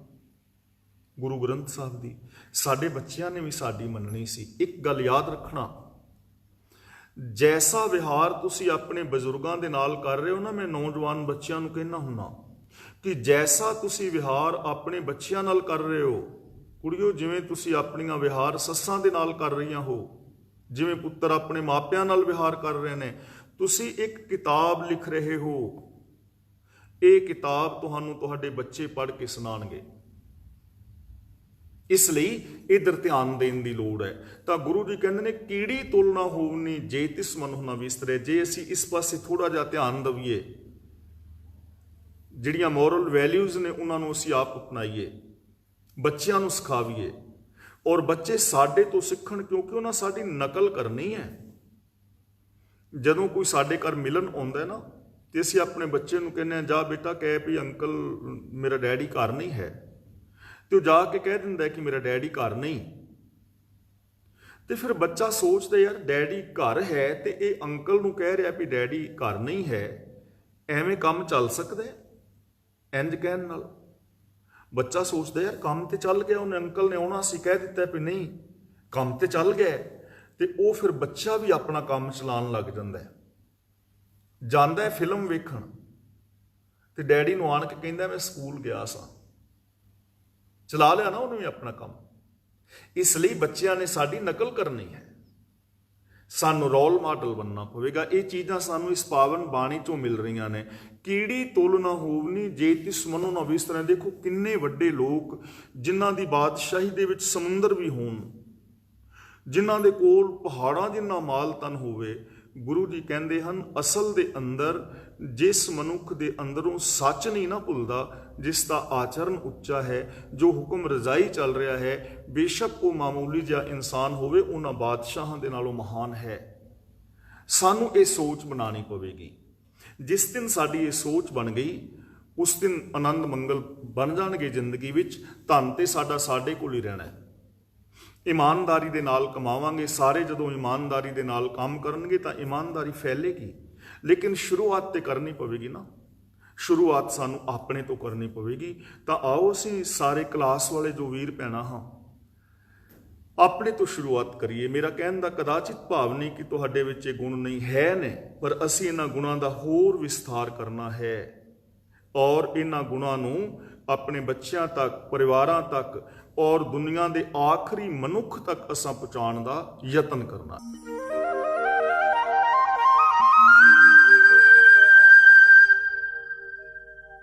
ਗੁਰੂ ਗ੍ਰੰਥ ਸਾਹਿਬ ਦੀ, ਸਾਡੇ ਬੱਚਿਆਂ ਨੇ ਵੀ ਸਾਡੀ ਮੰਨਣੀ ਸੀ। ਇੱਕ ਗੱਲ ਯਾਦ ਰੱਖਣਾ, ਜੈਸਾ ਵਿਹਾਰ ਤੁਸੀਂ ਆਪਣੇ ਬਜ਼ੁਰਗਾਂ ਦੇ ਨਾਲ ਕਰ ਰਹੇ ਹੋ ਨਾ, ਮੈਂ ਨੌਜਵਾਨ ਬੱਚਿਆਂ ਨੂੰ ਕਹਿਣਾ ਹੁੰਨਾ ਕਿ ਜੈਸਾ ਤੁਸੀਂ ਵਿਹਾਰ ਆਪਣੇ ਬੱਚਿਆਂ ਨਾਲ ਕਰ ਰਹੇ ਹੋ, ਕੁੜੀਓ, ਜਿਵੇਂ ਤੁਸੀਂ ਆਪਣੀਆਂ ਵਿਹਾਰ ਸੱਸਾਂ ਦੇ ਨਾਲ ਕਰ ਰਹੀਆਂ ਹੋ, ਜਿਵੇਂ ਪੁੱਤਰ ਆਪਣੇ ਮਾਪਿਆਂ ਨਾਲ ਵਿਹਾਰ ਕਰ ਰਹੇ ਨੇ, ਤੁਸੀਂ ਇੱਕ ਕਿਤਾਬ ਲਿਖ ਰਹੇ ਹੋ। ਇਹ ਕਿਤਾਬ ਤੁਹਾਨੂੰ ਤੁਹਾਡੇ ਬੱਚੇ ਪੜ੍ਹ ਕੇ ਸੁਣਾਉਣਗੇ। ਇਸ ਲਈ ਇਧਰ ਧਿਆਨ ਦੇਣ ਦੀ ਲੋੜ ਹੈ। ਤਾਂ ਗੁਰੂ ਜੀ ਕਹਿੰਦੇ ਨੇ ਕੀੜੀ ਤੁਲਨਾ ਹੋਵਨੀ ਜੇ ਤਿਸ ਮਨੁ ਨਾ ਵਿਸਰੇ। ਜੇ ਅਸੀਂ ਇਸ ਪਾਸੇ ਥੋੜਾ ਜਿਹਾ ਧਿਆਨ ਦਈਏ, ਜਿਹੜੀਆਂ ਮੋਰਲ ਵੈਲਿਊਜ਼ ਨੇ ਉਹਨਾਂ ਨੂੰ ਅਸੀਂ ਆਪ ਅਪਣਾਈਏ, ਬੱਚਿਆਂ ਨੂੰ ਸਿਖਾਵੀਏ, ਔਰ ਬੱਚੇ ਸਾਡੇ ਤੋਂ ਸਿੱਖਣ, ਕਿਉਂਕਿ ਉਹਨਾਂ ਸਾਡੀ ਨਕਲ ਕਰਨੀ ਹੈ। ਜਦੋਂ ਕੋਈ ਸਾਡੇ ਘਰ ਮਿਲਣ ਆਉਂਦਾ ਨਾ, ਤੇ ਅਸੀਂ ਆਪਣੇ ਬੱਚੇ ਨੂੰ ਕਹਿੰਦੇ ਹਾਂ, ਜਾ ਬੇਟਾ ਕਹਿ ਵੀ ਅੰਕਲ ਮੇਰਾ ਡੈਡੀ ਘਰ ਨਹੀਂ ਹੈ, ਤੇ ਉਹ ਜਾ ਕੇ ਕਹਿ ਦਿੰਦਾ ਕਿ ਮੇਰਾ ਡੈਡੀ ਘਰ ਨਹੀਂ। ਤੇ ਫਿਰ ਬੱਚਾ ਸੋਚਦਾ, ਯਾਰ ਡੈਡੀ ਘਰ ਹੈ ਤੇ ਇਹ ਅੰਕਲ ਨੂੰ ਕਹਿ ਰਿਹਾ ਵੀ ਡੈਡੀ ਘਰ ਨਹੀਂ ਹੈ, ਐਵੇਂ ਕੰਮ ਚੱਲ ਸਕਦਾ ਹੈ? ਇੰਜ ਕਹਿਣ ਨਾਲ ਬੱਚਾ ਸੋਚਦਾ, ਯਾਰ ਕੰਮ ਤੇ ਚੱਲ ਗਿਆ, ਉਹਨੇ ਅੰਕਲ ਨੇ ਆਉਣਾ ਸੀ, ਕਹਿ ਦਿੱਤਾ ਵੀ ਨਹੀਂ, ਕੰਮ ਤੇ ਚੱਲ ਗਿਆ। ਤੇ ਉਹ ਫਿਰ ਬੱਚਾ ਵੀ ਆਪਣਾ ਕੰਮ ਚਲਾਉਣ ਲੱਗ ਜਾਂਦਾ ਹੈ। ਜਾਂਦਾ ਹੈ ਫਿਲਮ ਵੇਖਣ, ਤੇ ਡੈਡੀ ਨੂੰ ਆਣ ਕੇ ਕਹਿੰਦਾ ਮੈਂ ਸਕੂਲ ਗਿਆ ਸਾਂ। ਚਲਾ ਲਿਆ ਨਾ ਉਹਨੇ ਵੀ ਆਪਣਾ ਕੰਮ। ਇਸ ਲਈ ਬੱਚਿਆਂ ਨੇ ਸਾਡੀ ਨਕਲ ਕਰਨੀ ਹੈ, ਸਾਨੂੰ ਰੋਲ ਮਾਡਲ ਬਣਨਾ ਪਵੇਗਾ। ਇਹ ਚੀਜ਼ਾਂ ਸਾਨੂੰ ਇਸ ਪਾਵਨ ਬਾਣੀ ਚੋਂ ਮਿਲ ਰਹੀਆਂ ਨੇ। ਕੀੜੀ ਤੁਲ ਨਾ ਹੋਵਨੀ ਜੇ ਤਿਸ ਮਨੁ ਨਾ ਵਿਸਰੈ। ਦੇਖੋ ਕਿੰਨੇ ਵੱਡੇ ਲੋਕ, ਜਿਨ੍ਹਾਂ ਦੀ ਬਾਦਸ਼ਾਹੀ ਦੇ ਵਿੱਚ ਸਮੁੰਦਰ ਵੀ ਹੋਣ, ਜਿਨ੍ਹਾਂ ਦੇ ਕੋਲ ਪਹਾੜਾਂ ਜਿੰਨਾ ਮਾਲ ਤਨ ਹੋਵੇ, ਗੁਰੂ ਜੀ ਕਹਿੰਦੇ ਹਨ ਅਸਲ ਦੇ ਅੰਦਰ ਜਿਸ ਮਨੁੱਖ ਦੇ ਅੰਦਰੋਂ ਸੱਚ ਨਹੀਂ ਨਾ ਭੁੱਲਦਾ, ਜਿਸ ਦਾ ਆਚਰਨ ਉੱਚਾ ਹੈ, ਜੋ ਹੁਕਮ ਰਜ਼ਾਈ ਚੱਲ ਰਿਹਾ ਹੈ, ਬੇਸ਼ੱਕ ਉਹ ਮਾਮੂਲੀ ਜਿਹਾ ਇਨਸਾਨ ਹੋਵੇ, ਉਹਨਾਂ ਬਾਦਸ਼ਾਹਾਂ ਦੇ ਨਾਲੋਂ ਮਹਾਨ ਹੈ। ਸਾਨੂੰ ਇਹ ਸੋਚ ਬਣਾਉਣੀ ਪਵੇਗੀ। ਜਿਸ ਦਿਨ ਸਾਡੀ ਇਹ ਸੋਚ ਬਣ ਗਈ, ਉਸ ਦਿਨ ਆਨੰਦ ਮੰਗਲ ਬਣ ਜਾਣਗੇ ਜ਼ਿੰਦਗੀ ਵਿੱਚ। ਧਨ ਤੇ ਸਾਡਾ ਸਾਡੇ ਕੋਲ ਹੀ ਰਹਿਣਾ ਹੈ। ਇਮਾਨਦਾਰੀ ਦੇ ਨਾਲ ਕਮਾਵਾਂਗੇ। ਸਾਰੇ ਜਦੋਂ ਇਮਾਨਦਾਰੀ ਦੇ ਨਾਲ ਕੰਮ ਕਰਨਗੇ ਤਾਂ ਇਮਾਨਦਾਰੀ ਫੈਲੇਗੀ। ਲੇਕਿਨ ਸ਼ੁਰੂਆਤ ਤੇ ਕਰਨੀ ਪਵੇਗੀ ਨਾ, ਸ਼ੁਰੂਆਤ ਸਾਨੂੰ ਆਪਣੇ ਤੋਂ ਕਰਨੀ ਪਵੇਗੀ। ਤਾਂ ਆਓ ਅਸੀਂ ਸਾਰੇ ਕਲਾਸ ਵਾਲੇ ਜੋ ਵੀਰ ਭੈਣਾਂ ਹਾਂ, ਆਪਣੇ ਤੋਂ ਸ਼ੁਰੂਆਤ ਕਰੀਏ। ਮੇਰਾ ਕਹਿਣ ਦਾ ਕਦਾਚਿਤ ਭਾਵ ਨਹੀਂ ਕਿ ਤੁਹਾਡੇ ਵਿੱਚ ਇਹ ਗੁਣ ਨਹੀਂ ਹੈ ਨੇ, ਪਰ ਅਸੀਂ ਇਹਨਾਂ ਗੁਣਾਂ ਦਾ ਹੋਰ ਵਿਸਥਾਰ ਕਰਨਾ ਹੈ, ਔਰ ਇਹਨਾਂ ਗੁਣਾਂ ਨੂੰ ਆਪਣੇ ਬੱਚਿਆਂ ਤੱਕ, ਪਰਿਵਾਰਾਂ ਤੱਕ, ਔਰ ਦੁਨੀਆ ਦੇ ਆਖਰੀ ਮਨੁੱਖ ਤੱਕ ਅਸਾਂ ਪਹੁੰਚਾਉਣ ਦਾ ਯਤਨ ਕਰਨਾ।